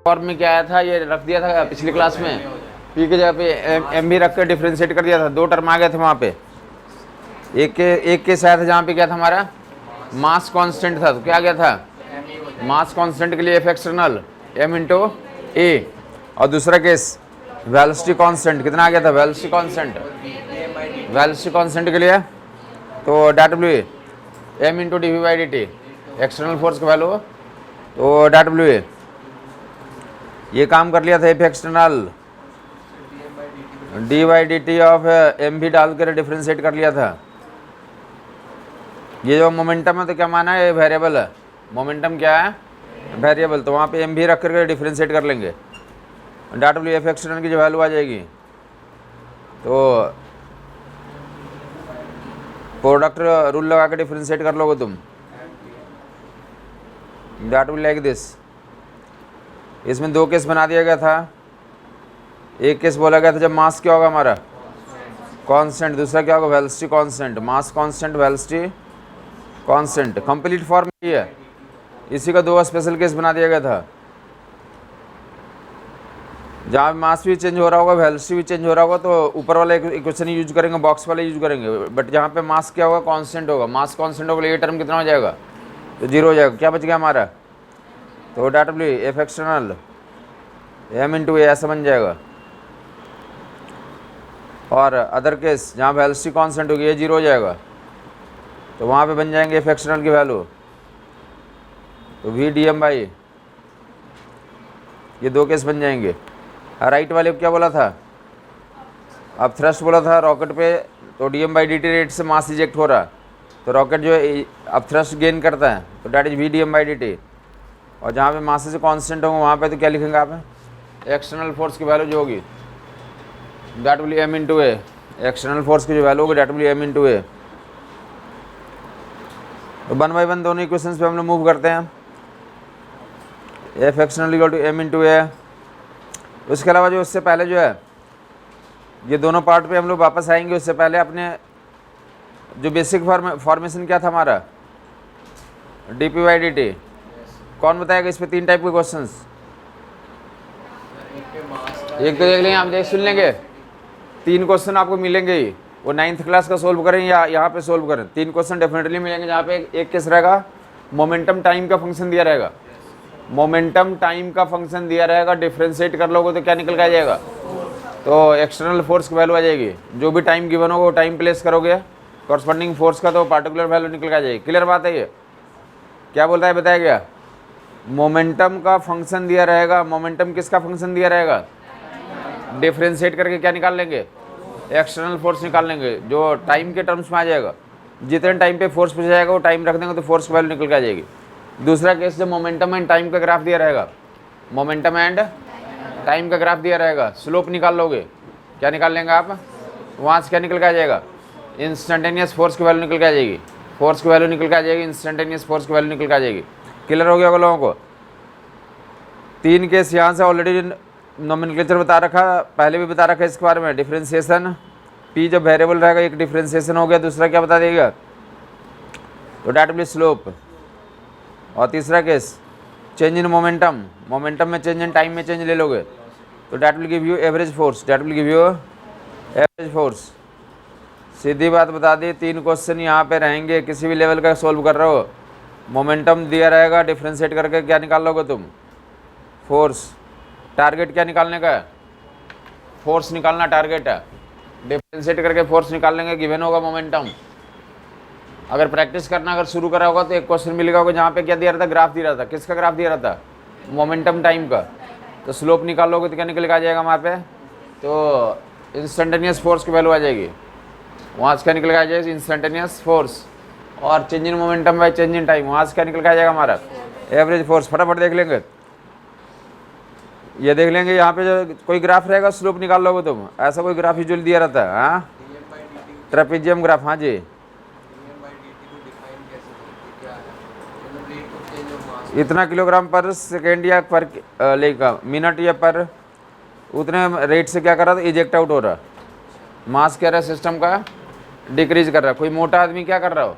Form में क्या आया था, ये रख दिया था पिछली क्लास में, पी की जगह पे एम भी रख कर डिफ्रेंशिएट कर दिया था। दो टर्म आ गए थे वहाँ पे, एक के साथ जहाँ पे क्या था हमारा मास कांस्टेंट था, तो क्या आ गया था मास कांस्टेंट के लिए एफ एक्सटर्नल एम इंटू ए, और दूसरा केस वेलोसिटी कांस्टेंट कितना आ गया था, वेलोसिटी कांस्टेंट के लिए तो W M into D V by D T external force का वैल्यू, तो डब्ल्यू ये काम कर लिया था F external D Y D T of M भी डाल कर डिफ्रेंशिएट कर लिया था। ये जो मोमेंटम है तो क्या माना है, ये वेरिएबल है, मोमेंटम क्या है वेरिएबल, तो वहाँ पे एम भी रख करके डिफ्रेंशिएट कर लेंगे। डब्ल्यू एफ एक्सटर्नल की जो वैल्यू आ जाएगी तो प्रोडक्ट रूल लगा के डिफ्रेंशिएट कर लोगे तुम, दैट विल लाइक दिस। इसमें दो केस बना दिया गया था, एक केस बोला गया था जब मास क्या होगा हमारा कांस्टेंट, दूसरा क्या होगा velocity constant, mass constant velocity constant, complete form ये है। इसी का दो स्पेशल केस बना दिया गया था, जहाँ मास भी चेंज हो रहा होगा वेलोसिटी भी चेंज हो रहा होगा तो ऊपर वाला इक्वेशन यूज करेंगे, बॉक्स वाला यूज करेंगे, बट जहाँ पे मास क्या होगा कांस्टेंट होगा, मास कांस्टेंट होगा, ये टर्म कितना हो जाएगा तो जीरो हो जाएगा। क्या बच गया हमारा, तो W F external M into A ऐसा बन जाएगा। और अदर केस जहाँ वेलोसिटी कांस्टेंट होगी ये जीरो हो जाएगा, तो वहाँ पे बन जाएंगे एफ एक्सटर्नल की वैल्यू, तो वी डी एम बाई, ये दो केस बन जाएंगे। राइट वाले को क्या बोला था, अब थ्रस्ट बोला था रॉकेट पे, तो D M by D T rate से मास इजेक्ट हो रहा, तो रॉकेट जो है अब थ्रस्ट गेन करता है तो that is V D M by D T, और जहाँ पे मास से कांस्टेंट होंगे वहाँ पे तो क्या लिखेंगे आप एक्सटर्नल फोर्स की वैल्यू जो होगी that will M into A, external force की जो वैल्यू होगी that will M into A. तो 1 बाई 1 दोनों इक्वेशंस पे हम लोग मूव करते हैं, F external equal to M into A. उसके अलावा जो उससे पहले जो है ये दोनों पार्ट पे हम लोग वापस आएंगे, उससे पहले अपने जो बेसिक फॉर्मेशन क्या था हमारा D P Y D T, कौन बताएगा इस पे तीन टाइप के क्वेश्चंस, एक तो देख लेंगे आप, देख सुन लेंगे, तीन क्वेश्चन आपको मिलेंगे ही, वो 9th क्लास का सोल्व करें या यहाँ पे सोल्व करें, तीन क्वेश्चन डेफिनेटली मिलेंगे, जहाँ पे एक केस रहेगा मोमेंटम टाइम का फंक्शन दिया रहेगा, मोमेंटम टाइम का फंक्शन दिया रहेगा, डिफ्रेंशिएट कर लोगे तो क्या निकल के आ जाएगा, तो एक्सटर्नल फोर्स की वैल्यू आ जाएगी, जो भी टाइम गिवन होगा वो टाइम प्लेस करोगे कॉरस्पॉन्डिंग फोर्स का तो पार्टिकुलर वैल्यू निकल के आ जाएगी। क्लियर बात है, ये क्या बोलता है बताया गया, मोमेंटम का फंक्शन दिया रहेगा, मोमेंटम किसका फंक्शन दिया रहेगा, डिफ्रेंशिएट करके क्या निकाल लेंगे एक्सटर्नल फोर्स निकाल लेंगे, जो टाइम के टर्म्स में आ जाएगा, जितने टाइम पे फोर्स पूछा जाएगा वो टाइम रख देंगे तो फोर्स की वैल्यू निकल के आ जाएगी। दूसरा केस जब मोमेंटम एंड टाइम का ग्राफ दिया रहेगा, मोमेंटम एंड टाइम का ग्राफ दिया रहेगा, स्लोप निकाल लोगे, क्या निकाल लेंगे आप, वहाँ से क्या निकल के आ जाएगा इंस्टेंटेनियस फोर्स की वैल्यू निकल के आ जाएगी, फोर्स की वैल्यू निकल के आ जाएगी, इंस्टेंटेनियस फोर्स की वैल्यू निकल के आ जाएगी। क्लियर हो गया होगा लोगों को, तीन केस यहाँ से ऑलरेडी नोमेनक्लेचर बता रखा, पहले भी बता रखा है इसके बारे में, डिफरेंशिएशन पी जब वेरिएबल रहेगा, एक डिफरेंशिएशन हो गया, दूसरा क्या बता देगा तो डैट विल स्लोप, और तीसरा case change in momentum, momentum में चेंज इन टाइम में चेंज ले लोगे तो that will give you average force, that will give you average force. सीधी बात बता दी, तीन क्वेश्चन यहाँ पे रहेंगे, किसी भी लेवल का सोल्व कर रहे हो, मोमेंटम दिया रहेगा, डिफ्रेंशिएट करके क्या निकाल लोगे तुम फोर्स, टारगेट क्या निकालने का है, फोर्स निकालना टारगेट है, डिफ्रेंशिएट करके फोर्स निकाल लेंगे, गिवन होगा मोमेंटम। अगर प्रैक्टिस करना अगर शुरू करा होगा तो एक क्वेश्चन मिलेगा होगा जहाँ पे क्या दिया रहता, ग्राफ दिया रहता, किसका ग्राफ दिया रहता, मोमेंटम टाइम का, तो स्लोप निकाल लोगे तो क्या निकल के आ जाएगा वहाँ पे, तो इंस्टेंटेनियस फोर्स की वैल्यू आ जाएगी, वहाँ से क्या निकल के आ जाएगा इंस्टेंटेनियस फोर्स, और change in momentum by change in time, वहाँ से क्या निकल के आ जाएगा हमारा एवरेज फोर्स। फटाफट देख लेंगे, ये देख लेंगे यहाँ पे जो कोई ग्राफ रहेगा स्लोप निकाल लोगे तुम, ऐसा कोई ग्राफ यूजुअली दिया रहता है, हाँ ट्रेपेजियम ग्राफ, हाँ जी, इतना किलोग्राम पर सेकेंड या पर लेगा मिनट या पर उतने रेट से क्या कर रहा था इजेक्ट आउट हो रहा, मास क्या रहा है सिस्टम का डिक्रीज कर रहा है। कोई मोटा आदमी क्या कर रहा हो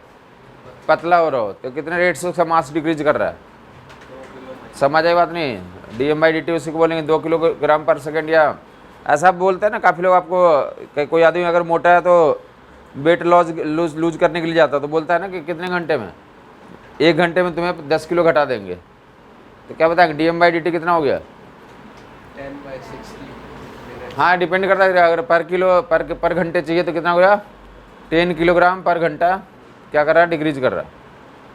पतला हो रहा हो तो कितने रेट से उसका मास डिक्रीज कर रहा है, समझ आई बात नहीं, dm/dt उसी को बोलेंगे 2 किलोग्राम पर सेकंड, या ऐसा आप बोलते हैं ना। काफ़ी लोग आपको, कोई आदमी अगर मोटा है तो वेट लूज करने के लिए जाता है तो बोलता है ना कि कितने घंटे में, 1 घंटे में तुम्हें 10 किलो घटा देंगे। तो क्या बताएंगे dm/dt कितना हो गया? 10/60। हाँ, डिपेंड करता है, अगर पर घंटे चाहिए तो कितना हो गया? 10 किलोग्राम पर घंटा क्या कर रहा है? डिक्रीज कर रहा है।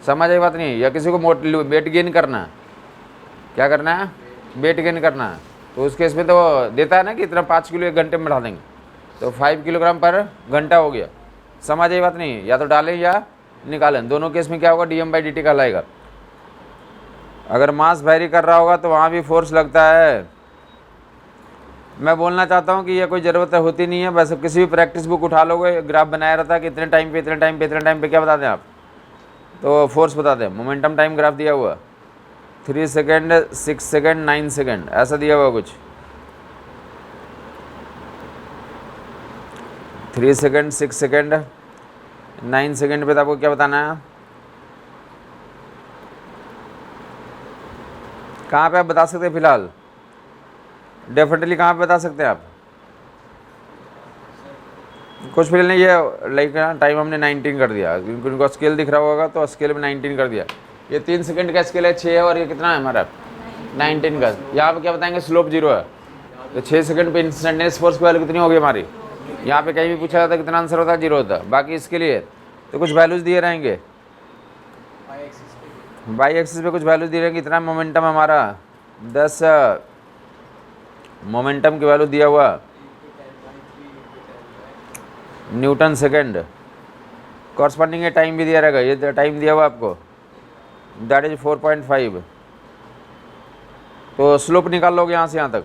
समझ आई बात नहीं? या किसी को वेट गेन करना है, क्या करना है? वेट गेन करना है, तो उस केस में तो देता है ना कि इतना 5 किलो 1 घंटे में बढ़ा देंगे, तो 5 किलोग्राम पर घंटा हो गया। समझ आई बात नहीं? या तो डालें या निकालें, दोनों केस में क्या होगा? dm/dt कहलाएगा। अगर मास वैरी कर रहा होगा तो वहाँ भी फोर्स लगता है। मैं बोलना चाहता हूँ कि ये कोई ज़रूरत होती नहीं है, बस किसी भी प्रैक्टिस बुक उठा लोगे, ग्राफ बनाया रहता है कि इतने टाइम पे इतने टाइम पे इतने टाइम पे, क्या बता दें आप? तो फोर्स बता दें। मोमेंटम टाइम ग्राफ दिया हुआ 3 सेकेंड, 6 सेकेंड, 9 सेकेंड, ऐसा दिया हुआ कुछ। 3 सेकेंड, 6 सेकेंड, 9 सेकेंड पे तो आपको क्या बताना है? कहाँ पे आप बता सकते हैं फिलहाल? डेफिनेटली कहाँ पे बता सकते हैं आप? कुछ फिलहाल नहीं, ये लाइक टाइम हमने 19 कर दिया, इनको स्केल दिख रहा होगा तो स्केल में 19 कर दिया। ये 3 सेकंड का स्केल है 6 है, और ये कितना है हमारा? 19 का। यहाँ पे क्या बताएंगे? स्लोप 0 है, तो 6 सेकंड पे इंस्टेंटेनियस फोर्स की वैल्यू कितनी होगी हमारी? यहाँ पे कहीं भी पूछा जाता है कितना आंसर होता है? 0 होता है। बाकी इसके लिए तो कुछ वैल्यूज़ दिए रहेंगे, बाई एक्सिस पे कुछ वैल्यूज दिए रहेंगे। इतना मोमेंटम हमारा 10 मोमेंटम की वैल्यू दिया हुआ न्यूटन सेकेंड। कॉरस्पॉन्डिंग ये टाइम भी दिया रहेगा, ये टाइम दिया हुआ आपको, दैट इज 4.5। तो स्लोप निकाल लोगे यहाँ से यहाँ तक,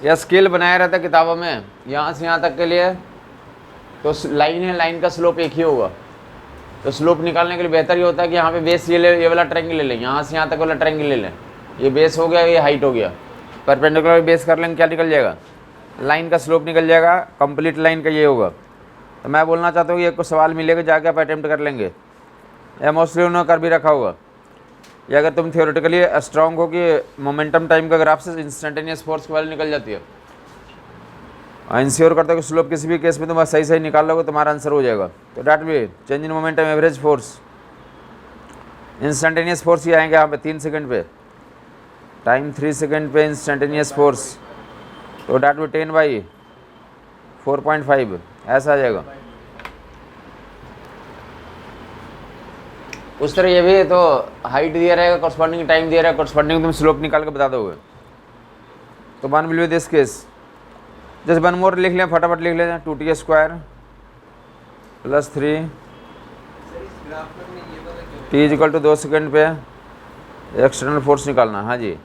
या स्केल बनाया रहता है किताबों में यहाँ से यहाँ तक के लिए, तो लाइन है, लाइन का स्लोप एक ही होगा। तो स्लोप निकालने के लिए बेहतर ये होता है कि यहाँ पे बेस ये वाला ट्रायंगल ले लें, यहाँ से यहाँ तक वाला ट्रायंगल ले लें। ये बेस हो गया, ये हाइट हो गया, परपेंडिकुलर बेस कर लेंगे, क्या निकल जाएगा? लाइन का स्लोप निकल जाएगा, कंप्लीट लाइन का ये होगा। तो मैं बोलना चाहता हूँ कि एक को सवाल मिलेगा, जाके आप अटैम्प्ट कर लेंगे, या मोस्टली उन्होंने कर भी रखा होगा। या अगर तुम थियोरेटिकली स्ट्रॉन्ग हो कि मोमेंटम टाइम का ग्राफ से इंस्टेंटेनियस फोर्स की वैल्यू निकल जाती है, इंश्योर करता है कि स्लोप किसी भी केस में तुम सही सही निकाल लोगे, तुम्हारा आंसर हो जाएगा। तो डैट भी change in momentum average force, instantaneous force ये आएंगे यहाँ पे 3 सेकंड पे, टाइम 3 सेकंड पे इंस्टेंटेनियस फोर्स, तो डैट भी 10/4.5 ऐसा आ जाएगा। उस तरह ये भी तो हाइट दिया रहेगा, कॉरस्पॉन्डिंग टाइम दिया रहेगा, कॉरस्पॉन्डिंग तुम स्लोप निकाल के बता दोगे। तो one will be this case, just one more लिख लें, फटाफट लिख लें, 2t² + 3 t = 2 सेकंड पे एक्सटर्नल फोर्स निकालना। हाँ जी,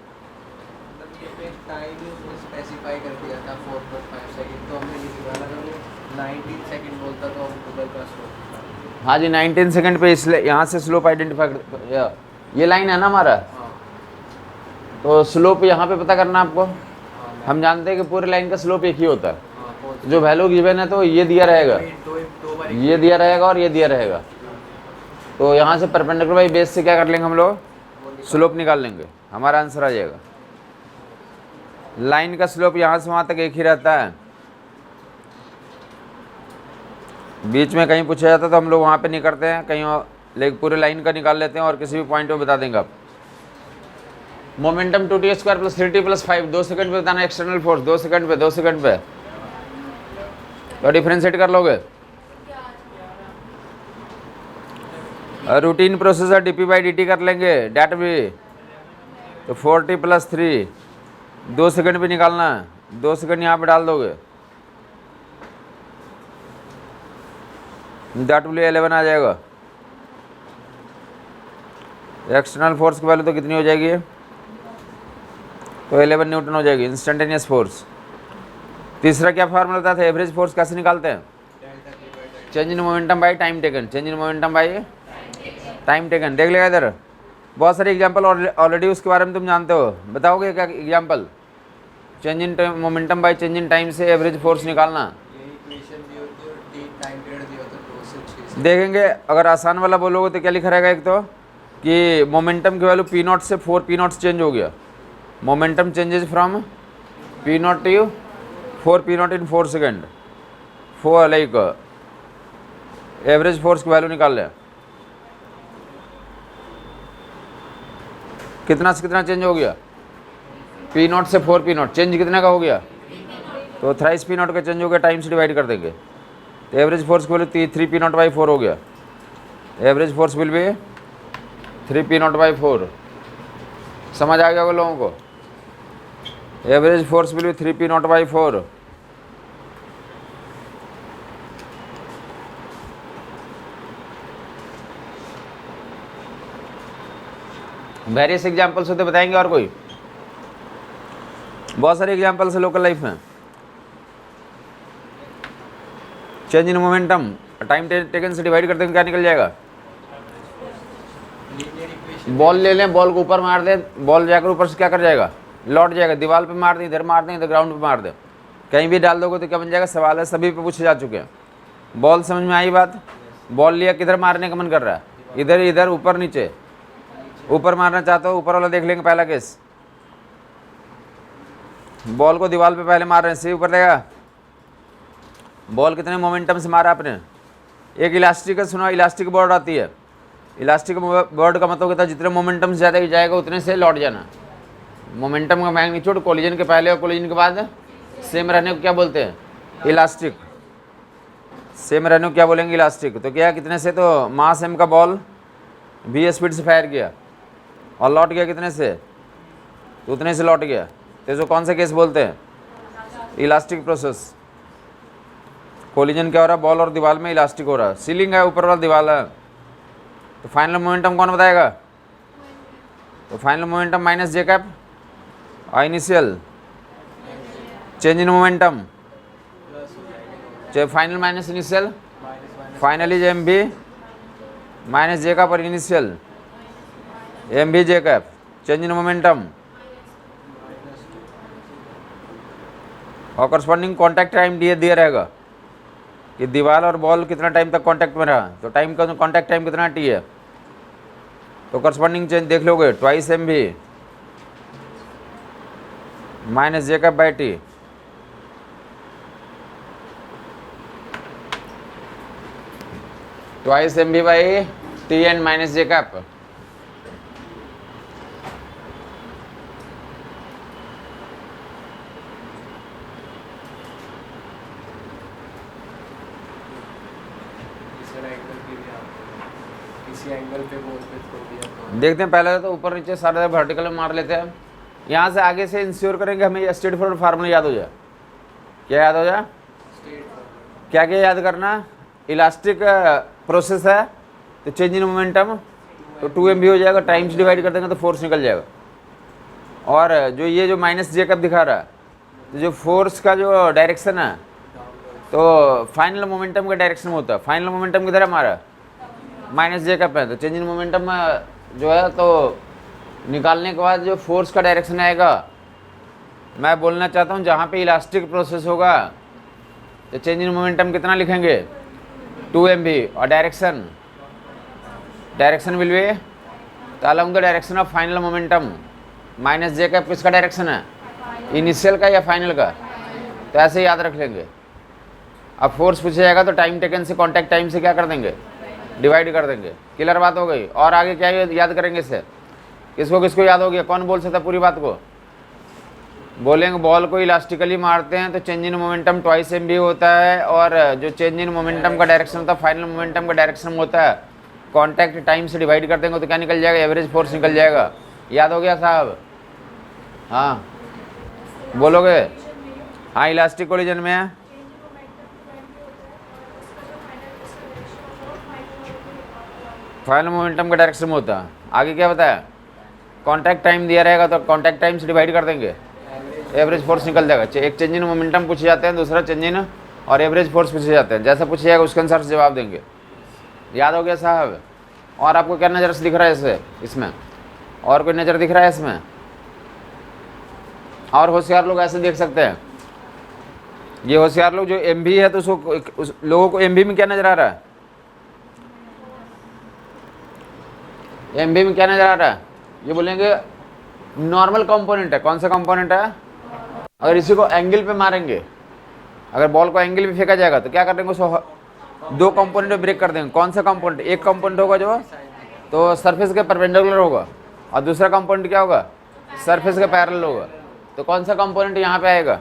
हाँ जी 19 सेकंड पे, इसलिए यहाँ से स्लोप आइडेंटिफाई, ये लाइन है ना हमारा, तो स्लोप यहाँ पे पता करना आपको। हम जानते हैं कि पूरे लाइन का स्लोप एक ही होता है, जो वैल्यू गिवन है तो ये दिया रहेगा, ये दिया रहेगा और ये दिया रहेगा। तो यहाँ से परपेंडिकुलर बाई बेस से क्या कर लेंगे हम लोग? स्लोप निकाल लेंगे, हमारा आंसर आ जाएगा। लाइन का स्लोप यहाँ से वहाँ तक एक ही रहता है, बीच में कहीं पूछा जाता तो हम लोग वहाँ पे नहीं करते हैं कहीं और, लेकिन पूरे लाइन का निकाल लेते हैं और किसी भी पॉइंट पे बता देंगे आप। मोमेंटम 2t² + 3t + 5, 2 सेकंड पे बताना एक्सटर्नल फोर्स, 2 सेकंड पे, 2 सेकंड पे, तो डिफ्रेंशिएट कर लोगे। रूटीन प्रोसेसर dp/dt कर लेंगे, डैट भी, तो 4t + 3, 2 सेकंड पे निकालना है, 2 सेकंड यहाँ पे डाल दोगे, दैट विल 11 आ जाएगा। एक्सटर्नल फोर्स की वैल्यू तो कितनी हो जाएगी? तो 11 न्यूटन हो जाएगी इंस्टेंटेनियस फोर्स। तीसरा क्या फार्मूला था? एवरेज फोर्स कैसे निकालते हैं? Change in momentum by time taken, change in momentum by time taken. देख लेगा इधर, बहुत सारे एग्जांपल ऑलरेडी उसके बारे में तुम जानते हो, बताओगे क्या example? Change in momentum by change in time से एवरेज फोर्स निकालना। देखेंगे, अगर आसान वाला बोलोगे तो क्या लिखा रहेगा? एक तो कि मोमेंटम की वैल्यू पी नॉट से 4 पी नॉट चेंज हो गया, momentum changes from P not to 4 P not in 4 second, 4 like average force की वैल्यू निकाल लें, कितना से कितना चेंज हो गया, पी नॉट से 4 पी नॉट, चेंज कितने का हो गया, तो थ्राइस पी नॉट का चेंज हो गया, टाइम से डिवाइड कर देंगे, तो एवरेज फोर्स की वैल्यू 3 पी नॉट बाई 4 हो गया, average force will B 3 P not by 4। समझ आ गया वो लोगों को, average force will B 3 P not by 4। Various examples होते बताएंगे, और कोई बहुत सारे एग्जाम्पल्स है लोकल लाइफ में। Change in momentum time taken से डिवाइड करते हैं क्या निकल जाएगा, बॉल ले लें, बॉल को ऊपर मार दें, बॉल जाकर ऊपर से क्या कर जाएगा, लौट जाएगा, दीवार पे मार दें, इधर मार दें, इधर ग्राउंड पे मार दें, कहीं भी डाल दोगे तो क्या बन जाएगा, सवाल है, सभी पे पूछे जा चुके हैं। बॉल समझ में आई बात, बॉल लिया, किधर मारने का मन कर रहा है, इधर इधर ऊपर नीचे, ऊपर मारना चाहते हो, ऊपर वाला देख लेंगे पहला केस, बॉल को दीवार पे पहले मार रहे हैं, सही ऊपर देगा, बॉल कितने मोमेंटम से मारा आपने, एक इलास्टिक का सुना, इलास्टिक बोर्ड आती है, इलास्टिक बोर्ड का मतलब होता है जितने मोमेंटम से ज़्यादा जाएगा उतने से लौट जाना, मोमेंटम का मैग्नीट्यूड कोलिजन के पहले और कोलिजन के बाद सेम रहने को क्या बोलते हैं, इलास्टिक, सेम रहने को क्या बोलेंगे, इलास्टिक। तो क्या कितने से, तो मास एम का बॉल v स्पीड से फायर किया और लौट गया कितने से, तो उतने से लौट गया, तो जो कौन सा केस बोलते हैं, इलास्टिक प्रोसेस। कोलिजन क्या हो रहा है, बॉल और दीवार में इलास्टिक हो रहा है, सीलिंग है, ऊपर वाला दीवार है, तो फाइनल मोमेंटम कौन बताएगा, तो final momentum minus J cap और initial change in momentum, final minus initial, final is M B minus J cap और initial M V J cap, change in momentum और करस्पॉन्डिंग कॉन्टैक्ट टाइम दिया रहेगा कि दीवार और बॉल कितना time तक कांटेक्ट में रहा, तो टाइम का कांटेक्ट टाइम कितना टी है, तो करस्पॉन्डिंग चेंज देख लोगे, twice M B minus J cap by T, twice M B by T and minus J cap. Angle पे बोल पे छोड़ दिया, देखते हैं पहले तो ऊपर नीचे सारे वर्टिकल में मार लेते हैं, यहाँ से आगे से इंश्योर करेंगे हमें ये स्ट्रेट फॉरवर्ड फार्मूला याद हो जाए, क्या याद हो जाए, क्या क्या याद करना, इलास्टिक प्रोसेस है तो चेंज इन मोमेंटम तो 2 MV हो जाएगा, टाइम से डिवाइड कर देंगे तो फोर्स निकल जाएगा, और जो ये जो माइनस जे कप दिखा रहा है, तो जो फोर्स का जो डायरेक्शन है तो फाइनल मोमेंटम का डायरेक्शन होता है, फाइनल मोमेंटम किधर है हमारा, माइनस जे कप है, तो चेंज इन मोमेंटम जो है तो निकालने के बाद जो फोर्स का डायरेक्शन आएगा, मैं बोलना चाहता हूँ जहाँ पे इलास्टिक प्रोसेस होगा तो चेंज इन मोमेंटम कितना लिखेंगे 2 MV और डायरेक्शन विल बी तो along the direction of final momentum minus J cup किसका डायरेक्शन है, इनिशियल का या फाइनल का, तो ऐसे याद रख लेंगे। अब फोर्स पूछा जाएगा तो टाइम टेकन से कॉन्टैक्ट टाइम से क्या कर देंगे, डिवाइड कर देंगे, क्लियर बात हो गई। और आगे क्या याद करेंगे इससे, किसको किसको याद हो गया, कौन बोल सकता पूरी बात को, बोलेंगे बॉल को इलास्टिकली मारते हैं तो change in momentum twice MV होता है, और जो चेंज इन मोमेंटम का डायरेक्शन होता है फाइनल मोमेंटम का डायरेक्शन होता है, कॉन्टैक्ट टाइम से डिवाइड कर देंगे तो क्या निकल जाएगा, एवरेज फोर्स निकल जाएगा। याद हो गया साहब, हाँ बोलोगे, हाँ इलास्टिक कोलिजन में है, फाइनल मोमेंटम का डायरेक्शन में होता है। आगे क्या बताया, कॉन्टैक्ट टाइम दिया रहेगा तो कॉन्टैक्ट टाइम से डिवाइड कर देंगे, एवरेज फोर्स निकल जाएगा। एक चेंज इन मोमेंटम पूछे जाते हैं, दूसरा चेंज इन और एवरेज फोर्स पूछे जाते हैं, जैसा पूछे जाएगा उसके अनुसार से जवाब देंगे। याद हो गया साहब। और आपको क्या नज़र से दिख रहा है इसे, इसमें और कोई नज़र दिख रहा है इसमें, और होशियार लोग ऐसे देख सकते हैं, ये होशियार लोग जो MV है तो उसको लोगों को MV में क्या नजर आ रहा है, एम बी में क्या नजर आ रहा है? ये बोलेंगे नॉर्मल कंपोनेंट है। कौन सा कंपोनेंट है? अगर इसी को एंगल पे मारेंगे, अगर बॉल को एंगल पे फेंका जाएगा तो क्या कर देंगे, उसको दो कंपोनेंट में ब्रेक कर देंगे। कौन सा कंपोनेंट? एक कंपोनेंट होगा जो तो सरफेस के परपेंडिकुलर होगा और दूसरा कंपोनेंट क्या होगा? सरफेस के पैरेलल होगा। तो कौन सा कंपोनेंट यहाँ पे आएगा?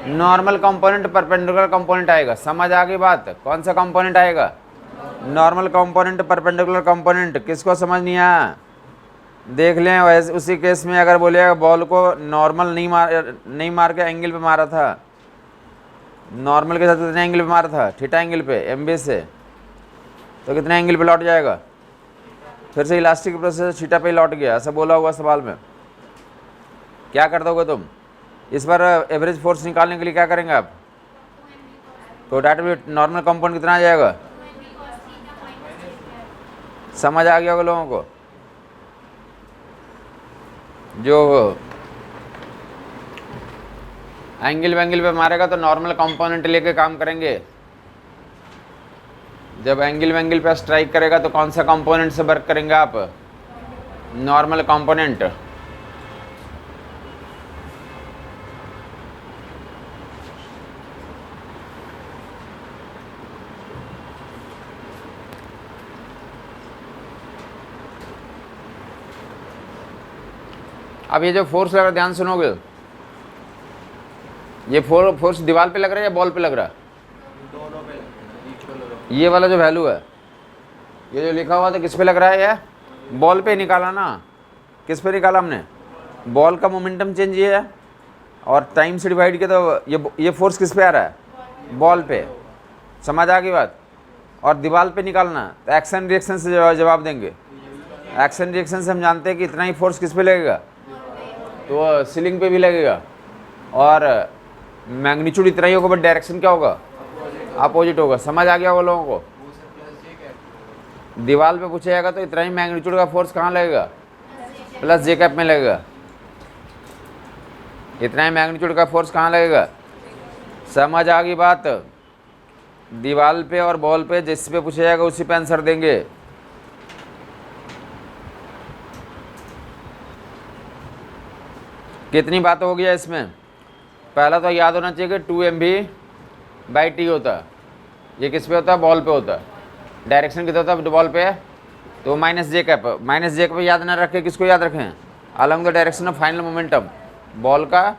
नॉर्मल कंपोनेंट परपेंडिकुलर कंपोनेंट आएगा। समझ आ गई बात? कौन सा कंपोनेंट आएगा? Normal component perpendicular component. किसको समझ नहीं आया? देख लें। वैसे उसी केस में अगर बोलेगा बॉल को नॉर्मल नहीं मार के एंगल पे मारा था, नॉर्मल के साथ कितने एंगल पे मारा था? थीटा एंगल पे एम बी से, तो कितने एंगल पे लौट जाएगा? फिर से इलास्टिक प्रोसेस थीटा पे लौट गया, ऐसा बोला हुआ सवाल में। क्या कर दोगे तुम? इस बार एवरेज फोर्स निकालने के लिए क्या करेंगे आप? तो डेट नॉर्मल कंपाउंड कितना आ जाएगा? समझ आ गया होगा लोगों को? जो एंगल वेंगल पे मारेगा तो नॉर्मल कंपोनेंट लेके काम करेंगे। जब एंगल वेंगल पे स्ट्राइक करेगा तो कौन सा कंपोनेंट से वर्क करेंगे आप? Normal component. अब ये जो फोर्स लग रहा है, ध्यान सुनोगे, ये फोर्स दीवार पे लग रहा है या बॉल पे लग रहा है? दोनों पे इक्वल। ये वाला जो वैल्यू है, ये जो लिखा हुआ था, किस पे लग रहा है? ये बॉल पे निकाला ना। किस पे निकाला हमने? बॉल का मोमेंटम चेंज ये है और टाइम से डिवाइड किया, तो ये फोर्स किस पे आ रहा है? बॉल पे। समझ आ गई बात? और दीवार पे निकालना तो एक्शन रिएक्शन से जवाब देंगे। एक्शन रिएक्शन से हम जानते हैं कि इतना ही फोर्स किस पे लगेगा, तो सीलिंग पे भी लगेगा, और मैग्नीट्यूड इतना ही होगा, बट डायरेक्शन क्या होगा? अपोजिट होगा। समझ आ गया होगा लोगों को? दीवार पे पूछा जाएगा तो इतना ही मैग्नीट्यूड का फोर्स कहाँ लगेगा? प्लस जे कैप में लगेगा। इतना ही मैग्नीट्यूड का फोर्स कहाँ लगेगा? समझ आ गई बात? दीवार पे और बॉल पे जिस पे पूछा जाएगा उसी पे आंसर देंगे। कितनी बात हो गया इसमें? पहला तो याद होना चाहिए कि 2mv/t होता है। ये किस पे होता है? बॉल पे होता है। डायरेक्शन कितना होता है बॉल पे? तो minus J cap. Minus J cap याद ना रखें, किसको याद रखें? Along the direction of final momentum. Ball का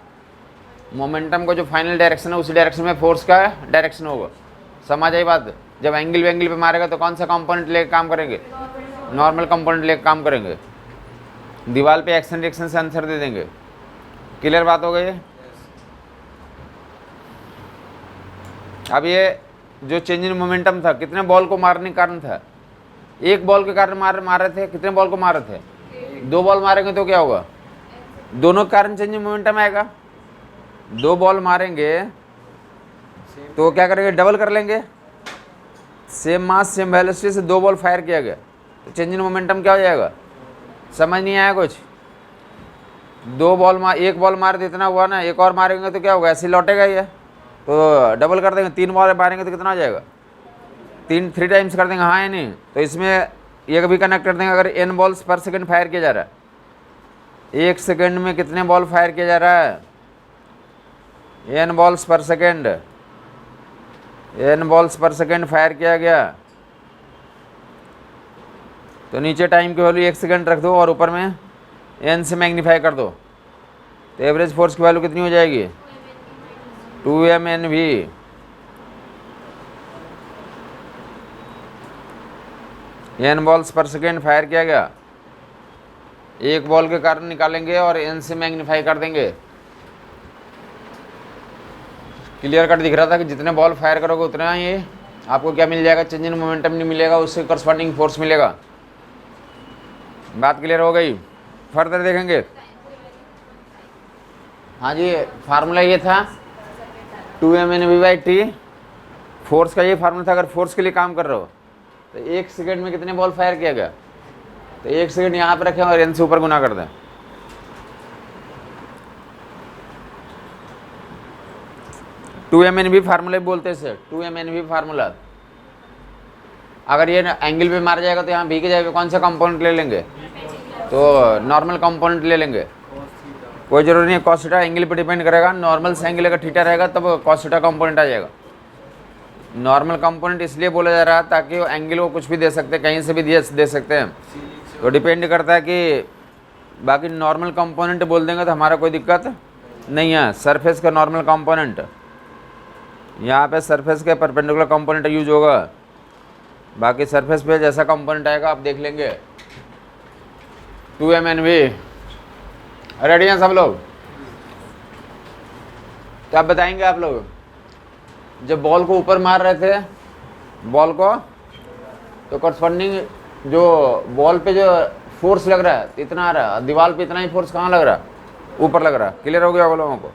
मोमेंटम का जो फाइनल डायरेक्शन है उसी डायरेक्शन में फोर्स का डायरेक्शन होगा। समझ आई बात? जब एंगल वेंगल पे मारेगा तो कौन सा कंपोनेंट लेकर काम करेंगे? नॉर्मल कंपोनेंट लेकर काम करेंगे। दीवार पे एक्शन रिएक्शन से आंसर दे देंगे। क्लियर बात हो गई? अब ये जो चेंज इन मोमेंटम था, कितने बॉल को मारने के कारण था? एक बॉल के कारण मार रहे थे। कितने बॉल को मार रहे थे? 2 बॉल मारेंगे तो क्या होगा? दोनों के कारण चेंज इन मोमेंटम आएगा। 2 बॉल मारेंगे तो क्या करेंगे? डबल कर लेंगे। सेम मास सेम वेलोसिटी से 2 बॉल फायर किया गया तो चेंज इन मोमेंटम क्या हो जाएगा? समझ नहीं आया कुछ? 2 बॉल एक बॉल मार दे इतना हुआ ना, एक और मारेंगे तो क्या होगा? ऐसे ही लौटेगा ये, तो डबल कर देंगे। 3 बॉल मारेंगे तो कितना हो जाएगा? 3 टाइम्स कर देंगे, हाँ या नहीं? तो इसमें ये भी कनेक्ट कर देंगे। अगर n बॉल्स पर सेकंड फायर किया जा रहा है, 1 सेकंड में कितने बॉल फायर किया जा रहा है? n बॉल्स पर सेकंड। n बॉल्स पर सेकंड फायर किया गया तो नीचे टाइम की वैल्यू 1 सेकंड रख दो और ऊपर में n से मैग्नीफाई कर दो, तो एवरेज फोर्स की वैल्यू कितनी हो जाएगी? 2mnv। n बॉल्स पर सेकेंड फायर किया गया, 1 बॉल के कारण निकालेंगे और n से मैग्नीफाई कर देंगे। क्लियर कट दिख रहा था कि जितने बॉल फायर करोगे उतना ही आपको क्या मिल जाएगा? चेंज इन मोमेंटम नहीं मिलेगा, उससे करस्पॉन्डिंग फोर्स मिलेगा। बात क्लियर हो गई? फर्दर देखेंगे। हाँ जी, फार्मूला ये था 2mnv/t। फोर्स का ये फार्मूला था। अगर फोर्स के लिए काम कर रहे हो तो 1 सेकंड में कितने बॉल फायर किया गया, तो 1 सेकंड यहाँ पे रखें और n से ऊपर गुना कर दें। टू mnv फार्मूला बोलते हैं इसे, 2mnv फार्मूला। अगर ये एंगल पे मार जाएगा तो यहाँ भी की जगह पे कौन सा कंपोनेंट ले लेंगे, तो नॉर्मल कंपोनेंट ले लेंगे। कोई जरूरी नहीं है, कॉस थीटा एंगल पे डिपेंड करेगा। नॉर्मल से एंगल अगर थीटा रहेगा तब कॉस थीटा कंपोनेंट आ जाएगा। नॉर्मल कंपोनेंट इसलिए बोला जा रहा है ताकि वो एंगल को कुछ भी दे सकते हैं, कहीं से भी दे सकते हैं, तो डिपेंड करता है कि बाकी नॉर्मल कंपोनेंट बोल देंगे तो हमारा कोई दिक्कत नहीं है। सरफेस का नॉर्मल कंपोनेंट, यहाँ पे सरफेस के परपेंडिकुलर कंपोनेंट यूज होगा। बाकी सरफेस पे जैसा कंपोनेंट आएगा आप देख लेंगे। 2mnv रेडी हैं सब लोग? तो आप बताएंगे, आप लोग जब बॉल को ऊपर मार रहे थे बॉल को, तो करस्पॉन्डिंग जो बॉल पे जो फोर्स लग रहा है इतना आ रहा है, दीवार पे इतना ही फोर्स कहाँ लग रहा है, ऊपर लग रहा है। क्लियर हो गया आप लोगों को?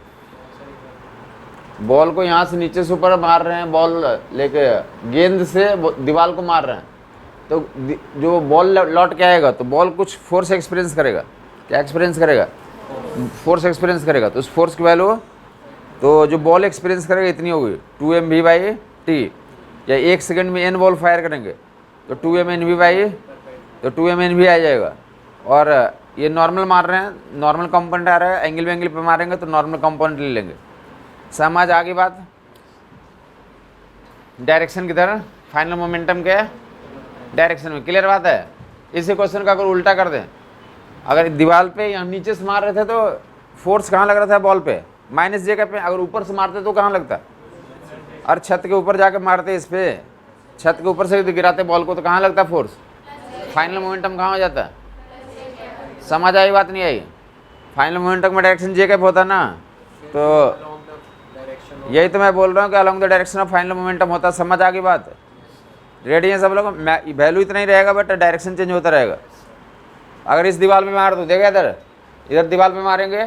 बॉल को यहाँ से नीचे से ऊपर मार रहे हैं, बॉल लेके गेंद से दीवार को मार रहे हैं, तो जो बॉल लौट के आएगा तो बॉल कुछ फोर्स एक्सपीरियंस करेगा। क्या एक्सपीरियंस करेगा? फोर्स एक्सपीरियंस करेगा। तो उस फोर्स की वैल्यू, तो जो बॉल एक्सपीरियंस करेगा इतनी होगी 2mv/t, या 1 सेकंड में n बॉल फायर करेंगे तो 2mnv तो 2mnv आ जाएगा। और ये नॉर्मल मार रहे हैं, नॉर्मल कंपोनेंट आ रहा है, एंगल पे मारेंगे तो नॉर्मल कंपोनेंट ले लेंगे। समझ आ गई बात? डायरेक्शन किधर? फाइनल मोमेंटम के डायरेक्शन में। क्लियर बात है? इसी क्वेश्चन का अगर उल्टा कर दें, अगर दीवार पे यहाँ नीचे से मार रहे थे तो फोर्स कहाँ लग रहा था बॉल पे? माइनस जगह पे। अगर ऊपर से मारते तो कहाँ लगता? और छत के ऊपर जाके मारते, इस पे छत के ऊपर से गिराते बॉल को तो कहाँ लगता फोर्स? फाइनल मोमेंटम कहाँ हो जाता है? समझ आई बात नहीं आई? फाइनल मोमेंटम में डायरेक्शन जे कैप होता ना, तो यही तो मैं बोल रहा हूँ कि along the direction of final momentum होता है। समझ आ गई बात? रेडी है सब लोग? वैल्यू इतना ही रहेगा बट डायरेक्शन चेंज होता रहेगा। अगर इस दीवार पे मार दो, देखा इधर दीवार पे मारेंगे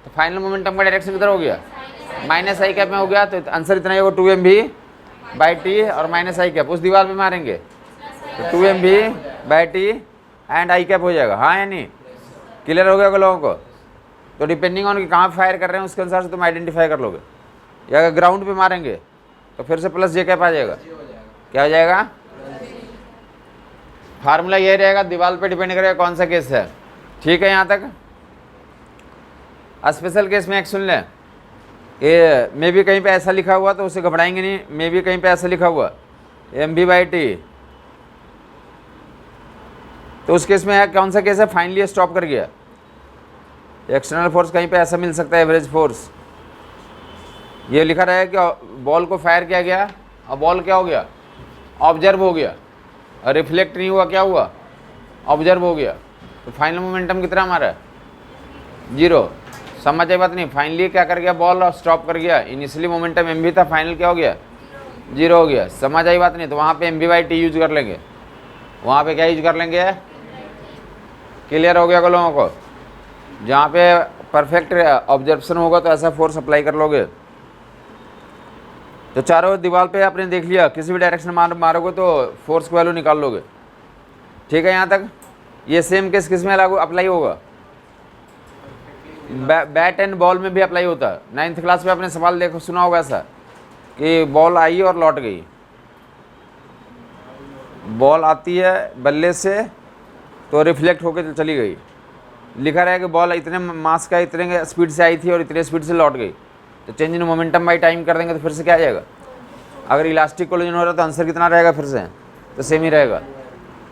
तो फाइनल मोमेंटम का डायरेक्शन किधर हो गया? माइनस आई कैप में हो गया। तो आंसर इतना ही होगा 2mv/t और माइनस आई कैप। उस दीवार पे मारेंगे तो 2mv/t एंड आई कैप हो जाएगा। हाँ या नहीं? क्लियर हो गया होगा लोगों को? तो डिपेंडिंग ऑन कि कहाँ फायर कर रहे हैं उसके अनुसार से तुम आइडेंटिफाई कर लोगे। या अगर ग्राउंड पे मारेंगे तो फिर से प्लस जे कैप आ जाएगा। क्या हो जाएगा? फार्मूला ये रहेगा, दीवार पे डिपेंड करेगा कौन सा केस है। ठीक है यहाँ तक? स्पेशल केस में एक सुन लें, ये मे भी कहीं पे ऐसा लिखा हुआ तो उसे घबराएंगे नहीं। मे भी कहीं पे ऐसा लिखा हुआ mv/t, तो उस केस में है कौन सा केस है? फाइनली स्टॉप कर गया। एक्सटर्नल फोर्स कहीं पे ऐसा मिल सकता है, एवरेज फोर्स। ये लिखा रहा है कि बॉल को फायर किया गया और बॉल क्या हो गया? ऑब्जर्व हो गया, रिफ्लेक्ट नहीं हुआ, क्या हुआ? ऑब्जर्व हो गया। तो फाइनल मोमेंटम कितना हमारा है? 0। समझ आई बात नहीं? फाइनली क्या कर गया? बॉल और स्टॉप कर गया। इनिशियली मोमेंटम mv था, फाइनल क्या हो गया? 0 हो गया। समझ आई बात नहीं? तो वहाँ पे mv/t यूज कर लेंगे। वहाँ पे क्या यूज कर लेंगे? क्लियर हो गया को लोगों को? जहाँ पे परफेक्ट ऑब्जर्वेशन होगा तो ऐसा फोर्स अप्लाई कर लोगे। तो चारों दीवार पे आपने देख लिया, किसी भी डायरेक्शन मारोगे तो फोर्स की वैल्यू निकाल लोगे। ठीक है यहाँ तक? ये सेम केस किस में लागू अप्लाई होगा? बैट एंड बॉल में भी अप्लाई होता है। 9th क्लास में आपने सवाल देखो सुना होगा ऐसा कि बॉल आई और लौट गई। बॉल आती है बल्ले से तो रिफ्लेक्ट होकर चली गई। लिखा रहा है कि बॉल इतने मास का इतने स्पीड से आई थी और इतने स्पीड से लौट गई। तो change in momentum by time कर देंगे तो फिर से क्या आ जाएगा? अगर इलास्टिक कोलिजन हो रहा है तो आंसर कितना रहेगा? फिर से तो सेम ही रहेगा।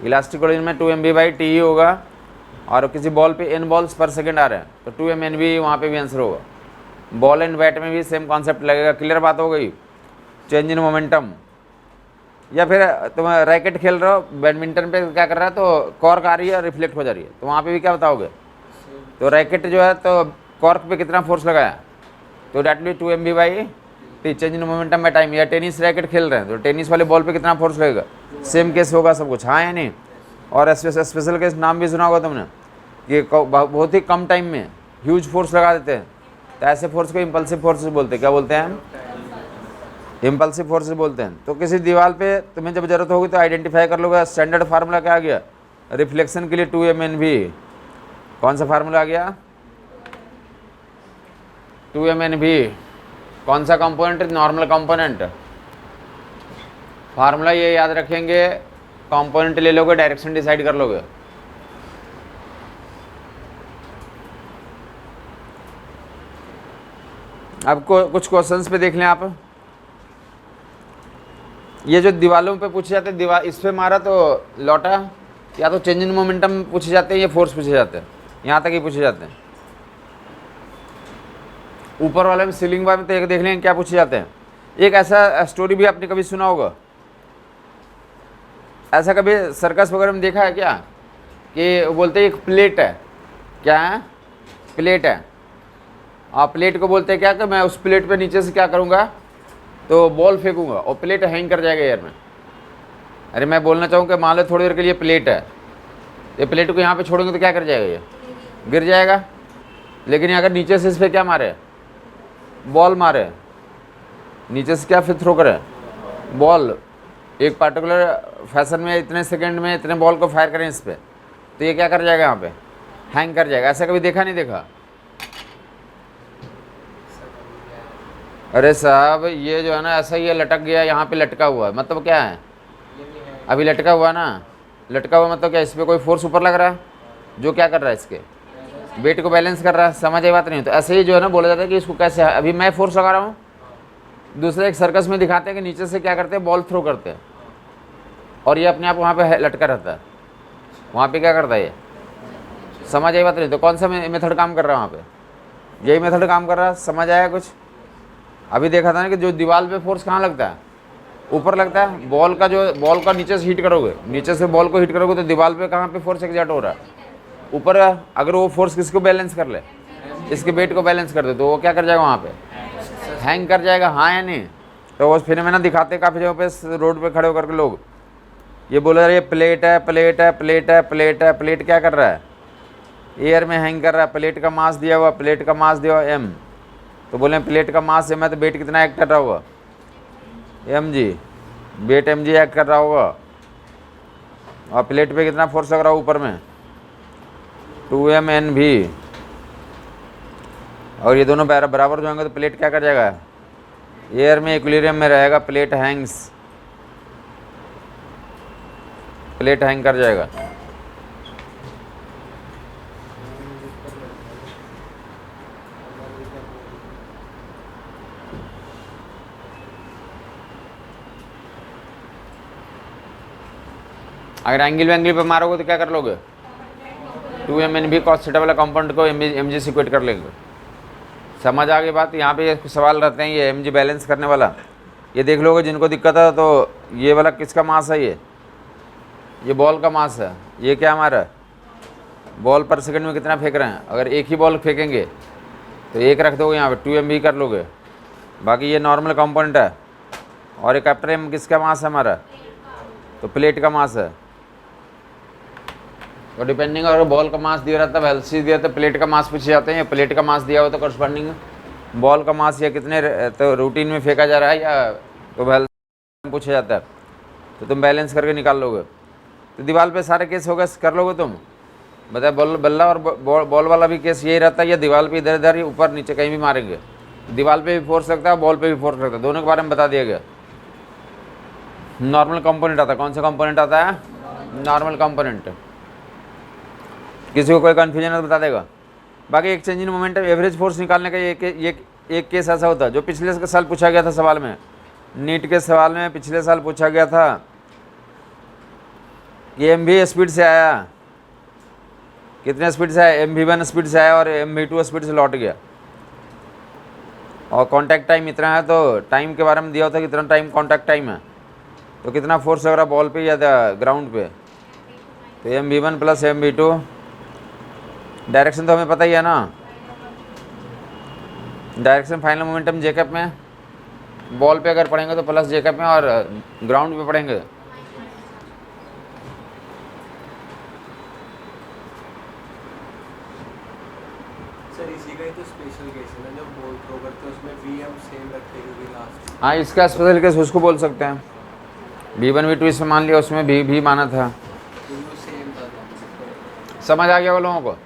इलास्टिक कोलिजन में 2mv/t ही होगा। और किसी बॉल पे n बॉल्स पर सेकंड आ रहे हैं तो 2mnv वहाँ पे भी आंसर होगा। बॉल एंड बैट में भी सेम कॉन्सेप्ट लगेगा। क्लियर बात हो गई? Change in momentum. या फिर तुम रैकेट खेल रहे हो, बैडमिंटन पे क्या कर रहा है तो कॉर्क आ रही है, रिफ्लेक्ट हो जा रही है, तो वहाँ पे भी क्या बताओगे? तो रैकेट जो है तो कॉर्क पे कितना फोर्स लगाया? तो डेट भी 2mv/t change in momentum by time. या टेनिस रैकेट खेल रहे हैं तो टेनिस वाले बॉल पे कितना फोर्स लगेगा? सेम केस होगा सब कुछ। हाँ या नहीं? और स्पेशल केस नाम भी सुना होगा तुमने कि बहुत ही कम टाइम में ह्यूज फोर्स लगा देते हैं, तो ऐसे फोर्स को इम्पल्सिव फोर्स बोलते हैं। क्या बोलते हैं? इम्पल्सिव फोर्स बोलते हैं। तो किसी दीवार पे तुम्हें जब जरूरत होगी तो आइडेंटिफाई कर लोगे। स्टैंडर्ड फार्मूला क्या आ गया रिफ्लेक्शन के लिए? 2mnv। कौन सा फार्मूला आ गया? 2mnv। कौन सा कंपोनेंट? Normal component. फार्मूला ये याद रखेंगे कंपोनेंट ले लोगे, डायरेक्शन डिसाइड कर लोगे। अब कुछ क्वेश्चंस पे देख लें आप। ये जो दीवालों पे पूछे जाते हैं, दीवार इस पे मारा तो लौटा, या तो चेंज इन मोमेंटम पूछे जाते हैं या फोर्स पूछे जाते हैं, यहाँ तक ही पूछे जाते हैं। ऊपर वाले में सीलिंग वाले में तो एक देख लें क्या पूछे जाते हैं। एक ऐसा स्टोरी भी आपने कभी सुना होगा, ऐसा कभी सर्कस वगैरह में देखा है क्या, कि बोलते हैं एक प्लेट है, क्या है, प्लेट है, आप प्लेट को बोलते हैं क्या कि मैं उस प्लेट पे नीचे से क्या करूँगा, तो बॉल फेंकूंगा और प्लेट हैंग कर जाएगा एयर में। अरे मैं बोलना चाहूँ कि मान लो थोड़ी देर के लिए प्लेट है, ये प्लेट को यहाँ पे छोड़ेंगे तो क्या कर जाएगा, ये गिर जाएगा। लेकिन अगर नीचे से इस पर क्या मारे, बॉल मारे, नीचे से क्या फिर थ्रो करें, बॉल, एक पार्टिकुलर फैशन में इतने सेकंड में इतने बॉल को फायर करें इस पर, तो ये क्या कर जाएगा, यहाँ पे हैंग कर जाएगा। ऐसा कभी देखा नहीं देखा? अरे साहब ये जो है ना ऐसा ही है, लटक गया, यहाँ पे लटका हुआ है, मतलब क्या है, अभी लटका हुआ ना, लटका हुआ मतलब क्या, इस पर कोई फोर्स ऊपर लग रहा है जो क्या कर रहा है, इसके वेट को बैलेंस कर रहा है। समझ ये बात नहीं? तो ऐसे ही जो है ना बोला जाता है कि इसको कैसे, अभी मैं फोर्स लगा रहा हूँ, दूसरे एक सर्कस में दिखाते हैं कि नीचे से क्या करते हैं, बॉल थ्रो करते हैं, और ये अपने आप वहाँ पे लटका रहता है, वहाँ पे क्या करता है ये, समझ ये बात नहीं? तो कौन सा मेथड काम कर रहा है वहाँ पे, यही मेथड काम कर रहा है। समझ आया कुछ? अभी देखा था ना कि जो दीवार पे फोर्स कहाँ लगता है, ऊपर लगता है। बॉल का जो, बॉल का नीचे से हिट करोगे, नीचे से बॉल को हिट करोगे तो दीवार पे कहाँ पे फोर्स एग्जर्ट हो रहा है, ऊपर। अगर वो फोर्स किसको बैलेंस कर ले, इसके वेट को बैलेंस कर दे, तो वो क्या कर जाएगा, वहाँ पे हैंग कर जाएगा, हाँ या नहीं? तो वो फिनोमेना दिखाते काफ़ी जगह पे रोड पे खड़े होकर के लोग, ये बोल रहे हैं प्लेट है, प्लेट है, प्लेट है, प्लेट है। प्लेट क्या कर रहा है, एयर में हैंग कर रहा है, प्लेट का मास दिया हुआ, प्लेट का मास दिया हुआ एम, तो बोले प्लेट का मास एम है तो वेट कितना एक्ट कर रहा होगा, M G, weight M G act कर रहा होगा, और प्लेट पे कितना फोर्स लग रहा है ऊपर में, 2m एन भी, और ये दोनों बराबर जो होंगे तो प्लेट क्या कर जाएगा, एयर में इक्विलिब्रियम में रहेगा, प्लेट हैंग्स, प्लेट हैंग कर जाएगा। अगर एंगल वैंगल पे मारोगे तो क्या कर लोगे, 2m एन भी कॉस थीटा वाला कंपाउंड को एम जी से इक्वेट कर लेंगे। समझ आ गई बात? यहाँ पे ये सवाल रहते हैं, ये एम जी बैलेंस करने वाला, ये देख लोगे जिनको दिक्कत है। तो ये वाला किसका मास है, ये बॉल का मास है, ये क्या हमारा बॉल पर सेकंड में कितना फेंक रहे हैं। अगर एक ही बॉल फेंकेंगे तो एक रख दोगे यहाँ पे, 2m भी कर लोगे, बाकी ये नॉर्मल कंपोनेंट है। और एक कैपिटल एम किसका मास है हमारा, तो प्लेट का मास है। तो डिपेंडिंग अगर बॉल का मास दिया रहता है, वेलोसिटी दिया तो प्लेट का मास पूछे जाते हैं, प्लेट का मास दिया हो तो करस्पॉन्डिंग बॉल का मास या कितने तो रूटीन में फेंका जा रहा है या तो वेलोसिटी पूछा जाता है, तो तुम बैलेंस करके निकाल लोगे। तो दीवार पे सारे केस हो गए, कर लोगे तुम, बताए बॉल बल्ला और बॉल वाला भी केस यही रहता है, या दीवार पे इधर इधर ऊपर नीचे कहीं भी मारेंगे, दीवार पे भी फोर्स लगता है, बॉल पे भी फोर्स लगता है, दोनों के बारे में बता दिया गया। नॉर्मल कंपोनेंट आता है, कौन सा कंपोनेंट आता है, नॉर्मल कंपोनेंट। किसी को कोई कन्फ्यूजन है तो बता देगा। बाकी एक change in momentum average force निकालने का एक केस ऐसा होता है जो पिछले साल पूछा गया था सवाल में, नीट के सवाल में पिछले साल पूछा गया था कि एम भी स्पीड से आया, कितने स्पीड से आया, mv1 स्पीड से आया और mv2 स्पीड से लौट गया, और कांटेक्ट टाइम इतना है, तो टाइम के बारे में दिया होता है कितना टाइम कांटेक्ट टाइम है, तो कितना फोर्स लग रहा बॉल पे या ग्राउंड पे, तो mv1 प्लस mv2। डायरेक्शन तो हमें पता ही है ना, डायरेक्शन फाइनल मोमेंटम जेकब में, बॉल पे अगर पढ़ेंगे तो प्लस जेकब में, और ग्राउंड पे पढ़ेंगे सर इसी का ही तो स्पेशल केस है ना, जब बॉल थ्रो करते हैं उसमें vm सेम रखते हैं क्योंकि लास्ट। हाँ, इसका स्पेशल केस उसको बोल सकते हैं, v1 v2 इसमें मान लिया, उसमें भी माना था, सेम था। समझ आ गया वो लोगों को।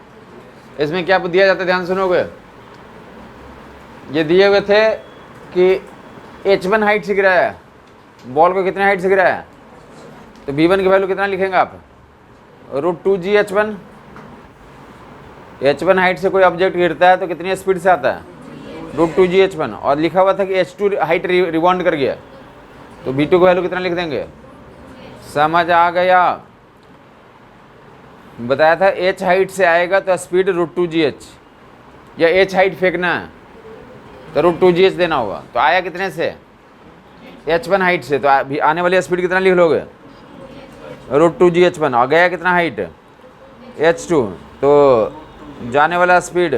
इसमें क्या दिया जाता है, ध्यान सुनोगे, ये दिए हुए थे कि h1 हाइट से गिराया है, बॉल को कितने हाइट से गिराया है, तो v1 की वैल्यू कितना लिखेंगे आप, √2g h1। h1 हाइट से कोई ऑब्जेक्ट गिरता है तो कितनी स्पीड से आता है, √2g h1, और लिखा हुआ था कि h2 हाइट रिबाउंड कर गया, तो v2 की वैल्यू कितना लिख देंगे। समझ आ गया। बताया था h हाइट से आएगा तो स्पीड √2gh, या h हाइट फेंकना है तो √2gh देना होगा। तो आया कितने से, h1 हाइट से, तो अभी आने वाली स्पीड कितना लिख लोगे, √2g h1, और गया कितना हाइट, h2, तो जाने वाला स्पीड।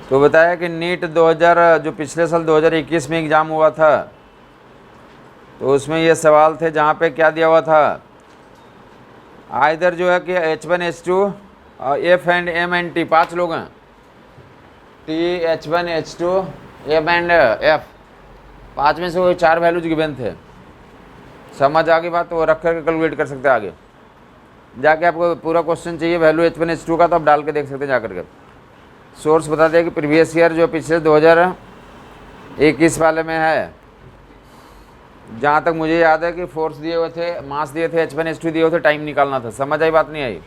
तो बताया कि नीट 2000 जो पिछले साल 2021 में एग्ज़ाम हुआ था, तो उसमें ये सवाल थे जहाँ पे क्या दिया हुआ था, इधर जो है कि h1 h2 और f and m and t, 5 लोग हैं, t h1 h2 m and f, 5 में से वो 4 वैल्यूज गिवन थे। समझ आ गई बात, तो वो रख कर कैलकुलेट कर सकते हैं आगे जाके। आपको पूरा क्वेश्चन चाहिए वैल्यू h1 h2 का, तो आप डाल के देख सकते हैं जा करके। सोर्स बता दें कि प्रीवियस ईयर जो पिछले 2021 वाले में है, जहाँ तक मुझे याद है कि फोर्स दिए हुए थे, मास दिए थे, h1 h2 दिए हुए थे, टाइम निकालना था। समझ आई बात, नहीं आई।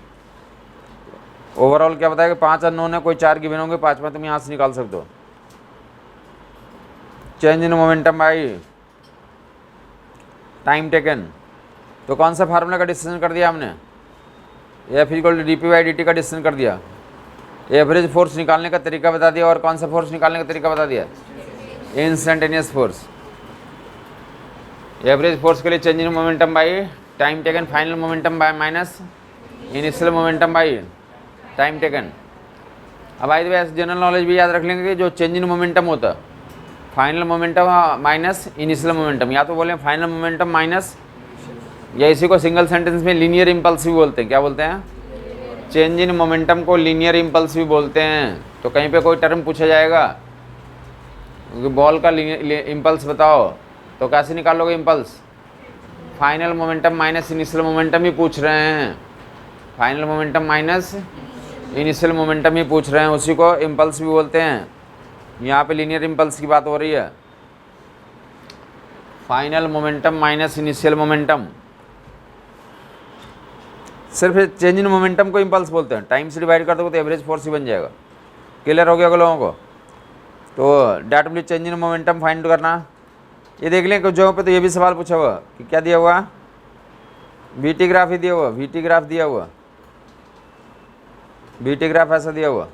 ओवरऑल क्या बताया कि 5 अननोन है, कोई 4 गिवन होंगे, 5वां तुम यहाँ से निकाल सकते हो। Change in momentum by time taken, तो कौन सा फार्मूला का डिसीजन कर दिया हमने, एफ इक्वल टू dp/dt का डिसीजन कर दिया। एवरेज फोर्स निकालने का तरीका बता दिया, और कौन सा फोर्स निकालने का तरीका बता दिया, इंस्टेंटेनियस फोर्स। एवरेज फोर्स के लिए change in momentum by time taken, final momentum bye minus initial momentum by time taken. अब आई ऐसे जनरल नॉलेज भी याद रख लेंगे कि जो चेंज इन मोमेंटम होता है, final momentum minus initial momentum, या तो बोलें फाइनल मोमेंटम माइनस, या इसी को सिंगल सेंटेंस में लीनियर इम्पल्स भी बोलते हैं। क्या बोलते हैं, चेंज इन मोमेंटम को लीनियर इम्पल्स भी बोलते हैं। तो कहीं पे कोई टर्म पूछा जाएगा क्योंकि बॉल का इम्पल्स बताओ, तो कैसे निकालोगे impulse, final momentum minus initial momentum ही पूछ रहे हैं, final momentum minus initial momentum ही पूछ रहे हैं, उसी को इम्पल्स भी बोलते हैं। यहाँ पे लीनियर इम्पल्स की बात हो रही है, final momentum minus initial momentum. सिर्फ चेंज इन मोमेंटम को इम्पल्स बोलते हैं। टाइम से डिवाइड कर दोगे तो एवरेज फोर्स ही बन जाएगा। क्लियर हो गया को लोगों को। तो that will change in momentum find करना। ये देख लें कुछ जगहों पे तो ये भी सवाल पूछा हुआ कि क्या दिया हुआ, वीटी ग्राफ ही दिया हुआ, वीटी ग्राफ दिया हुआ, वीटी ग्राफ ऐसा दिया हुआ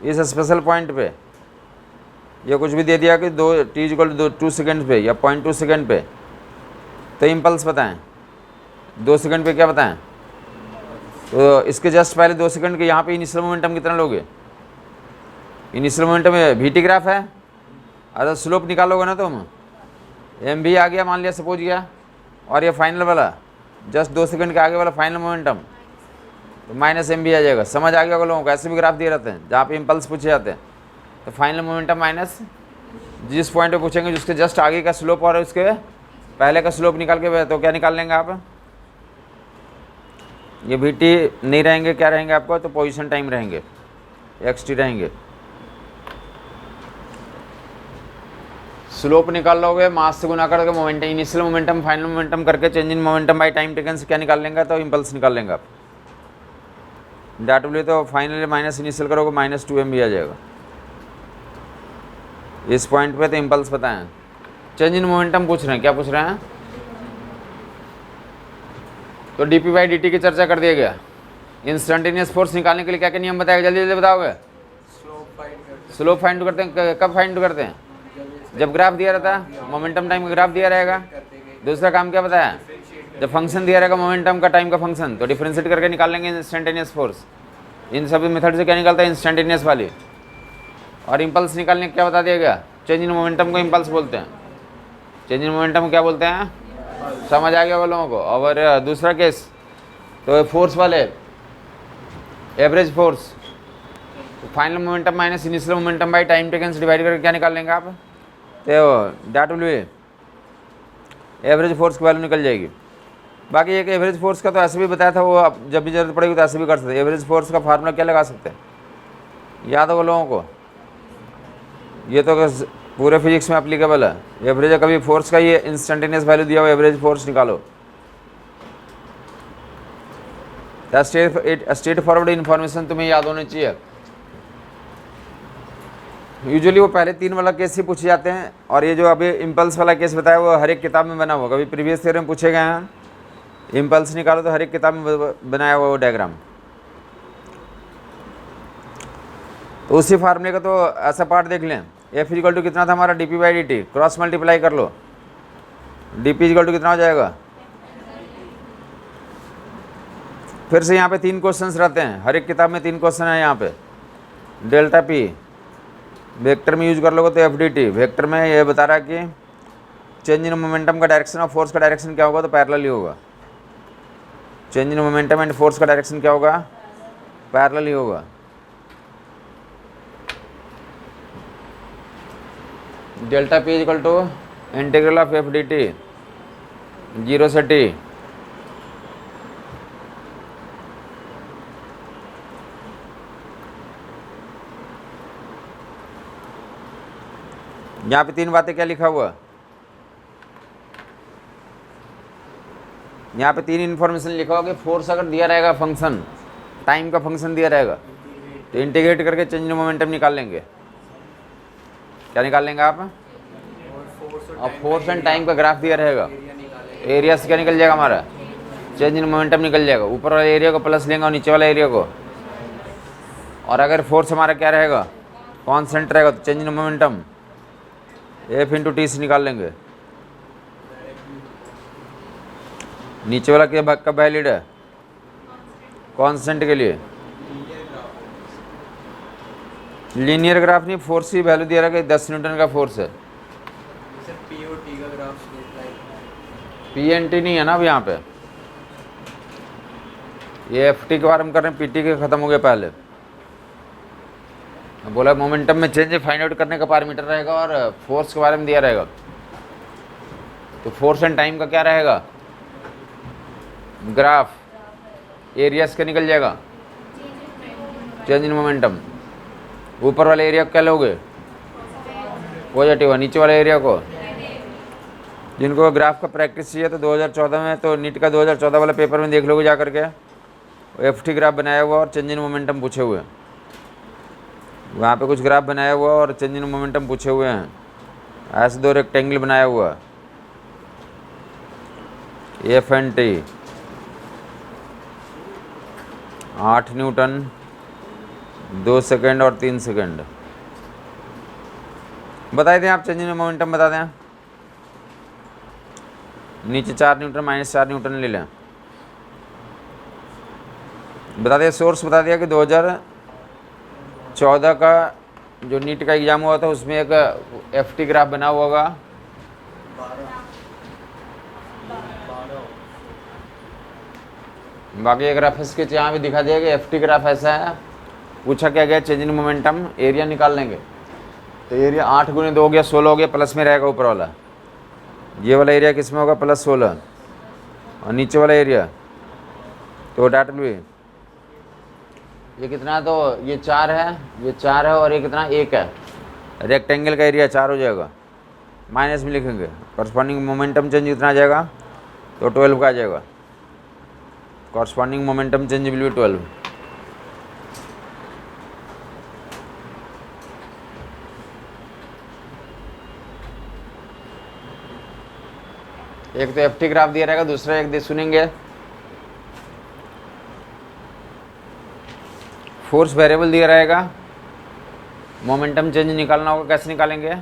इस स्पेशल पॉइंट पे, या कुछ भी दे दिया कि 2 सेकेंड पे या 0.2 सेकेंड पे, तो इम्पल्स बताएं। 2 सेकेंड पे क्या बताएं, तो इसके जस्ट पहले 2 सेकेंड के यहाँ पे इनिशियल मोमेंटम कितना लोगे, इनिशियल मोमेंटम वीटी ग्राफ है, अगर स्लोप निकालोगे ना तुम, एम भी आ गया मान लिया सपोज गया, और ये फाइनल वाला जस्ट 2 सेकंड के आगे वाला फाइनल मोमेंटम, तो माइनस एम भी आ जाएगा। समझ आ गया लोगों को। ऐसे भी ग्राफ दिए रहते हैं जहाँ पे इम्पल्स पूछे जाते हैं, तो फाइनल मोमेंटम माइनस जिस पॉइंट पे पूछेंगे जिसके जस्ट आगे का स्लोप और उसके पहले का स्लोप निकाल के, तो क्या निकाल लेंगे आप, ये वीटी नहीं रहेंगे, क्या रहेंगे आपको, तो पोजीशन टाइम रहेंगे, एक्सटी रहेंगे। स्लोप निकाल लोगे, मास से गुना करके momentum, initial momentum final momentum करके change in momentum by time taken से क्या निकाल लेंगे, तो इम्पल्स निकाल लेंगे आप। डैट विल तो फाइनली माइनस इनिशियल करोगे -2m भी आ जाएगा। इस पॉइंट पे तो इम्पल्स बताएं। चेंज इन मोमेंटम पूछ रहे हैं, क्या पूछ रहे हैं, तो dp/dt की चर्चा कर दिया गया। इंस्टेंटेनियस फोर्स निकालने के लिए क्या क्या नियम बताएगा, जल्दी जल्दी बताओगे। स्लोप फाइंड करते हैं, कब फाइंड करते हैं, जब ग्राफ दिया रहता है, मोमेंटम टाइम का ग्राफ दिया रहेगा। दूसरा काम क्या बताया, जब फंक्शन दिया रहेगा मोमेंटम का टाइम का फंक्शन, तो डिफरेंशिएट करके निकाल लेंगे इंस्टेंटेनियस फोर्स। इन सभी मेथड से क्या निकलता है, इंस्टेंटेनियस वाली। और इम्पल्स निकालने क्या बता दिया गया, चेंज इन मोमेंटम को इम्पल्स बोलते हैं। चेंज इन मोमेंटम क्या बोलते हैं, समझ आ गया वो लोगों को। और दूसरा केस तो फोर्स वाले, एवरेज फोर्स, तो final momentum minus initial momentum by time taken से डिवाइड करके क्या निकाल लेंगे आप, तो that will be average force की वैल्यू निकल जाएगी। बाकी एक एवरेज फोर्स का तो ऐसे भी बताया था, वो आप जब भी जरूरत पड़ेगी तो ऐसे भी कर सकते हैं। एवरेज फोर्स का फार्मूला क्या लगा सकते हैं, याद होगा लोगों को, ये तो पूरे फिजिक्स में एप्लीकेबल है। एवरेज है, कभी फोर्स का ये इंस्टेंटेनियस वैल्यू दिया हुआ, एवरेज फोर्स निकालो। स्ट्रेट फॉरवर्ड इन्फॉर्मेशन तुम्हें याद होनी चाहिए। यूजुअली वो पहले 3 वाला केस ही पूछे जाते हैं, और ये जो अभी इम्पल्स वाला केस बताया वो हर एक किताब में बना हुआ, कभी प्रीवियस ईयर में पूछे गए हैं। इम्पल्स निकालो तो हर एक किताब में बनाया हुआ वो डायग्राम। तो उसी फार्मूले का तो ऐसा पार्ट देख लें, एफ इक्वल टू कितना था हमारा, D P by D T, cross multiply कर लो, डी पी इक्वल टू कितना हो जाएगा। फिर से यहाँ पे 3 क्वेश्चंस रहते हैं, हर एक किताब में 3 क्वेश्चन है यहाँ पे। डेल्टा पी वेक्टर में यूज कर लोगे तो एफ डी टी, वेक्टर में ये बता रहा है कि चेंज इन मोमेंटम का डायरेक्शन और फोर्स का डायरेक्शन क्या होगा, तो पैरेलल ही होगा। Change in momentum and force का डायरेक्शन क्या होगा, पैरेलल ही होगा। Delta P equal to integral of F D T 0 से टी, यहाँ पे 3 बातें क्या लिखा हुआ, यहाँ पे 3 इन्फॉर्मेशन लिखा होगा कि फोर्स अगर दिया रहेगा फंक्शन, टाइम का फंक्शन दिया रहेगा, तो इंटीग्रेट करके चेंज इन मोमेंटम निकाल लेंगे। क्या निकाल लेंगे आप, और फोर्स एंड टाइम का ग्राफ दिया रहेगा, एरिया से क्या निकल जाएगा हमारा, चेंज इन मोमेंटम निकल जाएगा। ऊपर वाले एरिया को प्लस लेंगे और नीचे वाला एरिया को, और अगर फोर्स हमारा क्या रहेगा, कांस्टेंट रहेगा, तो change in momentum F into T से निकाल लेंगे। नीचे वाला क्या कब वैलिड है, कांस्टेंट के लिए। लीनियर ग्राफ नहीं, फोर्स की वैल्यू दिया रहा है कि 10 न्यूटन का फोर्स है। पी और टी का graph straight line, P and T नहीं है ना अब यहाँ पे, ये एफ टी के बारे में कर रहे हैं, पी टी के खत्म हो गया पहले। बोला मोमेंटम में चेंज फाइंड आउट करने का पैरामीटर रहेगा और फोर्स के बारे में दिया रहेगा। तो फोर्स एंड टाइम का क्या रहेगा, ग्राफ, एरियास का निकल जाएगा, चेंज इन मोमेंटम। ऊपर वाले एरिया को क्या लोगे, पॉजिटिव, नीचे वाले एरिया को। जिनको ग्राफ का प्रैक्टिस चाहिए तो 2014 में, तो नीट का 2014 वाला पेपर में देख लोगे जा करके, एफ टी ग्राफ बनाया हुआ और चेंज इन मोमेंटम पूछे हुए हैं। वहाँ पे कुछ ग्राफ बनाया हुआ और चेंज इन मोमेंटम पूछे हुए हैं। ऐसे 2 रेक्टेंगल बनाया हुआ, F and T, 8 Newton, 2 second और 3 सेकेंड। बता दें आप, चेंज इन मोमेंटम बता दें। नीचे 4 न्यूटन माइनस 4 न्यूटन ले लें। बता दिया, सोर्स बता दिया कि 2014 का जो नीट का एग्ज़ाम हुआ था उसमें एक एफ टी ग्राफ बना हुआ होगा। बाकी एक रेफरेंस के यहाँ भी दिखा दिया कि एफ टी ग्राफ ऐसा है। पूछा क्या गया, चेंज इन मोमेंटम एरिया निकाल लेंगे। तो एरिया 8 गुने 2 हो गया, 16 हो गया, प्लस में रहेगा ऊपर वाला। ये वाला एरिया किस में होगा, प्लस 16, और नीचे वाला एरिया तो डैट भी ये कितना है, तो ये 4 है, ये 4 है, और ये कितना 1 है। रेक्टेंगल का एरिया 4 हो जाएगा, माइनस में लिखेंगे। कॉरस्पॉन्डिंग मोमेंटम चेंज कितना आ जाएगा, तो 12 का आ जाएगा। Corresponding momentum change will be 12। एक तो एफ टी ग्राफ दिया रहेगा, दूसरा एक सुनेंगे फोर्स वेरिएबल दिया रहेगा, मोमेंटम चेंज निकालना होगा। कैसे निकालेंगे,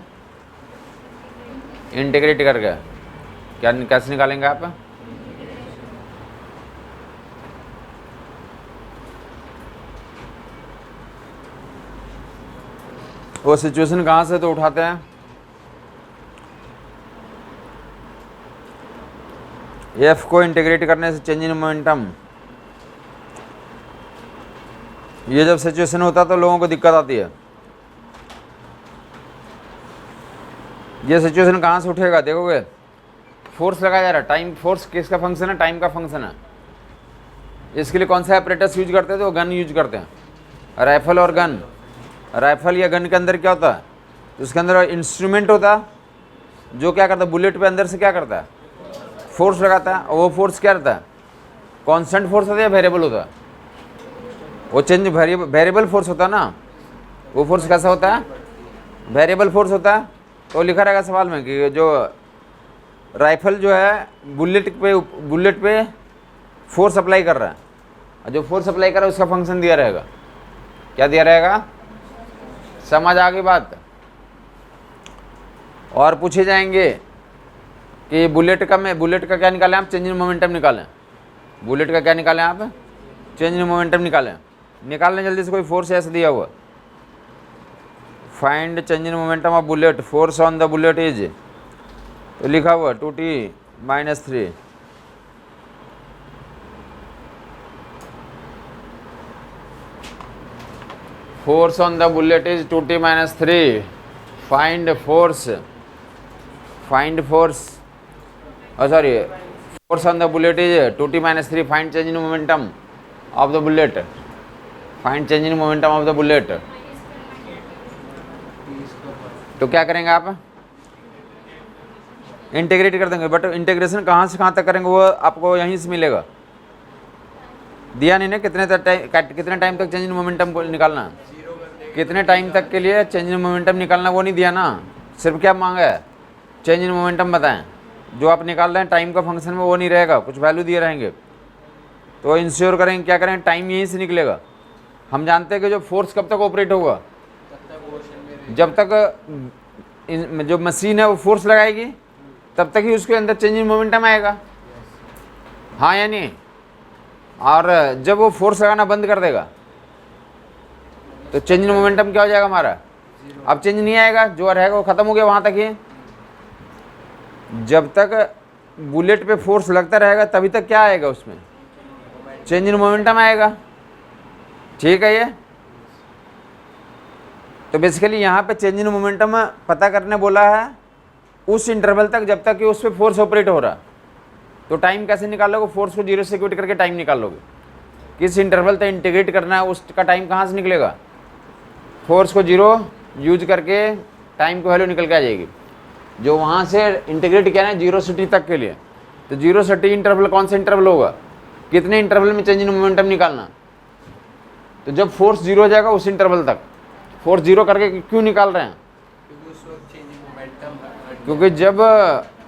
इंटीग्रेट करके। क्या कैसे निकालेंगे आप, वो सिचुएशन कहाँ से तो उठाते हैं, एफ को इंटीग्रेट करने से चेंज इन मोमेंटम। ये जब सिचुएशन होता है तो लोगों को दिक्कत आती है। ये सिचुएशन कहाँ से उठेगा, देखोगे फोर्स लगाया जा रहा है। टाइम, फोर्स किसका फंक्शन है, टाइम का फंक्शन है। इसके लिए कौन सा ऑपरेटर्स यूज करते हैं, तो गन यूज करते हैं, राइफल और गन। राइफल या गन के अंदर क्या होता है, तो उसके अंदर इंस्ट्रूमेंट होता जो क्या करता है, बुलेट पे अंदर से क्या करता है, फोर्स लगाता है। और वो फोर्स क्या रहता है, कांस्टेंट फोर्स होता है या वेरिएबल होता है? वो चेंज वेरिएबल फोर्स होता है ना। वो फोर्स कैसा होता है, वेरिएबल फोर्स होता है। तो लिखा रहेगा सवाल में कि जो राइफल जो है बुलेट पे फोर्स अप्लाई कर रहा है, और जो फोर्स अप्लाई कर रहा है उसका फंक्शन दिया रहेगा। क्या दिया रहेगा, समझ आ गई बात? और पूछे जाएंगे कि बुलेट का क्या निकालें आप, चेंज इन मोमेंटम निकालें। बुलेट का क्या निकालें आप, चेंज इन मोमेंटम निकालने जल्दी से। कोई फोर्स ऐसा दिया हुआ, find change in momentum of bullet, force on the bullet is, तो लिखा हुआ 2t-3। Force on the bullet is 2t-3। Find force on the bullet is 2t-3। Find change in momentum of the bullet, find change in momentum of the bullet. तो क्या करेंगे आप, integrate कर देंगे। But integration कहाँ से कहाँ तक करेंगे वो आपको यहीं से मिलेगा। दिया नहीं ना कितने टाइम तक चेंज इन मोमेंटम को निकालना, कितने टाइम तक के लिए चेंज इन मोमेंटम निकालना, वो नहीं दिया ना। सिर्फ क्या मांगा है, चेंज इन मोमेंटम बताएं। जो आप निकाल रहे हैं टाइम का फंक्शन में वो नहीं रहेगा, कुछ वैल्यू दिए रहेंगे। तो इंश्योर करेंगे, क्या करें, टाइम यहीं से निकलेगा। हम जानते हैं कि जो फोर्स कब तक ऑपरेट होगा, जब तक जो मशीन है वो फोर्स लगाएगी तब तक ही उसके अंदर चेंज इन मोमेंटम आएगा, हाँ या नहीं। और जब वो फोर्स लगाना बंद कर देगा तो चेंज इन मोमेंटम क्या हो जाएगा हमारा, अब चेंज नहीं आएगा, जो रहेगा वो खत्म हो गया वहाँ तक ही। जब तक बुलेट पे फोर्स लगता रहेगा तभी तक क्या आएगा, उसमें चेंज इन मोमेंटम आएगा। ठीक है ये। तो बेसिकली यहाँ पे चेंज इन मोमेंटम पता करने बोला है उस इंटरवल तक जब तक कि उस पर फोर्स ऑपरेट हो रहा। तो टाइम कैसे निकालोगे, फोर्स को 0 से इक्वेट करके टाइम निकालोगे। किस इंटरवल तक इंटीग्रेट करना है उसका टाइम कहाँ से निकलेगा, फोर्स को 0 यूज करके टाइम की वैल्यू निकल के आ जाएगी। जो वहाँ से इंटीग्रेट किया है 0 से t तक के लिए, तो 0 से t इंटरवल कौन सा इंटरवल होगा, कितने इंटरवल में चेंज इन मोमेंटम निकालना। तो जब फोर्स 0 हो जाएगा उस इंटरवल तक, फोर्स 0 करके क्यों निकाल रहे हैं, क्योंकि जब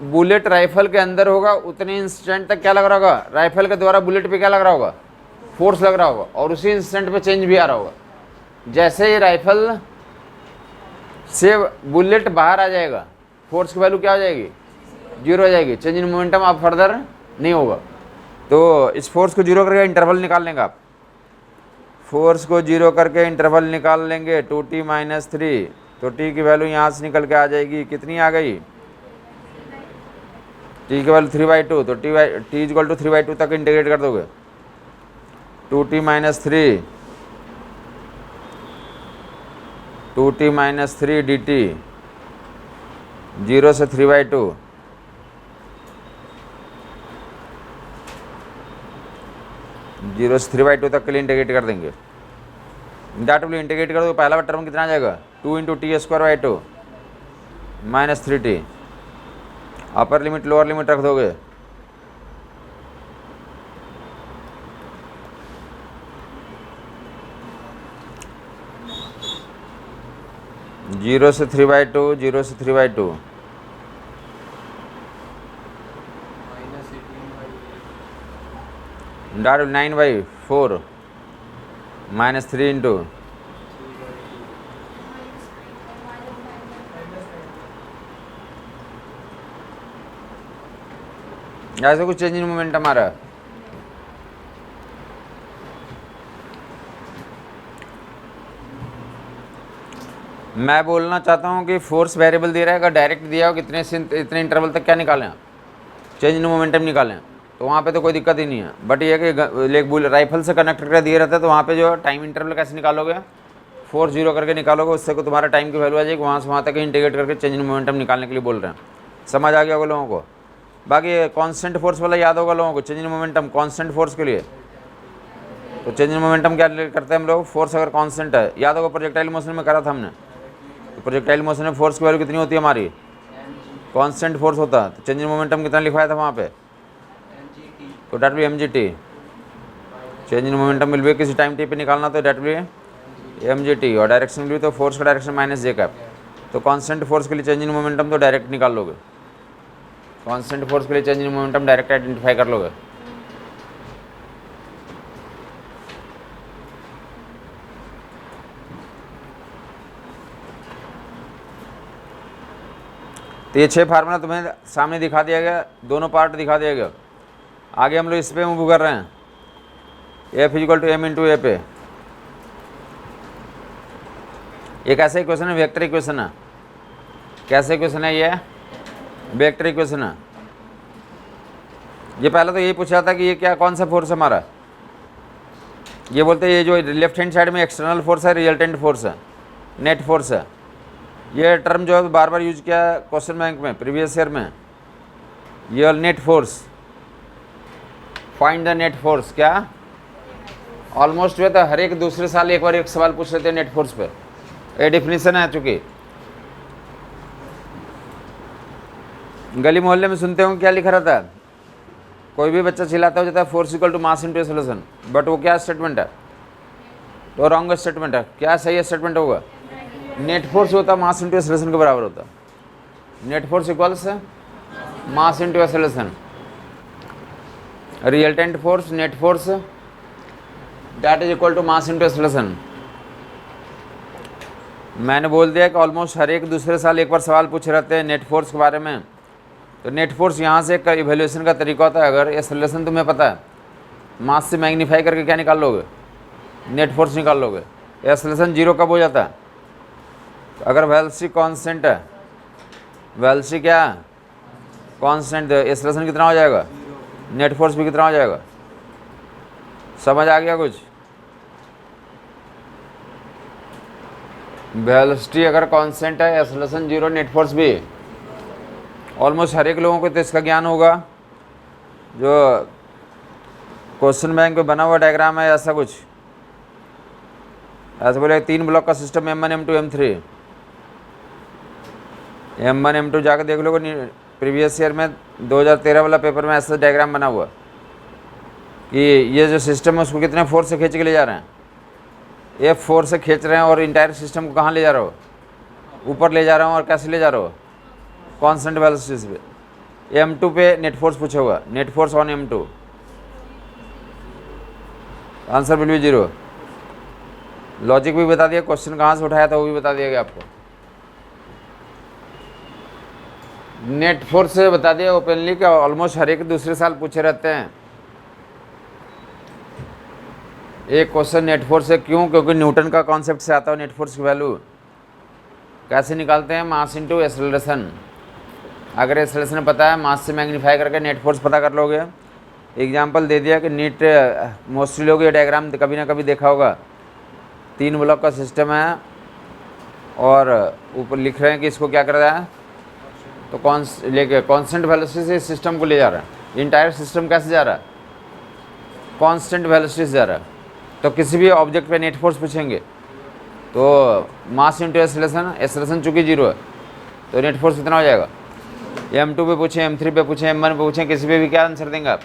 बुलेट राइफल के अंदर होगा उतने इंस्टेंट तक क्या लग रहा होगा, राइफल के द्वारा बुलेट पे क्या लग रहा होगा, फोर्स लग रहा होगा, और उसी इंस्टेंट पे चेंज भी आ रहा होगा। जैसे ही राइफल से बुलेट बाहर आ जाएगा फोर्स की वैल्यू क्या हो जाएगी, 0 हो जाएगी, चेंज इन मोमेंटम अब फर्दर नहीं होगा। तो इस फोर्स को 0 करके इंटरवल निकाल लेंगे आप, फोर्स को 0 करके इंटरवल निकाल लेंगे 2t-3। तो t की वैल्यू यहाँ से निकल के आ जाएगी, कितनी आ गई, t की वैल्यू 3/2। तो t इक्वल टू 3/2 तक इंटीग्रेट कर दोगे, 2t-3 2t-3 dt 0 से 3/2, जीरो से 3/2 तक के लिए इंटीग्रेट कर देंगे। डाट इंटीग्रेट कर दो, पहला टर्म कितना आ जाएगा, 2 × t² - 3t। Upper limit lower limit रख दोगे, जीरो से 3/2 0 से 3/2 डाट 9/4 -3 × ऐसा कुछ चेंज इन मोमेंटम आ रहा है। मैं बोलना चाहता हूँ कि फोर्स वेरिएबल दे रहा है, अगर डायरेक्ट दिया हो कितने से इतने इंटरवल तक क्या निकालें आप, चेंज इन मोमेंटम निकालें, तो वहाँ पे तो कोई दिक्कत ही नहीं है। बट ये कि राइफल से कनेक्ट करके दिए रहता है तो वहाँ पे जो टाइम इंटरवल कैसे निकालोगे, फोर्स 0 करके निकालोगे, उससे को तुम्हारा टाइम की वैल्यू आ जाएगी, वहाँ से वहाँ तक इंटीग्रेट करके चेंज इन मोमेंटम निकालने के लिए बोल रहे हैं। समझ आ गया होगा लोगों को। बाकी कांस्टेंट फोर्स वाला याद होगा लोगों को, change in momentum constant force के लिए। तो चेंज इन मोमेंटम क्या करते हैं हम लोग, फोर्स अगर कांस्टेंट है, याद होगा प्रोजेक्टाइल मोशन में करा था हमने, तो प्रोजेक्टाइल मोशन में फोर्स की वैल्यू कितनी होती है हमारी? कांस्टेंट फोर्स होता है। तो चेंज इन मोमेंटम कितना लिखवाया था वहाँ पे? तो that be M G T. Change in momentum मिल भी किसी टाइम टी पे निकालना तो that be M G T, और डायरेक्शन मिल भी तो फोर्स का डायरेक्शन माइनस जे कैप। तो कांस्टेंट फोर्स के लिए चेंज इन मोमेंटम तो डायरेक्ट निकाल लोगे। कांस्टेंट फोर्स के लिए change in momentum direct identify कर लोगे। तो ये 6 फार्मूला तुम्हें सामने दिखा दिया गया, दोनों पार्ट दिखा दिया गया। आगे हम लोग इस पे मूव कर रहे हैं, F equal to M into A पे। ये कैसे इक्वेशन है? वेक्टर इक्वेशन है। कैसे इक्वेशन है ये? वेक्टर इक्वेशन है। ये पहले तो यही पूछा था कि ये क्या, कौन सा फोर्स है हमारा। ये बोलते हैं ये जो लेफ्ट हैंड साइड में एक्सटर्नल फोर्स है, रिजल्टेंट फोर्स है, नेट फोर्स है। ये टर्म जो है बार बार यूज किया क्वेश्चन बैंक में, प्रीवियस ईयर में। ये net force, find the net force, क्या ऑलमोस्ट हुआ था हर एक दूसरे साल एक बार एक सवाल पूछ लेते हैं नेट फोर्स पे। ये डिफिनीशन है, चूंकि गली मोहल्ले में सुनते हो क्या लिखा रहता है, कोई भी बच्चा चिल्लाता हो जाता है force equal to mass into acceleration, but वो क्या स्टेटमेंट है? तो रॉन्ग स्टेटमेंट है। क्या सही स्टेटमेंट होगा? नेट फोर्स होता है मास इनटू एक्सेलरेशन के बराबर होता है। Net force equals mass into acceleration. Resultant force, net force that is equal to mass into acceleration. मैंने बोल दिया कि ऑलमोस्ट हर एक दूसरे साल एक बार सवाल पूछ रहते हैं नेट फोर्स के बारे में। तो नेट फोर्स यहाँ से एक इवेल्यूएशन का तरीका होता है। अगर एक्सेलरेशन तुम्हें पता है, मास से मैग्नीफाई करके क्या निकाल लोगे? नेट फोर्स निकाल लोगे। एक्सेलरेशन जीरो कब हो जाता है? अगर वेलोसिटी कांस्टेंट है, वेलोसिटी क्या है? कांस्टेंट, एक्सेलरेशन कितना हो जाएगा? नेट फोर्स भी कितना हो जाएगा? समझ आ गया कुछ? वेलोसिटी अगर कांस्टेंट है, एक्सेलरेशन जीरो, नेट फोर्स भी। ऑलमोस्ट हर एक लोगों को तो इसका ज्ञान होगा। जो क्वेश्चन बैंक पे बना हुआ डायग्राम है ऐसा कुछ, ऐसा बोले 3 ब्लॉक का system M1 M2 M3। M1 M2 जाकर देख लोगे, प्रीवियस ईयर में 2013 वाला पेपर में ऐसा डायग्राम बना हुआ कि ये जो सिस्टम है उसको कितने फोर्स से खींच के ले जा रहे हैं। ये फोर्स से खींच रहे हैं और इंटायर सिस्टम को कहाँ ले जा रहे हो? ऊपर ले जा रहे हो। और कैसे ले जा रहे हो? कांस्टेंट वेलोसिटी पे। M2 पे नेट फोर्स पूछा हुआ, net force on M2, answer will be zero. Logic भी बता दिया, क्वेश्चन कहाँ से उठाया था वो भी बता दिया गया आपको। नेट फोर्स से बता दिया ओपनली कि ऑलमोस्ट हर एक दूसरे साल पूछे रहते हैं एक क्वेश्चन नेट फोर्स से। क्यों? क्योंकि न्यूटन का कॉन्सेप्ट से आता है नेट फोर्स की वैल्यू। कैसे निकालते हैं? मास इनटू एक्सेलरेशन। अगर एक्सेलरेशन पता है, मास से मैग्नीफाई करके नेट फोर्स पता कर लोगे। एग्जांपल दे दिया कि नीट मोस्टली लोग ये डायग्राम कभी ना कभी देखा होगा। 3 ब्लॉक का सिस्टम है और ऊपर लिख रहे हैं कि इसको क्या कर रहा है, तो लेके कांस्टेंट वेलोसिटी से सिस्टम को ले जा रहा है। इंटायर सिस्टम कैसे जा रहा है? कांस्टेंट वेलोसिटी से जा रहा है। तो किसी भी ऑब्जेक्ट पे नेट फोर्स पूछेंगे तो मास इंटू एक्सेलरेशन, एक्सेलरेशन चूंकि जीरो है तो नेट फोर्स कितना हो जाएगा? M2 पे पूछें, M3 पे पूछें, M1 पे पूछें, किसी पे भी क्या आंसर देंगे आप?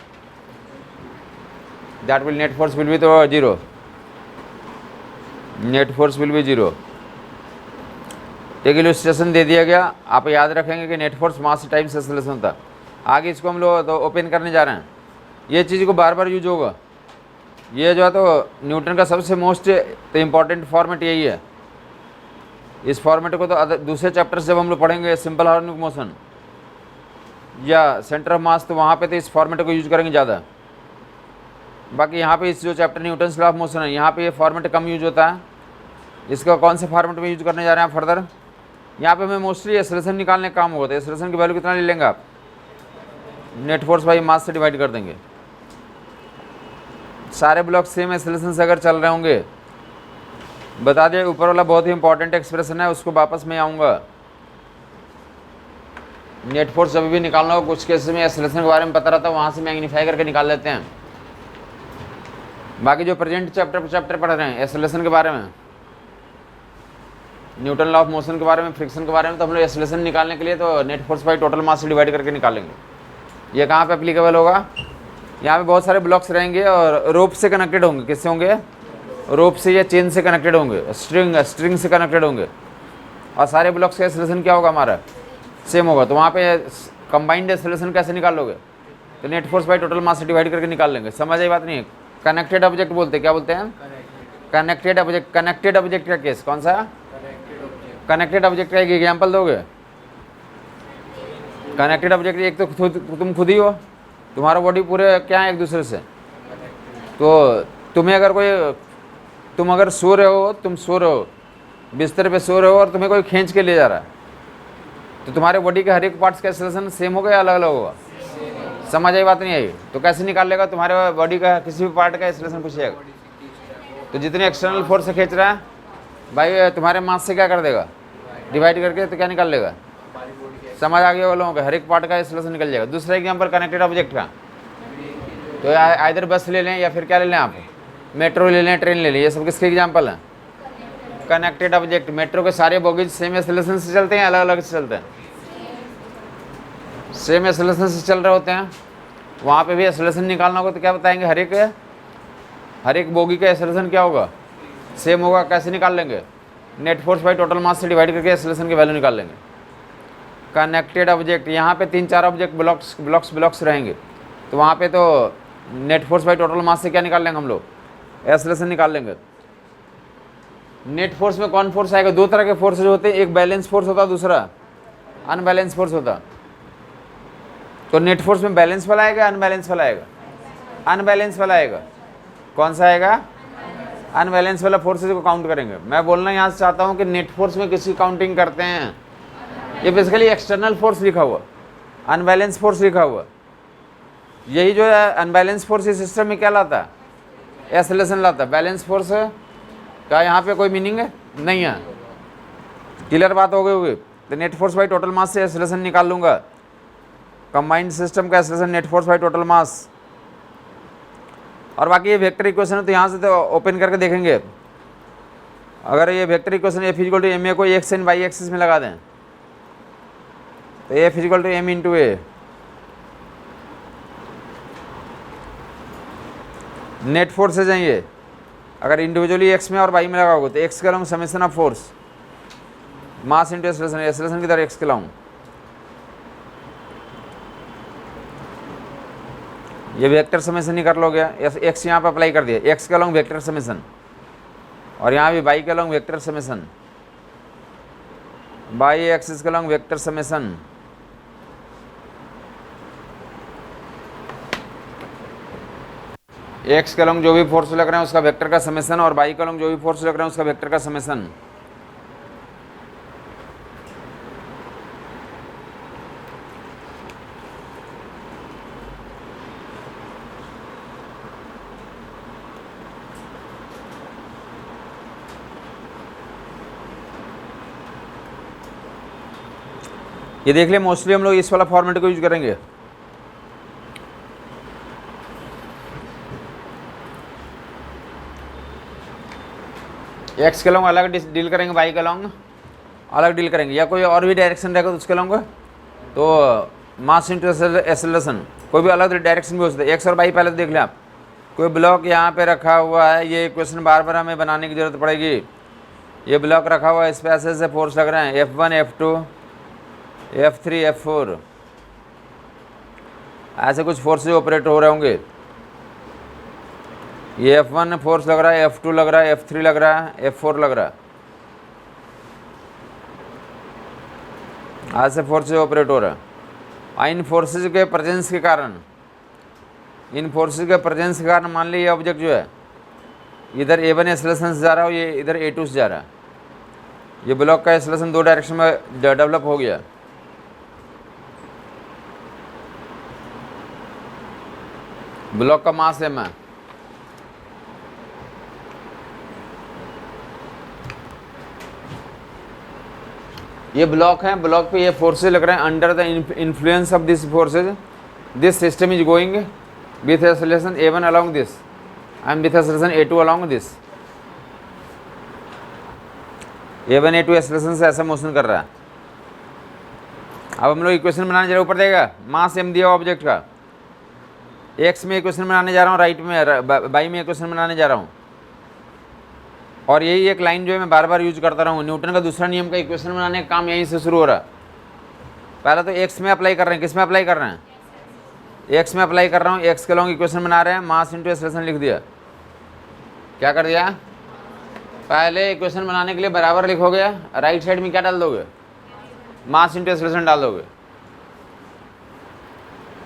That will net force will be तो zero, net force will be zero. एक इलस्ट्रेशन दे दिया गया, आप याद रखेंगे कि net force mass times acceleration था। आगे इसको हम लोग तो ओपन करने जा रहे हैं। ये चीज़ को बार बार यूज होगा। ये जो है तो न्यूटन का सबसे मोस्ट इम्पॉर्टेंट फॉर्मेट यही है। इस फॉर्मेट को तो दूसरे चैप्टर्स जब हम लोग पढ़ेंगे, सिंपल हार्मोनिक मोशन या सेंटर ऑफ मास, तो वहाँ पे तो इस फॉर्मेट को यूज करेंगे ज़्यादा। बाकी यहाँ पे इस जो chapter Newton's law of motion है, यहाँ पे ये फॉर्मेट कम यूज होता है। इसका कौन से फॉर्मेट में यूज करने जा रहे हैं फर्दर? यहाँ पे हमें मोस्टली एक्सेलरेशन निकालने का काम होता है। एक्सेलरेशन की वैल्यू कितना ले लेंगे आप? नेट फोर्स बाई मास से डिवाइड कर देंगे। सारे ब्लॉक सेम एक्सेलरेशन से अगर चल रहे होंगे, बता दिया ऊपर वाला बहुत ही इंपॉर्टेंट एक्सप्रेशन है, उसको वापस में आऊँगा। नेट फोर्स जब भी निकालना हो, कुछ केस में एक्सेलरेशन के बारे में पता रहता है, वहाँ से मैग्नीफाई करके निकाल लेते हैं। बाकी जो प्रेजेंट चैप्टर पढ़ रहे हैं एक्सेलरेशन के बारे में, न्यूटन लॉ ऑफ मोशन के बारे में, फ्रिक्शन के बारे में तो हम लोग एक्सेलरेशन निकालने के लिए तो net force by total mass से डिवाइड करके निकालेंगे। ये कहाँ पे एप्लीकेबल होगा? यहाँ पे बहुत सारे ब्लॉक्स रहेंगे और रोप से कनेक्टेड होंगे। किससे होंगे? रोप से या चेन से कनेक्टेड होंगे, स्ट्रिंग से कनेक्टेड होंगे। और सारे ब्लॉक्स का एक्सेलरेशन क्या होगा? हमारा सेम होगा। तो वहाँ पे कंबाइंड एक्सेलरेशन कैसे निकाल लोगे? तो net force by total mass से डिवाइड करके निकाल लेंगे। समझ आई बात? नहीं है। कनेक्टेड ऑब्जेक्ट बोलते हैं, क्या बोलते हैं? Connected object. कनेक्टेड ऑब्जेक्ट का केस कौन सा? कनेक्टेड ऑब्जेक्ट का एक एग्जाम्पल दोगे? कनेक्टेड ऑब्जेक्ट एक तो तुम खुद ही हो, तुम्हारा बॉडी पूरे क्या है एक दूसरे से। तो तुम्हें अगर कोई, तुम अगर सो रहे हो, तुम सो रहे हो बिस्तर पे सो रहे हो और तुम्हें कोई खींच के ले जा रहा है, तो तुम्हारे बॉडी के हर एक पार्ट्स का एक्सेलरेशन सेम होगा या अलग अलग होगा? समझ आई बात? नहीं आई? तो कैसे निकाल लेगा? तुम्हारे बॉडी का किसी भी पार्ट का एक्सेलरेशन पूछेगा तो जितने एक्सटर्नल फोर्स से खींच रहा है भाई तुम्हारे मास से क्या कर देगा? डिवाइड करके तो क्या निकाल लेगा? समझ आ गया? लोगों का हर एक पार्ट का एक्सेलरेशन निकल जाएगा। दूसरा एग्जाम्पल कनेक्टेड ऑब्जेक्ट का, तो आइदर बस ले लें या फिर क्या ले लें आप, मेट्रो ले लें, ट्रेन ले लें। ये सब किसके एग्जाम्पल हैं? Connected object. मेट्रो के सारे बोगीज सेम एक्सेलरेशन से चलते हैं, अलग अलग से चलते हैं? सेम एक्सेलरेशन से चल रहे होते हैं। वहाँ पे भी एक्सेलरेशन निकालना होगा तो क्या बताएंगे? हर एक बोगी का एक्सेलरेशन क्या होगा? सेम होगा। कैसे निकाल लेंगे? Net force by total mass से डिवाइड करके एक्सेलरेशन की वैल्यू निकाल लेंगे। कनेक्टेड ऑब्जेक्ट, यहाँ पे 3-4 ऑब्जेक्ट ब्लॉक्स रहेंगे, तो वहाँ पे तो net force by total mass से क्या निकाल लेंगे हम लोग? एक्सेलरेशन निकाल लेंगे। नेट फोर्स में कौन फोर्स आएगा? दो तरह के फोर्सेज होते हैं, एक बैलेंस फोर्स होता है, दूसरा अनबैलेंस फोर्स होता। तो नेट फोर्स में बैलेंस वाला आएगा, अनबैलेंस वाला आएगा? अनबैलेंस वाला आएगा। कौन सा आएगा? अनबैलेंस वाला फोर्सेज को काउंट करेंगे। मैं बोलना यहाँ से चाहता हूँ कि नेट फोर्स में किसी काउंटिंग करते हैं, ये बेसिकली एक्सटर्नल फोर्स लिखा हुआ, अनबैलेंस फोर्स लिखा हुआ। यही जो है अनबैलेंस फोर्स इस सिस्टम में क्या लाता है? एक्सेलरेशन लाता है। बैलेंस फोर्स का यहाँ पे कोई मीनिंग है नहीं है। क्लियर बात हो गई होगी? तो net force by total mass से एक्सेलरेशन निकाल लूँगा। कंबाइंड सिस्टम का acceleration net force by total mass. और बाकी ये वेक्टर इक्वेशन है तो यहाँ से तो ओपन करके देखेंगे। अगर ये vector equation F equal to M A को एक्स एंड वाई एक्सिस में लगा दें तो F equal to M into A. Net forces हैं ये। अगर इंडिविजुअली एक्स में और वाई में लगाओगे तो एक्स के long summation of force, mass into acceleration, acceleration की तरह एक्स के लॉन्ग। ये वेक्टर समेशन ही कर लोगे। एक्स यहाँ पे अप्लाई कर दिया, एक्स के लॉन्ग वेक्टर समेशन, और यहाँ भी वाई के long vector summation, Y axis के लॉन्ग वेक्टर समेशन। एक्स के लॉन्ग जो भी फोर्स लग रहे हैं उसका वेक्टर का समेशन, और वाई के लॉन्ग जो भी फोर्स लग रहे हैं उसका वेक्टर का समेशन। ये देख ले, मोस्टली हम लोग इस वाला फॉर्मेट को यूज करेंगे। एक्स के लॉन्ग अलग डील करेंगे, वाई के लॉन्ग अलग डील करेंगे, या कोई और भी डायरेक्शन रहेगा तो उसके लॉन्ग तो मास इंटू एक्सेलरेशन कोई भी अलग डायरेक्शन भी हो सकता है। एक्स और वाई पहले तो देख लें आप। कोई ब्लॉक यहाँ पे रखा हुआ है, ये इक्वेशन बार बार हमें बनाने की ज़रूरत पड़ेगी। ये ब्लॉक रखा हुआ है, इस पर ऐसे ऐसे फोर्स लग रहे हैं, F1 F2 F3 F4, ऐसे कुछ फोर्सेज ऑपरेट हो रहे होंगे। ये F1 फोर्स लग रहा है, F2 लग रहा है, F3 लग रहा है, F4 लग रहा है, ऐसे फोर्सेज ऑपरेट हो रहा है। इन फोर्सेज के प्रेजेंस के कारण, इन फोर्सेज के प्रेजेंस के कारण मान लीजिए ये ऑब्जेक्ट जो है इधर A1 एक्सेलरेशन से जा रहा हो, ये इधर A2 से जा रहा है। ये ब्लॉक का एक्सेलरेशन दो डायरेक्शन में डेवलप हो गया। ब्लॉक का मास m है, ये ब्लॉक है, ब्लॉक पे ये फोर्सेज लग रहे हैं। Under the influence of this forces this system is going with acceleration A1 along this and with acceleration A2 along this। A1 A2 acceleration से ऐसा मोशन कर रहा है। अब हम लोग इक्वेशन बनाने जा रहे हैं, ऊपर देगा मास m दिया ऑब्जेक्ट का, x में इक्वेशन बनाने जा रहा हूँ, राइट में बाई में इक्वेशन बनाने जा रहा हूँ। और यही एक लाइन जो है मैं बार बार यूज करता रहूँ। न्यूटन का दूसरा नियम का इक्वेशन बनाने का काम यहीं से शुरू हो रहा है। पहले तो x में अप्लाई कर रहे हैं, किस में अप्लाई कर रहे हैं, x में अप्लाई कर रहा हूँ, x के लॉन्ग इक्वेशन बना रहे हैं, मास इंटू एक्सेलरेशन लिख दिया। क्या कर दिया, पहले इक्वेशन बनाने के लिए बराबर लिखोगे, राइट साइड में क्या डाल दोगे, मास इंटू एक्सेलरेशन डाल दोगे।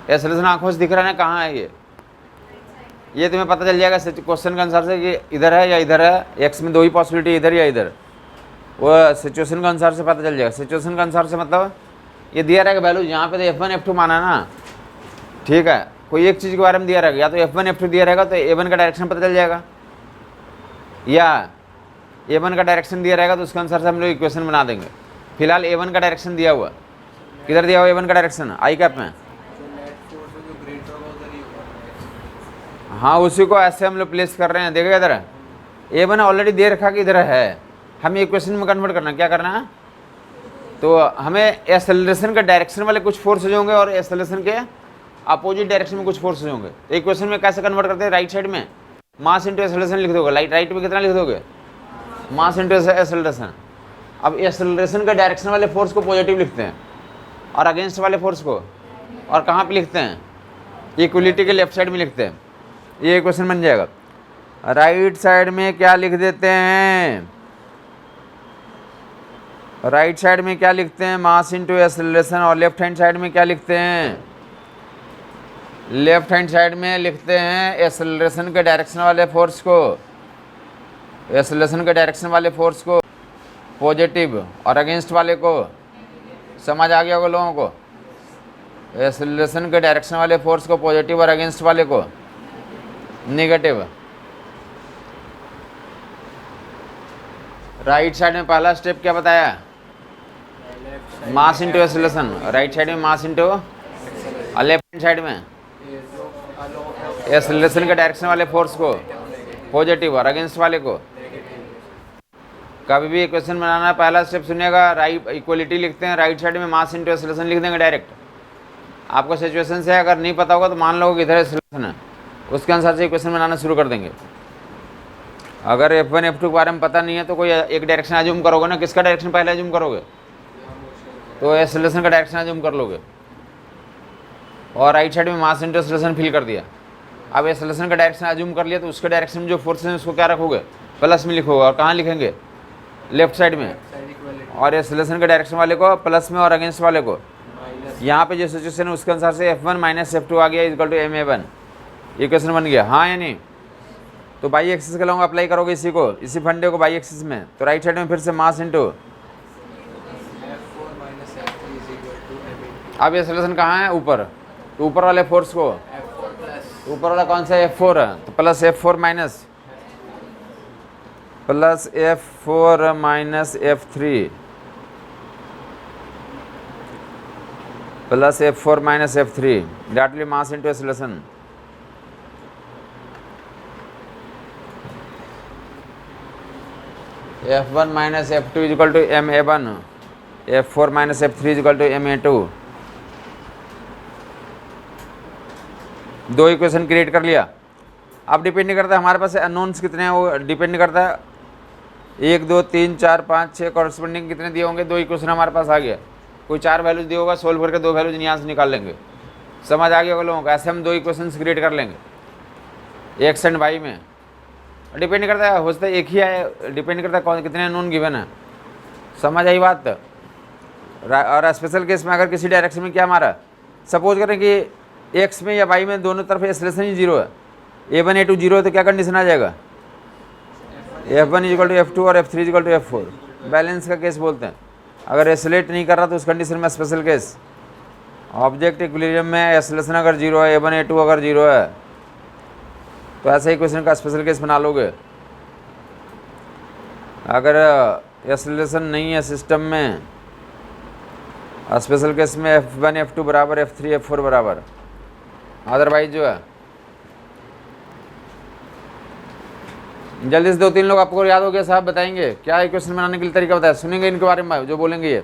एक्सेलरेशन आंखों से दिख रहा है ना, कहाँ है ये तुम्हें पता चल जाएगा क्वेश्चन के अनुसार से कि इधर है या इधर है। एक्स में दो ही पॉसिबिलिटी, इधर या इधर, वो सिचुएशन के अनुसार से पता चल जाएगा। सिचुएशन के अनुसार से मतलब ये दिया रहेगा वैल्यू, यहाँ पे तो F1 F2 माना ना, ठीक है, कोई एक चीज़ के बारे में दिया रहेगा, या तो F1 F2 दिया रहेगा तो A1 का डायरेक्शन पता चल जाएगा, या A1 का डायरेक्शन दिया रहेगा तो उसके अनुसार से हम लोग इक्वेशन बना देंगे। फिलहाल A1 का डायरेक्शन दिया हुआ, किधर दिया हुआ A1 का डायरेक्शन, आई कैप में। हाँ, उसी को ऐसे हम लोग प्लेस कर रहे हैं, देखिए इधर A1 ऑलरेडी दे रखा कि इधर है, हमें इक्वेशन में कन्वर्ट करना, क्या करना है, तो हमें एक्सेलरेशन का डायरेक्शन वाले कुछ फोर्सेज होंगे और एक्सेलरेशन के अपोजिट डायरेक्शन में कुछ फोर्सेज होंगे। तो इक्वेशन में कैसे कन्वर्ट करते हैं, राइट साइड में मास इंटू एक्सेलरेशन लिख दोगे, राइट में कितना लिख दोगे, मास इंटू एक्सेलरेशन। अब एक्सेलरेशन के डायरेक्शन वाले फोर्स को पॉजिटिव लिखते हैं और अगेंस्ट वाले फोर्स को, और कहाँ पे लिखते हैं, इक्वलिटी के लेफ्ट साइड में लिखते हैं। ये इक्वेशन बन जाएगा। राइट साइड में क्या लिख देते हैं, राइट साइड में क्या लिखते हैं, मास इंटू एक्सेलरेशन, और लेफ्ट हैंड साइड में क्या लिखते हैं, लेफ्ट हैंड साइड में लिखते हैं एक्सेलरेशन के डायरेक्शन वाले फोर्स को, एक्सेलरेशन के डायरेक्शन वाले फोर्स को पॉजिटिव और अगेंस्ट वाले को, समझ आ गया होगा लोगों को, एक्सेलरेशन के डायरेक्शन वाले फोर्स को पॉजिटिव और अगेंस्ट वाले को नेगेटिव। राइट साइड में पहला स्टेप क्या बताया, मास इंटू एक्सेलरेशन, राइट साइड में मास इंटू, और लेफ्ट हैंड साइड में एक्सेलरेशन के डायरेक्शन वाले फोर्स को पॉजिटिव और अगेंस्ट वाले को। कभी भी इक्वेशन बनाना पहला स्टेप सुनिएगा, राइट इक्वलिटी लिखते हैं, राइट साइड में मास इंटू एक्सेलरेशन लिख देंगे डायरेक्ट। आपको सिचुएशन से अगर नहीं पता होगा तो मान लो कि इधर एक्सेलरेशन है, उसके अनुसार से इक्वेशन बनाना शुरू कर देंगे। अगर F1 F2 के बारे में पता नहीं है तो कोई एक डायरेक्शन अज्यूम करोगे ना, किसका डायरेक्शन पहले अज्यूम करोगे, तो एक्सेलरेशन का डायरेक्शन अज्यूम कर लोगे, और राइट साइड में मास इंटू एक्सेलरेशन फिल कर दिया। अब एक्सेलरेशन का डायरेक्शन अज्यूम कर लिया तो उसके डायरेक्शन में जो फोर्स है उसको क्या रखोगे, प्लस में लिखोगे, और कहाँ लिखेंगे, लेफ्ट साइड में, और एक्सेलरेशन के डायरेक्शन वाले को प्लस में और अगेंस्ट वाले को। यहाँ पे जो सिचुएशन है उसके अनुसार से F1 माइनस F2 आ गया इक्वल टू MA1, इक्वेशन बन गया, हाँ या नहीं। तो बाई एक्सिस के लॉन्ग अप्लाई करोगे इसी को, इसी फंडे को बाई एक्सिस में, तो राइट साइड में फिर से मास इंटू, अब एक्सेलरेशन कहाँ है, ऊपर, तो ऊपर वाले फोर्स को, ऊपर वाला कौन सा F4 है, तो plus F4 minus, plus F4 minus F3, plus F4 minus F3, that will mass into acceleration. F1 minus F2 is equal to MA1, F4 minus F3 is equal to MA2। दो equation create कर लिया। अब depend नहीं करता हमारे पास unknowns कितने हैं, वो डिपेंड नहीं करता 1 2 3 4 5 6 कॉरस्पॉन्डिंग कितने दिए होंगे, दो इक्वेशन हमारे पास आ गया। कोई 4 वैल्यूज दिया होगा, सोल्व करके 2 वैल्यूज यहाँ से निकाल लेंगे। समझ आ गया होगा लोगों को, ऐसे हम दो इक्वेशन क्रिएट कर लेंगे एक्स एंड वाई में। डिपेंड करता है, हो सकता है एक ही आए, डिपेंड करता है कौन कितने नोन गिवन है। समझ आई बात। और स्पेशल केस में अगर किसी डायरेक्शन में क्या हमारा, सपोज करें कि एक्स में या वाई में दोनों तरफ एक्सेलरेशन ही 0 है, A1 A2 0 है, तो क्या कंडीशन आ जाएगा, F1 is equal to F2 और F3 is equal to F4। Balance का केस बोलते हैं। अगर एक्सेलरेट नहीं कर रहा तो उस कंडीशन में स्पेशल केस, ऑब्जेक्ट इक्विलिब्रियम में एक्सेलरेशन अगर 0 है, A1 A2 अगर 0 है, तो ऐसा ही क्वेश्चन का स्पेशल केस बना लोगे। अगर एक्सेलरेशन नहीं है सिस्टम में, स्पेशल केस में F1 F2 बराबर F3 F4 बराबर, अदरवाइज जो है जल्दी से 2-3 लोग आपको याद हो गया साहब, बताएंगे क्या इक्वेशन बनाने के लिए तरीका बताया, सुनेंगे इनके बारे में जो बोलेंगे ये।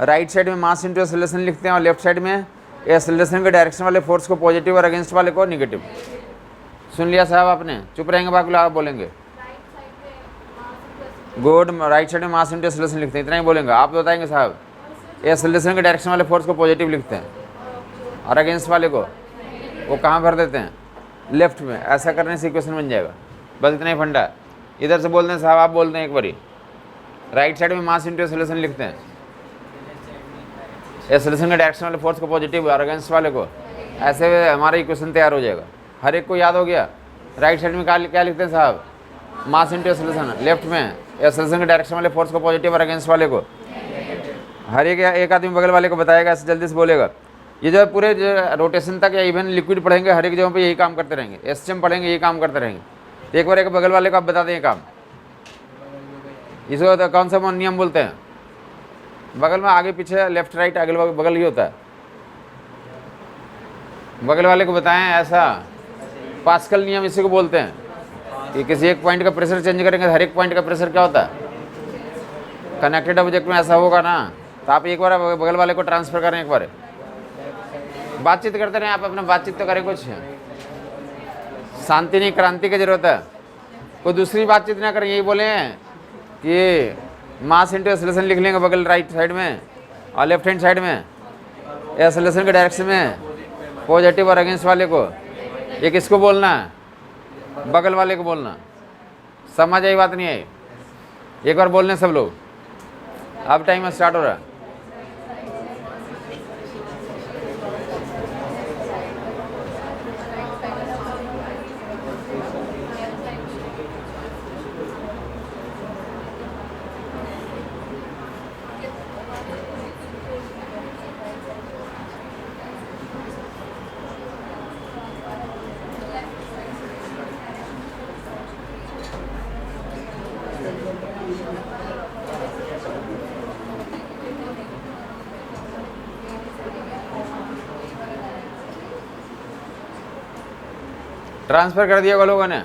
राइट साइड में मास इंटू एक्सेलरेशन लिखते हैं और लेफ्ट साइड में एक्सेलरेशन के डायरेक्शन वाले फोर्स को पॉजिटिव और अगेंस्ट वाले को निगेटिव। सुन लिया साहब आपने, चुप रहेंगे बाकी लोग आप बोलेंगे। गुड, राइट साइड में मास इंटू एक्सेलरेशन लिखते हैं, इतना ही बोलेंगे। आप बताएंगे साहब एक्सेलरेशन के डायरेक्शन वाले फोर्स को पॉजिटिव लिखते हैं और अगेंस्ट वाले को वो कहाँ भर देते हैं, लेफ्ट में। ऐसा करने से इक्वेशन बन जाएगा, बस इतना ही फंडा है। इधर से बोलते हैं साहब, आप बोलते हैं एक बारी, राइट साइड में मास इंटू एक्सेलरेशन लिखते हैं, एक्सेलरेशन के डायरेक्शन वाले फोर्स को पॉजिटिव और अगेंस्ट वाले को, ऐसे हमारा इक्वेशन तैयार हो जाएगा। हर एक को याद हो गया। राइट साइड में क्या लिखते हैं साहब, मास इंटू एक्सेलरेशन, लेफ्ट में एक्सेलरेशन के डायरेक्शन वाले फोर्स को पॉजिटिव और अगेंस्ट वाले को। हर एक आदमी बगल वाले को बताएगा, ऐसे जल्दी से बोलेगा। ये जो पूरे रोटेशन तक या इवन लिक्विड पढ़ेंगे, हर एक जगह पे यही काम करते रहेंगे। एसएम पढ़ेंगे, यही काम करते रहेंगे। तो एक बार एक बगल वाले को आप बता दें काम, इसको तो कौन सा नियम बोलते हैं, बगल में आगे पीछे लेफ्ट राइट अगल बगल ही होता है। बगल वाले को बताएं ऐसा, पास्कल नियम इसी को बोलते हैं कि किसी एक पॉइंट का प्रेशर चेंज करेंगे तो हर एक पॉइंट का प्रेशर क्या होता है, कनेक्टेड ऑब्जेक्ट में ऐसा होगा ना। तो आप एक बार बगल वाले को ट्रांसफर करें, एक बार बातचीत करते रहें। आप अपना बातचीत तो करें, कुछ शांति नहीं, क्रांति की जरूरत है। कोई दूसरी बातचीत ना करें, यही बोले कि मास इंटू एक्सेलरेशन लिख लेंगे बगल राइट साइड में और लेफ्ट हैंड साइड में एक्सेलरेशन के डायरेक्शन में पॉजिटिव और अगेंस्ट वाले को। ये किसको बोलना है, बगल वाले को बोलना। समझ आई बात नहीं आई, एक बार बोलने सब लोग। अब टाइम स्टार्ट हो रहा है। ट्रांसफर कर दिया होगा लोगों ने।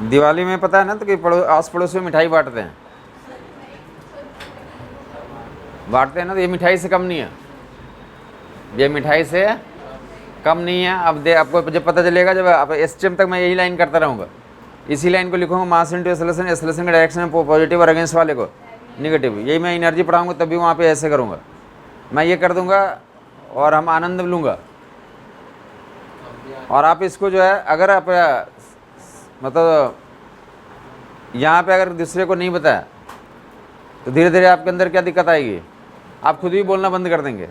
दिवाली में पता है ना, तो कि आस पड़ोस में मिठाई बांटते हैं ना, तो ये मिठाई से कम नहीं है, ये मिठाई से कम नहीं है। अब आपको जब पता चलेगा, जब आप एसटीएम तक मैं यही लाइन करता रहूँगा, इसी लाइन को लिखूंगा, मास इंटू एक्सेलरेशन, एक्सेलरेशन के डायरेक्शन में पॉजिटिव और अगेंस्ट वाले को निगेटिव। यही मैं एनर्जी पढ़ाऊँगा तब भी वहाँ पे ऐसे करूँगा, मैं ये कर दूंगा और हम आनंद लूँगा। और आप इसको जो है, अगर आप मतलब यहाँ पे अगर दूसरे को नहीं बताया तो धीरे धीरे आपके अंदर क्या दिक्कत आएगी, आप खुद ही बोलना बंद कर देंगे,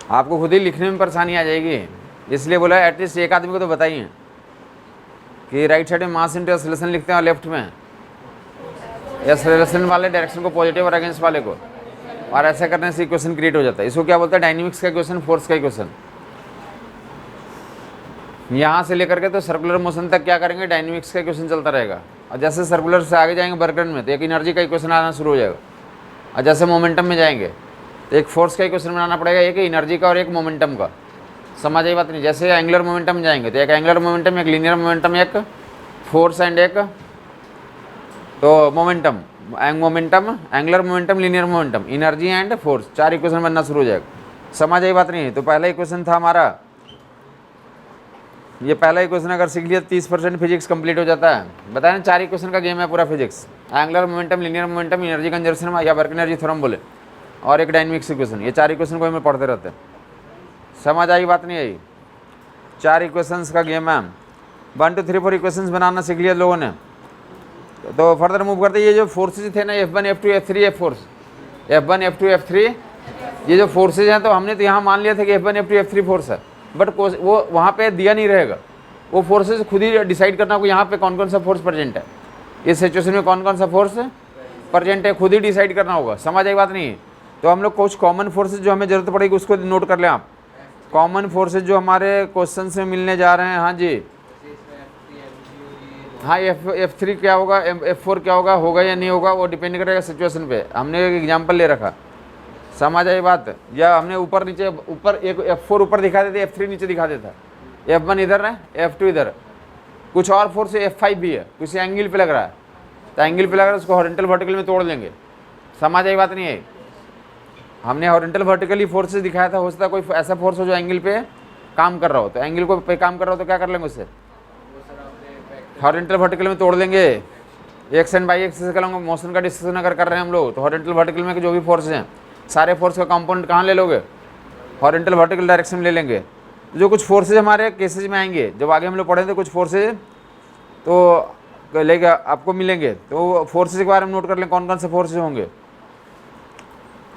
आपको खुद ही लिखने में परेशानी आ जाएगी। इसलिए बोला एटलीस्ट एक आदमी को तो बताइए कि राइट साइड में मास इंटू एक्सेलरेशन लिखते हैं और लेफ्ट में एक्सेलरेशन वाले डायरेक्शन को पॉजिटिव और अगेंस्ट वाले को। और ऐसा करने से इक्वेशन क्रिएट हो जाता है। इसको क्या बोलते हैं, डायनेमिक्स का इक्वेशन, फोर्स का इक्वेशन। यहाँ से लेकर के तो सर्कुलर मोशन तक क्या करेंगे, डायनेमिक्स का इक्वेशन चलता रहेगा। और जैसे सर्कुलर से आगे जाएंगे वर्क डन में, तो एक एनर्जी का इक्वेशन आना शुरू हो जाएगा। और जैसे मोमेंटम में जाएंगे तो एक फोर्स का इक्वेशन बनाना पड़ेगा, एक एनर्जी का और एक मोमेंटम का। समझ आई बात नहीं। जैसे एंगुलर मोमेंटम में जाएंगे तो एक एंगुलर मोमेंटम, एक लीनियर मोमेंटम, एक फोर्स एंड एक तो momentum, angular momentum, linear momentum, energy and force, 4 equation बनना शुरू हो जाएगा। समझ आई बात नहीं है। तो पहला इक्वेशन था हमारा, ये पहला इक्वेशन अगर सीख लिया 30% फिजिक्स कंप्लीट हो जाता है। बताया ना, 4 इक्वेशन का गेम है पूरा physics. Angular momentum, linear momentum, energy conservation या वर्क एनर्जी थ्योरम बोले, और एक डायनेमिक्स इक्वेशन। ये 4 इक्वेशन को हमें पढ़ते रहते हैं। समझ आई बात नहीं आई। 4 इक्वेशंस का गेम है। 1 2 3 4 इक्वेशंस बनाना सीख लिया लोगों ने। तो फर्दर मूव करते, ये जो फोर्सेज थे ना, F1 F2 F3 F force, F1 F2 F3, ये जो फोर्सेज हैं, तो हमने तो यहाँ मान लिया था कि F1 F2 F3 फोर्स है, बट वो वहाँ पे दिया नहीं रहेगा। वो फोर्सेज खुद ही डिसाइड करना होगा यहाँ पे कौन कौन सा फोर्स प्रेजेंट है, इस सिचुएशन में कौन कौन सा फोर्स प्रेजेंट है, खुद ही डिसाइड करना होगा। समझ आई बात नहीं। तो हम लोग कुछ कॉमन फोर्सेज जो हमें जरूरत पड़ेगी उसको नोट कर लें आप। कॉमन फोर्सेज जो हमारे क्वेश्चन में मिलने जा रहे हैं, हाँ जी, हाँ, F3 क्या होगा, F4 क्या होगा या नहीं होगा, वो डिपेंड करेगा सिचुएशन पे। हमने एक एग्जांपल ले रखा, समझ आई बात? या हमने ऊपर नीचे, ऊपर एक F4 ऊपर दिखा देते, F3 नीचे दिखा देता, F1 इधर है, F2 इधर, कुछ और फोर्स F5 भी है, किसी एंगल पे लग रहा है, तो एंगल पे लग रहा है उसको हॉरिजॉन्टल वर्टिकल में तोड़ लेंगे। समझ आई बात नहीं है? हमने हॉरिजॉन्टल वर्टिकली फोर्सेस दिखाया था, हो सकता है कोई ऐसा फोर्स हो जो एंगल पे काम कर रहा हो, तो एंगल को पे काम कर रहा हो तो क्या कर लेंगे उससे, हॉरिजॉन्टल वर्टिकल में तोड़ लेंगे। एक्स एंड वाई एक्सिस का मोशन का डिस्कशन अगर कर रहे हैं हम लोग, तो हॉरिजॉन्टल वर्टिकल में जो भी फोर्स हैं, सारे फोर्स का कंपोनेंट कहाँ ले लोगे, हॉरिजॉन्टल वर्टिकल डायरेक्शन में ले लेंगे। जो कुछ फोर्सेज हमारे केसेज में आएंगे, जब आगे हम लोग पढ़ेंगे कुछ फोर्सेज तो लेके आपको मिलेंगे, तो फोर्सेज के बारे में नोट कर लें कौन कौन से फोर्सेज होंगे।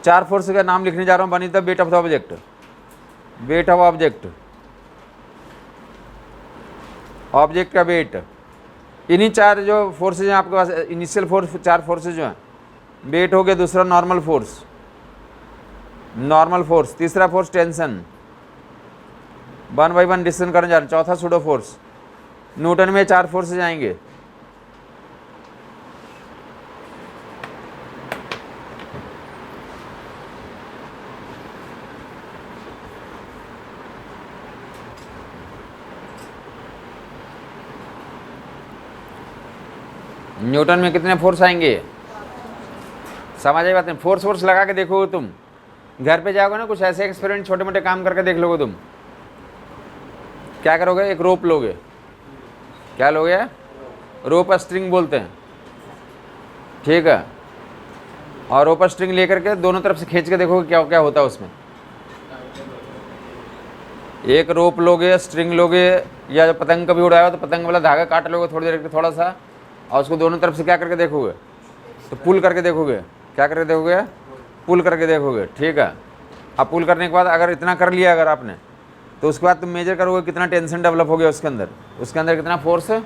4 फोर्स का नाम लिखने जा रहा हूँ। One is the weight of the object, weight of object, object का वेट। इन्हीं 4 जो फोर्सेज हैं आपके पास, इनिशियल फोर्स 4 फोर्सेज जो हैं, वेट हो गया, दूसरा नॉर्मल फोर्स, नॉर्मल फोर्स, तीसरा फोर्स टेंशन, 1 बाई 1 डिस्कशन करने जा रहे हैं, चौथा सूडो फोर्स। न्यूटन में 4 फोर्सेज आएंगे। न्यूटन में कितने फोर्स आएंगे, समझ आई बात नहीं? फोर्स लगा के देखोगे तुम, घर पे जाओगे ना, कुछ ऐसे एक्सपेरिमेंट छोटे मोटे काम करके देख लोगे तुम। क्या करोगे, एक रोप लोगे, क्या लोगे, रोप स्ट्रिंग बोलते हैं, ठीक है, और रोप स्ट्रिंग लेकर के दोनों तरफ से खींच के देखोगे क्या क्या होता है उसमें। एक रोप लोगे, स्ट्रिंग लोगे, या पतंग कभी उड़ाया हो तो पतंग वाला धागा काट लोगे थोड़ी देर के थोड़ा सा, और उसको दोनों तरफ से क्या करके देखोगे, तो पुल करके देखोगे। क्या करके देखोगे, पुल करके देखोगे, ठीक है। अब पुल करने के बाद अगर इतना कर लिया अगर आपने, तो उसके बाद तुम मेजर करोगे कितना टेंशन डेवलप हो गया उसके अंदर कितना फोर्स है।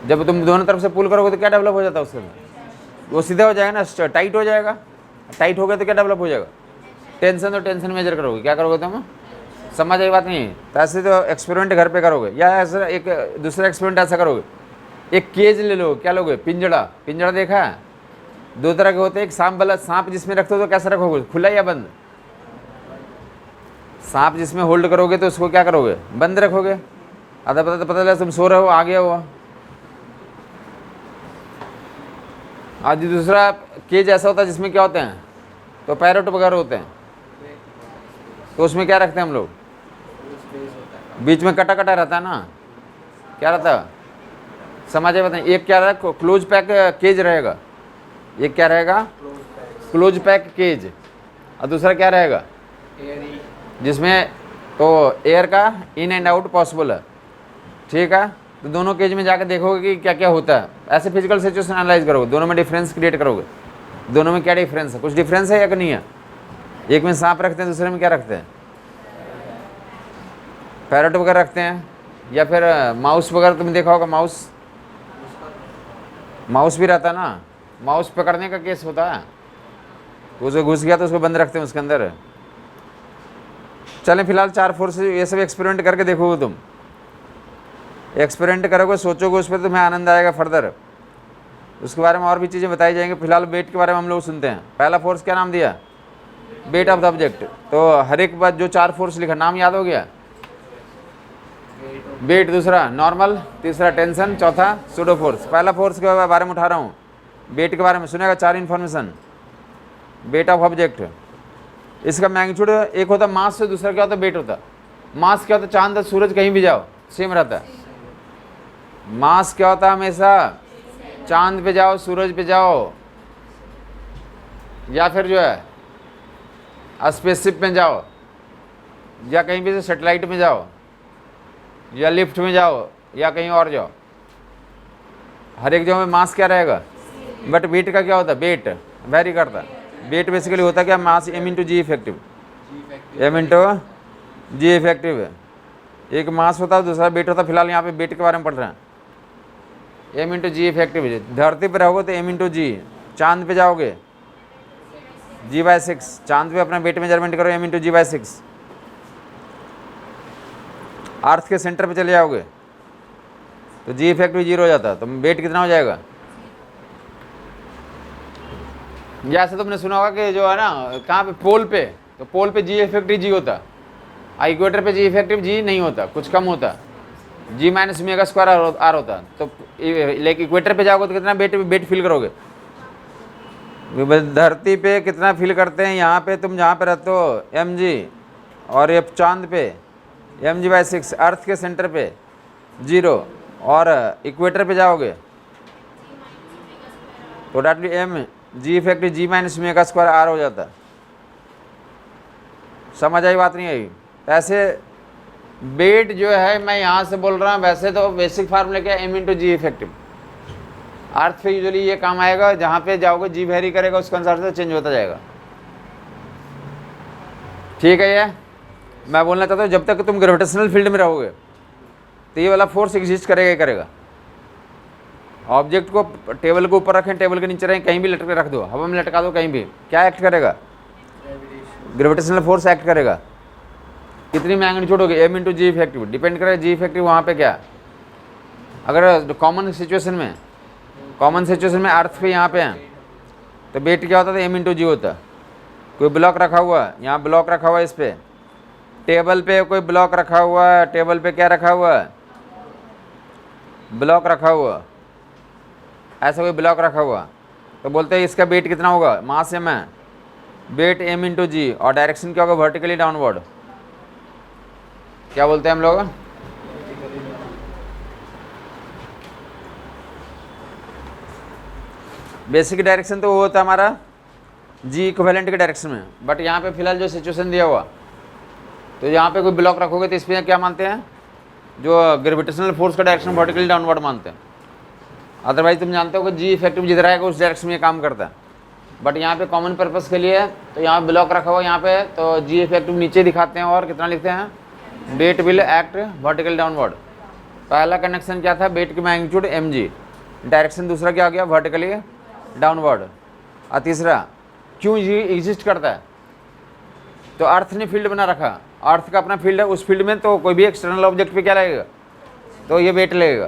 जब तुम दोनों तरफ से पुल करोगे तो क्या डेवलप हो जाता है उसके अंदर, वो सीधा हो जाएगा ना, टाइट हो जाएगा, टाइट हो गया तो क्या डेवलप हो जाएगा, टेंशन। तो टेंशन मेजर करोगे, क्या करोगे तुम, समझ आई बात नहीं? तो ऐसे तो एक्सपेरिमेंट घर पे करोगे, या ऐसा एक दूसरा एक्सपेरिमेंट ऐसा करोगे, एक केज ले लो, क्या लोगे, पिंजड़ा। पिंजड़ा देखा है, 2 तरह के होते हैं, एक सांप वाला, सांप जिसमें रखते हो तो कैसा रखोगे, खुला या बंद, सांप जिसमें होल्ड करोगे तो उसको क्या करोगे, बंद रखोगे। आधा पता चला तुम सो रहे हो, आ गया हुआ। आज दूसरा केज ऐसा होता है जिसमें क्या होते हैं, तो पैरोट वगैरह होते हैं, तो उसमें क्या रखते हैं हम लोग, बीच में कटा कटा रहता है ना, क्या रहता है, समझ आए बताएं? एक क्या रहेगा, क्लोज पैक केज रहेगा, एक क्या रहेगा, क्लोज पैक केज, और दूसरा क्या रहेगा, जिसमें तो एयर का इन एंड आउट पॉसिबल है, ठीक है। तो दोनों केज में जाकर देखोगे कि क्या क्या होता है, ऐसे फिजिकल सिचुएशन एनालाइज करोगे, दोनों में डिफरेंस क्रिएट करोगे, दोनों में क्या डिफरेंस है, कुछ डिफरेंस है या नहीं है। एक में सांप रखते हैं, दूसरे में क्या रखते हैं, पैरट वगैरह रखते हैं, या फिर माउस वगैरह तुमने देखा होगा, माउस भी रहता है ना, माउस पकड़ने का केस होता है, उसको घुस गया तो उसको बंद रखते हैं उसके अंदर। चलें फिलहाल 4 फोर्सेज, ये सब एक्सपेरिमेंट करके देखोगे तुम, एक्सपेरिमेंट करोगे, सोचोगे, उस पर तुम्हें आनंद आएगा। फर्दर उसके बारे में और भी चीज़ें बताई जाएंगी। फिलहाल वेट के बारे में हम लोग सुनते हैं। पहला फोर्स क्या नाम दिया, वेट ऑफ द ऑब्जेक्ट। तो हर एक बात जो 4 फोर्स लिखा, नाम याद हो गया, वेट, दूसरा नॉर्मल, तीसरा टेंशन, चौथा सूडो फोर्स। पहला फोर्स के बारे में उठा रहा हूँ, वेट के बारे में सुनेगा 4 इन्फॉर्मेशन, वेट ऑफ ऑब्जेक्ट। इसका मैग्नीट्यूड एक होता है मास से, दूसरा क्या होता है, वेट होता है। मास क्या होता है, चांद सूरज कहीं भी जाओ सेम रहता है। मास क्या होता है, हमेशा चांद पे जाओ, सूरज पे जाओ, या फिर जो है स्पेसशिप में जाओ, या कहीं भी से सेटेलाइट में जाओ, या लिफ्ट में जाओ, या कहीं और जाओ, हर एक जगह में मास क्या रहेगा। बट वेट का क्या होता है, वेट वेरी करता है। वेट बेसिकली होता है क्या, मास m इंटू जी इफेक्टिव, m इंटू जी इफेक्टिव है। एक मास होता है, दूसरा वेट होता है। फिलहाल यहाँ पे वेट के बारे में पढ़ रहे हैं, m इंटू जी इफेक्टिव। धरती पर रहोगे तो m इंटू जी, चांद पे जाओगे g/6, चांद पे अपना वेट मेजरमेंट करो, m इंटू g/6। अर्थ के सेंटर पे चले जाओगे तो जी इफेक्टिव 0 हो जाता है, तो वेट कितना हो जाएगा, जैसे तुमने सुना होगा कि जो है ना कहाँ पे पोल पे, तो पोल पे जी इफेक्टिव जी होता, इक्वेटर पे जी इफेक्टिव जी नहीं होता, कुछ कम होता, जी माइनस ओमेगा स्क्वायर आर होता। तो लेकिन इक्वेटर पे जाओगे तो कितना वेट फील करोगे? धरती पे कितना फील करते हैं, यहाँ पे तुम जहाँ पे रहते हो mg, और ये चांद पे mg/6, अर्थ के सेंटर पे 0, और इक्वेटर पे जाओगे तो directly M G effective G minus omega square R हो जाता। समझ आई बात नहीं आई? ऐसे वेट जो है मैं यहाँ से बोल रहा हूँ, वैसे तो बेसिक फार्मूले क्या है, एम इंटू जी इफेक्टिव। अर्थ पे यूजुअली ये काम आएगा, जहाँ पे जाओगे जी वेरी करेगा उसके अनुसार से चेंज होता जाएगा। ठीक है, ये मैं बोलना चाहता हूँ जब तक तुम ग्रेविटेशनल फील्ड में रहोगे तो ये वाला फोर्स एग्जिस्ट करेगा ही करेगा। ऑब्जेक्ट को टेबल के ऊपर रखें, टेबल के नीचे रहें, कहीं भी लटक के रख दो, हवा में लटका दो, कहीं भी क्या एक्ट करेगा? ग्रेविटेशनल फोर्स एक्ट करेगा। कितनी मैग्नीट्यूड होगी? एम इंटू जी इफेक्टिव, डिपेंड करेगा जी इफेक्टिव वहाँ पे क्या। अगर कॉमन सिचुएशन में अर्थ पे यहाँ पे हैं तो वेट क्या होता था? एम इंटू जी होता। कोई ब्लॉक रखा हुआ है, यहाँ ब्लॉक रखा हुआ है, इस पे टेबल पे कोई ब्लॉक रखा हुआ है, टेबल पे क्या रखा हुआ है? ब्लॉक रखा हुआ, ऐसा कोई ब्लॉक रखा हुआ, तो बोलते हैं इसका वेट कितना होगा? मास एम है, वेट एम इंटू जी, और डायरेक्शन क्या होगा? Vertically downward. क्या बोलते हैं हम लोग? बेसिक डायरेक्शन तो वो होता है हमारा जी इक्विवेलेंट के डायरेक्शन में, बट यहाँ पे फिलहाल जो सिचुएशन दिया हुआ, तो यहाँ पे कोई ब्लॉक रखोगे तो इसमें क्या मानते हैं? जो ग्रेविटेशनल फोर्स का डायरेक्शन वर्टिकली डाउनवर्ड मानते हैं। अदरवाइज तुम जानते हो कि जी इफेक्टिव जिधर आएगा उस डायरेक्शन में काम करता है, बट यहाँ पे कॉमन पर्पस के लिए तो यहाँ ब्लॉक रखा हुआ यहाँ पे, तो जी इफेक्टिव नीचे दिखाते हैं और कितना लिखते हैं? Weight will act vertical downward. पहला कनेक्शन क्या था? वेट की मैग्नीट्यूड mg, डायरेक्शन दूसरा क्या आ गया? Vertically downward. और तीसरा क्यों जी एग्जिस्ट करता है? तो अर्थ ने फील्ड बना रखा, अर्थ का अपना फील्ड है, उस फील्ड में तो कोई भी एक्सटर्नल ऑब्जेक्ट पे क्या लगेगा? तो ये वेट लगेगा।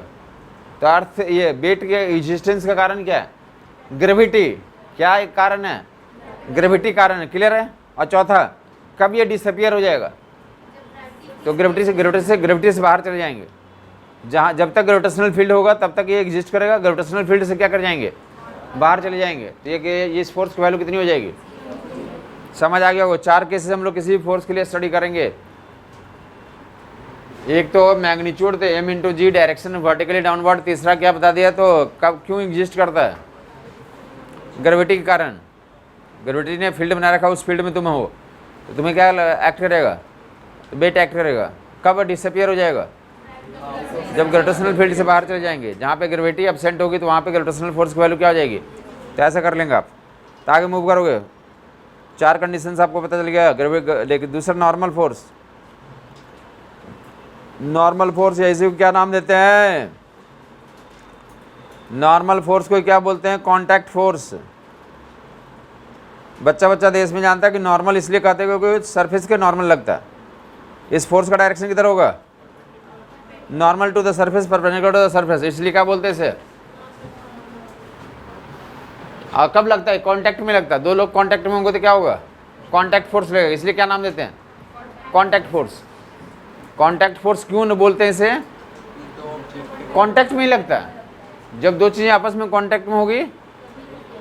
तो अर्थ ये वेट के एग्जिस्टेंस का कारण क्या है? ग्रेविटी। क्या एक कारण है? ग्रेविटी कारण है। क्लियर है? और चौथा, कब ये डिसअपियर हो जाएगा? तो ग्रेविटी से बाहर चले जाएंगे। जहाँ जब तक ग्रेविटेशनल फील्ड होगा तब तक ये एग्जिस्ट करेगा, ग्रेविटेशनल फील्ड से क्या कर जाएंगे? बाहर चले जाएंगे। तो ये इस फोर्स की वैल्यू कितनी हो जाएगी? समझ आ गया होगा। 4 केसेस हम लोग किसी भी फोर्स के लिए स्टडी करेंगे। एक तो मैग्नीट्यूड, तो एम इंटू जी, डायरेक्शन वर्टिकली डाउनवर्ड। तीसरा क्या बता दिया? तो कब क्यों एग्जिस्ट करता है? ग्रेविटी के कारण। ग्रेविटी ने फील्ड बना रखा, उस फील्ड में तुम हो तो तुम्हें क्या एक्ट करेगा? तो वेट एक्ट करेगा। कब डिसअपियर हो जाएगा? जब ग्रेविटेशनल फील्ड से बाहर चले जाएंगे। जहाँ पे ग्रेविटी एब्सेंट होगी तो वहाँ पे ग्रेविटेशनल फोर्स की वैल्यू क्या हो जाएगी? तो ऐसा कर लेंगे आप, तो आगे मूव करोगे। 4 कंडीशंस आपको पता चल गया। लेकिन दूसरा नॉर्मल फोर्स, नॉर्मल फोर्स ऐसे क्या नाम देते हैं? नॉर्मल फोर्स को क्या बोलते हैं? Contact force. बच्चा देश में जानता है कि नॉर्मल इसलिए कहते हैं क्योंकि सरफेस के नॉर्मल लगता है। इस फोर्स का डायरेक्शन किधर होगा? Normal to the surface, perpendicular to the surface, इसलिए क्या बोलते हैं इसे? और कब लगता है? कांटेक्ट में लगता है। दो लोग कांटेक्ट में होंगे तो क्या होगा? कांटेक्ट फोर्स लगेगा। इसलिए क्या नाम देते हैं? Contact force. कांटेक्ट फोर्स क्यों न बोलते हैं इसे? कांटेक्ट में ही लगता है। जब दो चीज़ें आपस में कांटेक्ट में होगी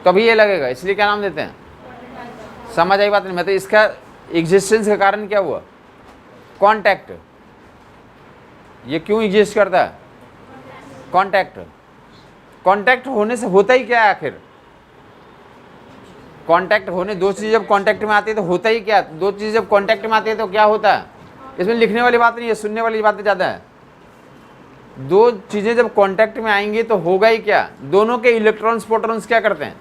तभी ये लगेगा, इसलिए क्या नाम देते हैं? समझ आई बात नहीं? मतलब इसका एग्जिस्टेंस का कारण क्या हुआ? कांटेक्ट। ये क्यों एग्जिस्ट करता है? कांटेक्ट। कांटेक्ट होने से होता ही क्या है आखिर? कांटेक्ट होने, दो चीज़ जब कांटेक्ट में आती है तो होता ही क्या? दो चीज़ जब कांटेक्ट में आती है तो क्या होता है? इसमें लिखने वाली बात नहीं है, सुनने वाली बातें ज़्यादा है। दो चीज़ें जब कांटेक्ट में आएंगी तो होगा ही क्या? दोनों के इलेक्ट्रॉन्स प्रोटॉन्स क्या करते हैं?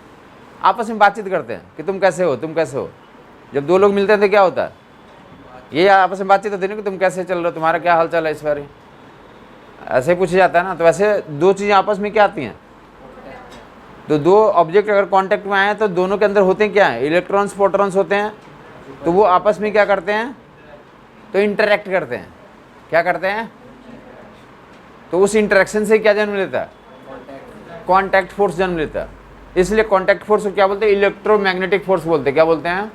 आपस में बातचीत करते हैं कि तुम कैसे हो, तुम कैसे हो। जब दो लोग मिलते हैं तो क्या होता है? ये आपस में बातचीत होती है कि तुम कैसे चल रहे हो, तुम्हारा क्या हाल चाल है इस बार, ऐसे ही पूछा जाता है ना। तो वैसे दो चीज़ें आपस में क्या आती हैं? तो दो ऑब्जेक्ट अगर कांटेक्ट में आए तो दोनों के अंदर होते हैं क्या? इलेक्ट्रॉन्स प्रोटॉन्स होते हैं। तो वो आपस में क्या करते हैं? तो इंटरेक्ट करते हैं। क्या करते हैं? तो उस इंटरेक्शन से क्या जन्म लेता है? कांटेक्ट फोर्स जन्म लेता है। इसलिए कॉन्टैक्ट फोर्स को क्या बोलते हैं? इलेक्ट्रोमैग्नेटिक फोर्स बोलते हैं। क्या बोलते हैं?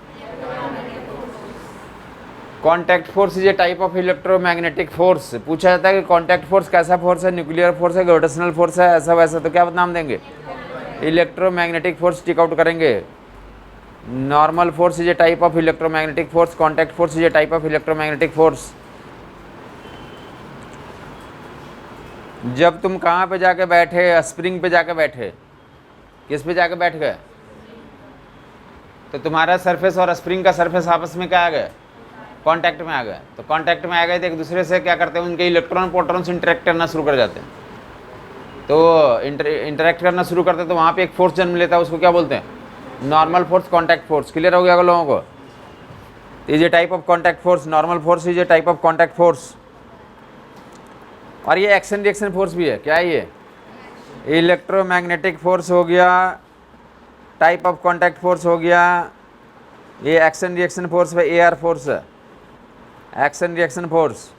Contact force is a type of electromagnetic force. पूछा जाता है कि कॉन्टैक्ट फोर्स कैसा फोर्स है? न्यूक्लियर फोर्स है, ग्रेविटेशनल फोर्स है, ऐसा वैसा, तो क्या नाम देंगे? इलेक्ट्रोमैग्नेटिक फोर्स टिक आउट करेंगे। Normal force is a type of electromagnetic force, contact force is a type of electromagnetic force. जब तुम कहाँ पे जाके बैठे? स्प्रिंग पे जाके बैठे। किस पे जाके बैठ गए? तो तुम्हारा सरफेस और स्प्रिंग का सरफेस आपस में क्या आ गए? कांटेक्ट में आ गए। तो कांटेक्ट में आ गए तो एक दूसरे से क्या करते हैं? उनके इलेक्ट्रॉन प्रोटॉन्स इंटरेक्ट करना शुरू कर जाते हैं। तो इंटरेक्ट करना शुरू करते हैं तो वहाँ पे एक फोर्स जन्म लेता है, उसको क्या बोलते हैं? Normal force, contact force. Clear हो गया लोगों को? Is a type of contact force, normal force is a type of contact force. और ये एक्शन रिएक्शन फोर्स भी है। क्या है ये? इलेक्ट्रोमैग्नेटिक फोर्स हो गया, टाइप ऑफ कांटेक्ट फोर्स हो गया, ये एक्शन रिएक्शन फोर्स है, एआर फोर्स है, action reaction force.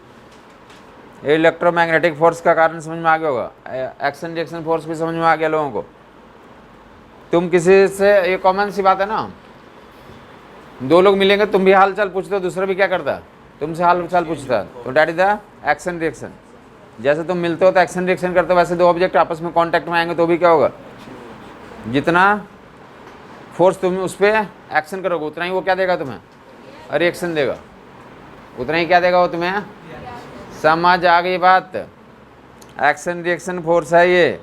Electromagnetic force का कारण समझ में आ गया होगा, एक्शन रिएक्शन फोर्स भी समझ में आ गया लोगों को। तुम किसी से, ये कॉमन सी बात है ना, दो लोग मिलेंगे, तुम भी हाल चाल पूछते हो, दूसरा भी क्या करता है? तुमसे हाल चाल पूछता है। तो that is the action reaction. जैसे तुम मिलते हो तो एक्शन रिएक्शन करते हो, वैसे दो ऑब्जेक्ट आपस में कांटेक्ट में आएंगे तो भी क्या होगा? जितना फोर्स तुम उस पर एक्शन करोगे उतना ही वो क्या देगा तुम्हें? रिएक्शन देगा। उतना ही क्या देगा वो तुम्हें? समझ आ गई बात? एक्शन रिएक्शन फोर्स है ये।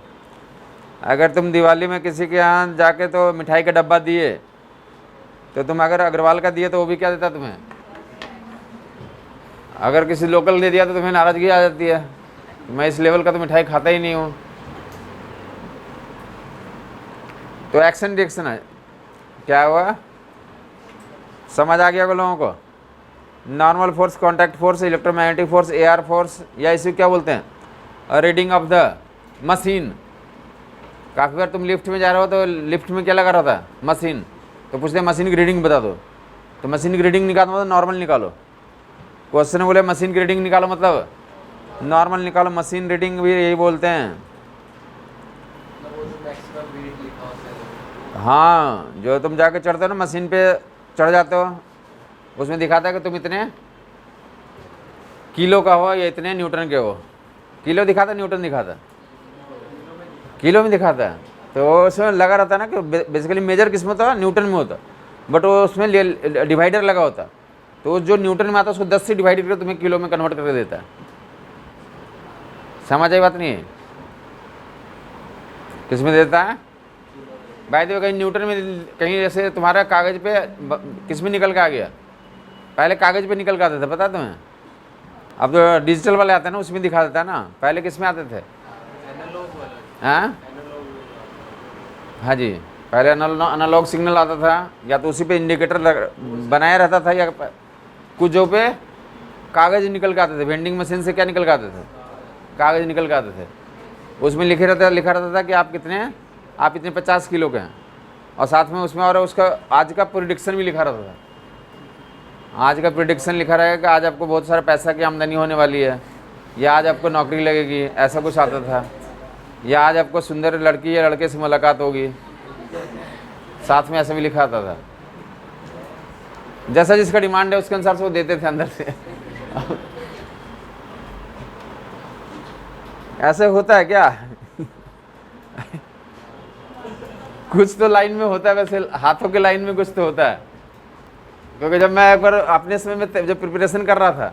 अगर तुम दिवाली में किसी के यहाँ जाके तो मिठाई का डब्बा दिए, तो तुम अगर अग्रवाल का दिए तो वो भी क्या देता तुम्हें? अगर किसी लोकल दे दिया तो तुम्हें नाराजगी आ जाती है, मैं इस लेवल का तो मिठाई खाता ही नहीं हूँ। तो एक्शन रिएक्शन है। क्या हुआ? समझ आ गया लोगों को? Normal force, contact force, electromagnetic force, AR force, या इसे क्या बोलते हैं? Reading of the machine. काफ़ी बार तुम लिफ्ट में जा रहे हो तो लिफ्ट में क्या लगा रहा था? मशीन। तो पूछते हैं मशीन की रीडिंग बता दो, तो मशीन की रीडिंग निकालो मतलब नॉर्मल निकालो। क्वेश्चन बोले मशीन की रीडिंग निकालो मतलब नॉर्मल निकालो। मशीन रीडिंग भी यही बोलते हैं। हाँ, जो तुम जाके चढ़ते हो ना, मशीन पे चढ़ जाते हो, उसमें दिखाता है कि तुम इतने किलो का हो या इतने न्यूटन के हो। किलो दिखाता, न्यूटन दिखाता? किलो में दिखाता है। तो उसमें लगा रहता है ना कि बेसिकली मेजर किस में होता है? न्यूटन में होता, बट वो उसमें डिवाइडर लगा होता। तो जो न्यूटन में आता है उसको 10 से डिवाइड करके तुम्हें किलो में कन्वर्ट करके देता है। समझ आई बात? नहीं है? किस में देता है भाई? देखो, कहीं न्यूटन में, कहीं जैसे तुम्हारा कागज़ पे किस में निकल के आ गया? पहले कागज़ पे निकल के आते थे, पता तुम्हें? अब तो डिजिटल वाले आते हैं ना, उसमें दिखा देता है ना। पहले किस में आते थे? हाँ हाँ जी, पहले एनालॉग सिग्नल आता था, या तो उसी पे इंडिकेटर बनाया रहता था, या कुछ जो पे कागज़ निकल के आते थे। वेंडिंग मशीन से क्या निकल के आते थे? कागज़ निकल के आते थे। उसमें लिखा रहता था कि आप इतने 50 किलो के हैं, और साथ में उसमें और उसका आज का प्रिडिक्शन भी लिखा रहता था। आज का प्रिडिक्शन लिखा रहेगा कि आज आपको बहुत सारा पैसा की आमदनी होने वाली है, या आज आपको नौकरी लगेगी, ऐसा कुछ आता था, या आज आपको सुंदर लड़की या लड़के से मुलाकात होगी, साथ में ऐसा भी लिखा आता था। जैसा जिसका डिमांड है उसके अनुसार से वो देते थे अंदर से। ऐसे होता है क्या? कुछ तो लाइन में होता है, वैसे हाथों के लाइन में कुछ तो होता है। क्योंकि जब मैं एक बार अपने समय में जब प्रिपरेशन कर रहा था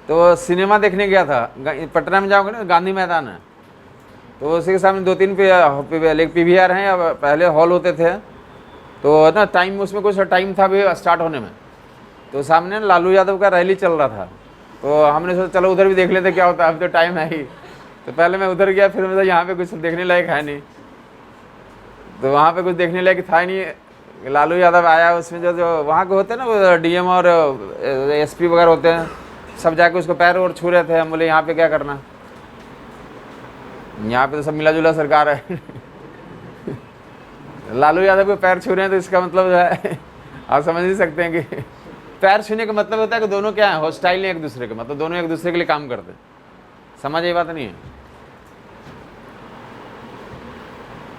तो सिनेमा देखने गया था। पटना में जाओगे ना, गांधी मैदान है, तो उसी के सामने 2-3 PVR हैं, या पहले हॉल होते थे। तो ना टाइम, उसमें कुछ टाइम था भी स्टार्ट होने में, तो सामने लालू यादव का रैली चल रहा था। तो हमने सोचा चलो उधर भी देख लेते क्या होता है, अब तो टाइम है ही। तो पहले मैं उधर गया, फिर मतलब यहाँ पे कुछ देखने लायक है नहीं, तो वहाँ पे कुछ देखने लायक था ही नहीं। लालू यादव आया, उसमें जो वहाँ के होते हैं ना, वो DM और SP वगैरह होते हैं, सब जाके उसको पैर और छू रहे थे। हम बोले यहाँ पे क्या करना, यहाँ पे तो सब मिला जुला सरकार है। लालू यादव को पैर छू रहे हैं तो इसका मतलब जो है आप समझ नहीं सकते हैं कि पैर छूने का मतलब होता है कि दोनों क्या है? हॉस्टाइल है एक दूसरे के, मतलब दोनों एक दूसरे के लिए काम करते हैं। समझ ये बात नहीं है?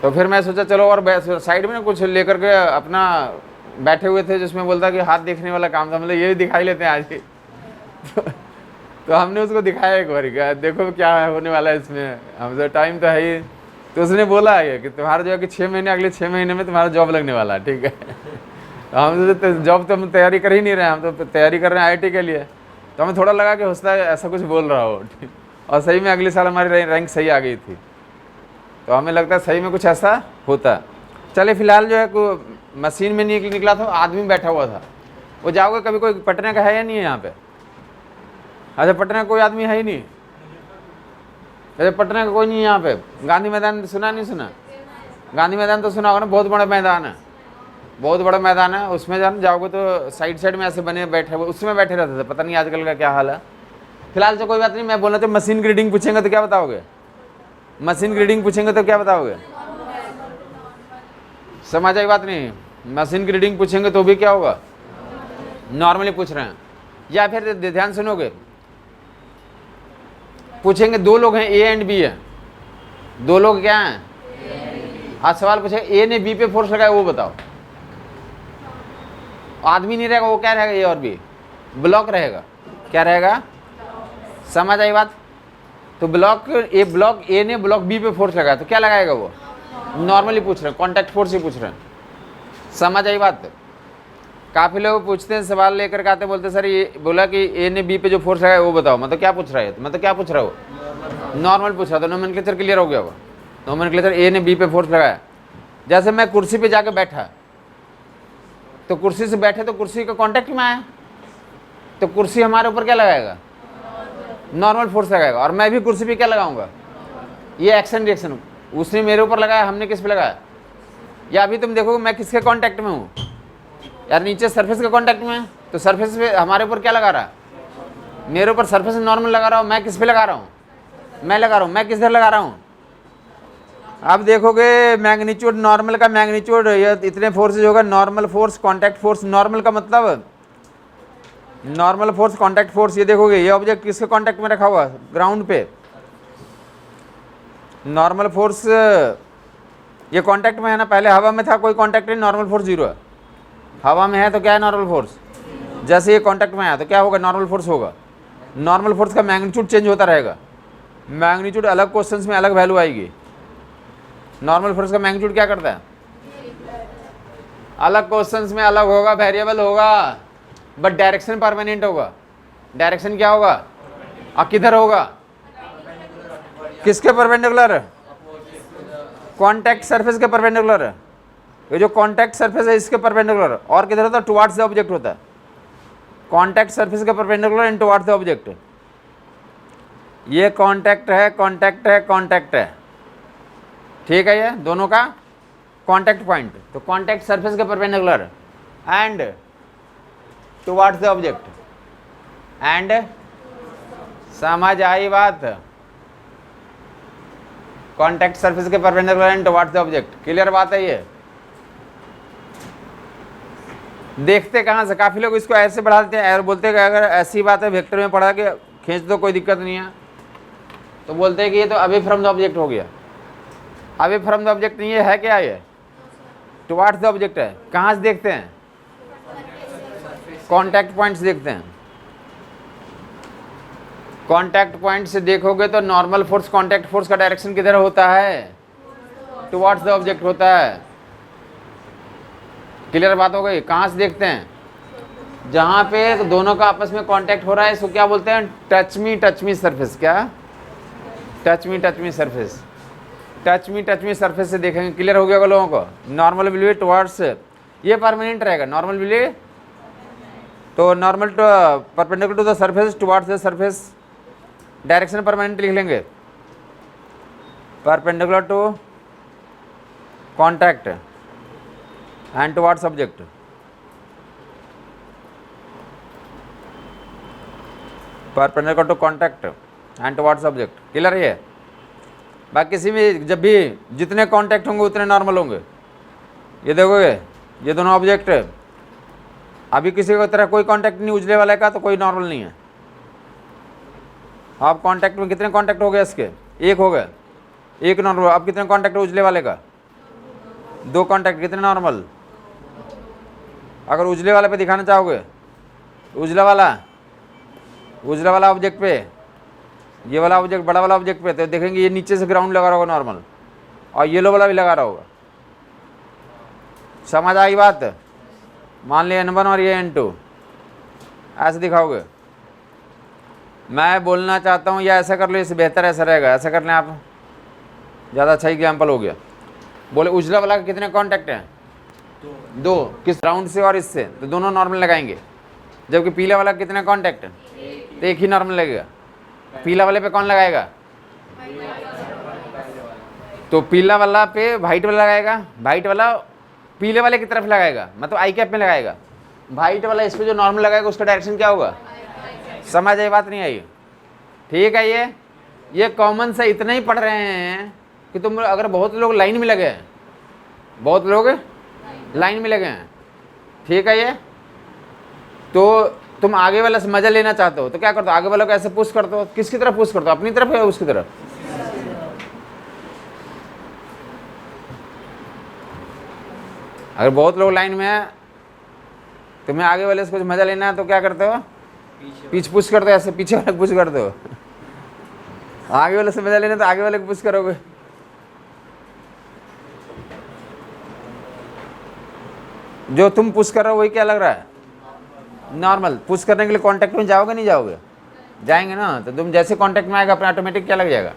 तो फिर मैं सोचा चलो, और साइड में ना कुछ लेकर के अपना बैठे हुए थे जिसमें बोलता कि हाथ देखने वाला काम था, मतलब ये भी दिखाई लेते हैं आज ही। तो हमने उसको दिखाया एक बार, क्या देखो क्या होने वाला है इसमें, हमसे टाइम तो है ही। तो उसने बोला है कि तुम्हारा जो है कि 6 महीने, अगले 6 महीने में तुम्हारा जॉब लगने वाला है, ठीक है। तो हम तो जॉब तो हम तैयारी कर ही नहीं रहे हैं, हम तो तैयारी कर रहे हैं IIT के लिए। तो हमें थोड़ा लगा कि हो सकता है ऐसा कुछ बोल रहा हो, और सही में अगले साल हमारी रैंक सही आ गई थी। तो हमें लगता है सही में कुछ ऐसा होता। चले फिलहाल जो है मशीन में निकला था, आदमी बैठा हुआ था। वो जाओगे कभी, कोई पटना का है या नहीं है यहाँ पे? अच्छा, पटना का कोई आदमी है ही नहीं? अच्छा, पटना का कोई नहीं है यहाँ पे? गांधी मैदान सुना नहीं सुना? गांधी मैदान तो सुना होगा ना, बहुत बड़ा मैदान है, बहुत बड़ा मैदान है। उसमें जाओगे तो साइड साइड में ऐसे बने बैठे हुए, उसमें बैठे रहते थे। पता नहीं आजकल का क्या हाल है। फिलहाल तो कोई बात नहीं, मैं बोलना तो मशीन ग्रेडिंग पूछेंगे तो क्या बताओगे? मशीन ग्रेडिंग पूछेंगे तो क्या बताओगे? समझ आई बात नहीं? मशीन ग्रेडिंग पूछेंगे तो भी क्या होगा? नॉर्मली पूछ रहे हैं। या फिर ध्यान सुनोगे, पूछेंगे 2 लोग हैं, A एंड B है, 2 लोग क्या हैं? आज सवाल पूछे A ने B पे फोर्स लगाया, वो बताओ। आदमी नहीं रहेगा, वो क्या रहेगा? A और B ब्लॉक रहेगा। क्या रहेगा? समझ आई बात? तो ब्लॉक A ने ब्लॉक B पे फोर्स लगाया, तो क्या लगाएगा वो? नॉर्मली पूछ रहे हैं, कॉन्टैक्ट फोर्स ही पूछ रहे हैं। समझ आई बात? काफ़ी लोग पूछते हैं, सवाल लेकर के आते, बोलते सर ये बोला कि A ने B पे जो फोर्स लगाया वो बताओ। मतलब क्या पूछ रहा है? मतलब क्या पूछ रहा हो? नॉर्मल पूछ रहा था। नोमेनक्लेचर क्लियर हो गया होगा। नोमेनक्लेचर A ने B पे फोर्स लगाया। जैसे मैं कुर्सी पे जाके बैठा, तो कुर्सी से बैठे तो कुर्सी का कॉन्टैक्ट में आया, तो कुर्सी हमारे ऊपर क्या लगाएगा? नॉर्मल फोर्स लगाएगा। और मैं भी कुर्सी पे क्या लगाऊंगा? ये एक्शन रिएक्शन। उसने मेरे ऊपर लगाया, हमने किस पे लगाया? या अभी तुम देखोगे मैं किसके कांटेक्ट में हूँ यार? नीचे सरफेस के कांटेक्ट में है, तो सरफेस पे हमारे ऊपर क्या लगा रहा है? मेरे ऊपर सरफेस नॉर्मल लगा रहा हूँ। मैं किस पे लगा रहा हूँ? मैं लगा रहा हूँ, मैं किधर लगा रहा हूँ? अब देखोगे मैग्नीट्यूड, नॉर्मल का मैग्नीट्यूड, ये इतने फोर्सेज होगा। Normal force, contact force. Normal का मतलब नॉर्मल फोर्स, कांटेक्ट फोर्स। ये देखोगे ये ऑब्जेक्ट किसके कांटेक्ट में रखा हुआ? ग्राउंड पे। नॉर्मल फोर्स ये कांटेक्ट में है ना, पहले हवा में था, कोई कांटेक्ट नहीं, नॉर्मल फोर्स 0 है। हवा में है तो क्या है? Normal force. जैसे ये कांटेक्ट में आया तो क्या होगा? नॉर्मल फोर्स होगा। नॉर्मल फोर्स का मैग्नीट्यूड चेंज होता रहेगा। मैग्नीट्यूड अलग क्वेश्चंस में अलग वैल्यू आएगी। नॉर्मल फोर्स का मैग्नीट्यूड क्या करता है? अलग क्वेश्चंस में अलग होगा, वेरिएबल होगा, बट डायरेक्शन परमानेंट होगा। डायरेक्शन क्या होगा? और किधर होगा? किसके परपेंडिकुलर? कॉन्टैक्ट सरफेस के परपेंडिकुलर। ये जो कॉन्टैक्ट सरफेस है इसके परपेंडिकुलर। और किधर होता है? टुवार्ड्स द ऑब्जेक्ट होता है। कॉन्टैक्ट सरफेस के perpendicular and towards the object. ये कॉन्टैक्ट है, कॉन्टैक्ट है, कॉन्टैक्ट है, ठीक है। ये दोनों का कॉन्टैक्ट पॉइंट, तो कॉन्टैक्ट सरफेस के perpendicular and towards the object. And समझ आई बात? कॉन्टैक्ट सरफेस के perpendicular and towards the object. Clear बात है? ये देखते कहाँ से? काफ़ी लोग इसको ऐसे बढ़ा देते हैं और बोलते हैं कि अगर ऐसी बात है वेक्टर में पढ़ा के खींच दो कोई दिक्कत नहीं है, तो बोलते हैं कि ये तो अवे फ्रॉम द ऑब्जेक्ट हो गया। अवे फ्रॉम द ऑब्जेक्ट नहीं है क्या? ये टुवार्ड्स द ऑब्जेक्ट है। कहाँ से देखते हैं? कॉन्टैक्ट पॉइंट से देखते हैं। कॉन्टैक्ट पॉइंट से देखोगे तो नॉर्मल फोर्स, कॉन्टैक्ट फोर्स का डायरेक्शन किधर होता है? टुवार्ड्स द ऑब्जेक्ट होता है। क्लियर बात हो गई? कहाँ से देखते हैं? जहाँ पे दोनों का आपस में कांटेक्ट हो रहा है, इसको क्या बोलते हैं? Touch me surface. क्या? Touch me surface. Touch me surface से देखेंगे। क्लियर हो गया होगा लोगों को? नॉर्मल विल बी टुवर्ड्स, ये परमानेंट रहेगा। नॉर्मल विल बी तो normal to perpendicular to the surface, towards the surface. Direction permanent लिख लेंगे, perpendicular to contact and towards object. Perpendicular to contact and towards object. Clear है? बाकी किसी में जब भी जितने कॉन्टैक्ट होंगे उतने नॉर्मल होंगे। ये देखोगे ये दोनों ऑब्जेक्ट है, अभी किसी को तरह कोई कांटेक्ट नहीं उजले वाले का, तो कोई नॉर्मल नहीं है। आप कांटेक्ट में कितने कांटेक्ट हो गए? इसके एक हो गए, एक नॉर्मल। अब कितने कांटेक्ट है उजले वाले का? दो कांटेक्ट कितने नॉर्मल। अगर उजले वाले पे दिखाना चाहोगे, उजला वाला ऑब्जेक्ट पे, ये वाला ऑब्जेक्ट बड़ा वाला ऑब्जेक्ट पे, तो देखेंगे ये नीचे से ग्राउंड लगा रहा होगा नॉर्मल, और येलो वाला भी लगा रहा होगा। समझ आई बात। मान लिया N1 और ये N2, ऐसे दिखाओगे। मैं बोलना चाहता हूँ या ऐसा कर लो, इससे बेहतर ऐसा रहेगा, ऐसा कर लें आप, ज़्यादा अच्छा एग्जाम्पल हो गया। बोले उजला वाला के कितने कॉन्टैक्ट हैं, दो, किस राउंड से और इससे, तो दोनों नॉर्मल लगाएंगे। जबकि पीला वाला कितने कॉन्टैक्ट हैं, तो एक ही नॉर्मल लगेगा। पीला वाले पे कौन लगाएगा, तो पीला वाला पे वाइट वाला लगाएगा, वाइट वाला पीले वाले की तरफ लगाएगा, मतलब आई कैप में लगाएगा। वाइट वाला इस पे जो नॉर्मल लगाएगा उसका डायरेक्शन क्या होगा। समझ आई बात, नहीं आई, ठीक है। ये कॉमन से इतना ही पढ़ रहे हैं कि तुम अगर बहुत लोग लाइन में लगे हैं, बहुत लोग लाइन में लगे हैं, ठीक है। ये तो तुम आगे वाला से मजा लेना चाहते हो तो क्या करते हो, आगे वाला को ऐसे पुश करते हो, किसकी तरफ पुश करते हो, अपनी तरफ या उसकी तरफ। अगर बहुत लोग लाइन में है, तुम्हें आगे वाले से कुछ मजा लेना है तो क्या करते हो, पीछे पुश करते हो, ऐसे पीछे वाले को पुश करते हो। आगे वाले से मजा लेना तो आगे वाले को पुश करोगे। जो तुम पुश कर रहे हो वही क्या लग रहा है, नॉर्मल। पुश करने के लिए कांटेक्ट में जाओगे, नहीं जाओगे, जाएंगे ना। तो तुम जैसे कांटेक्ट में आएगा अपने ऑटोमेटिक क्या लग जाएगा।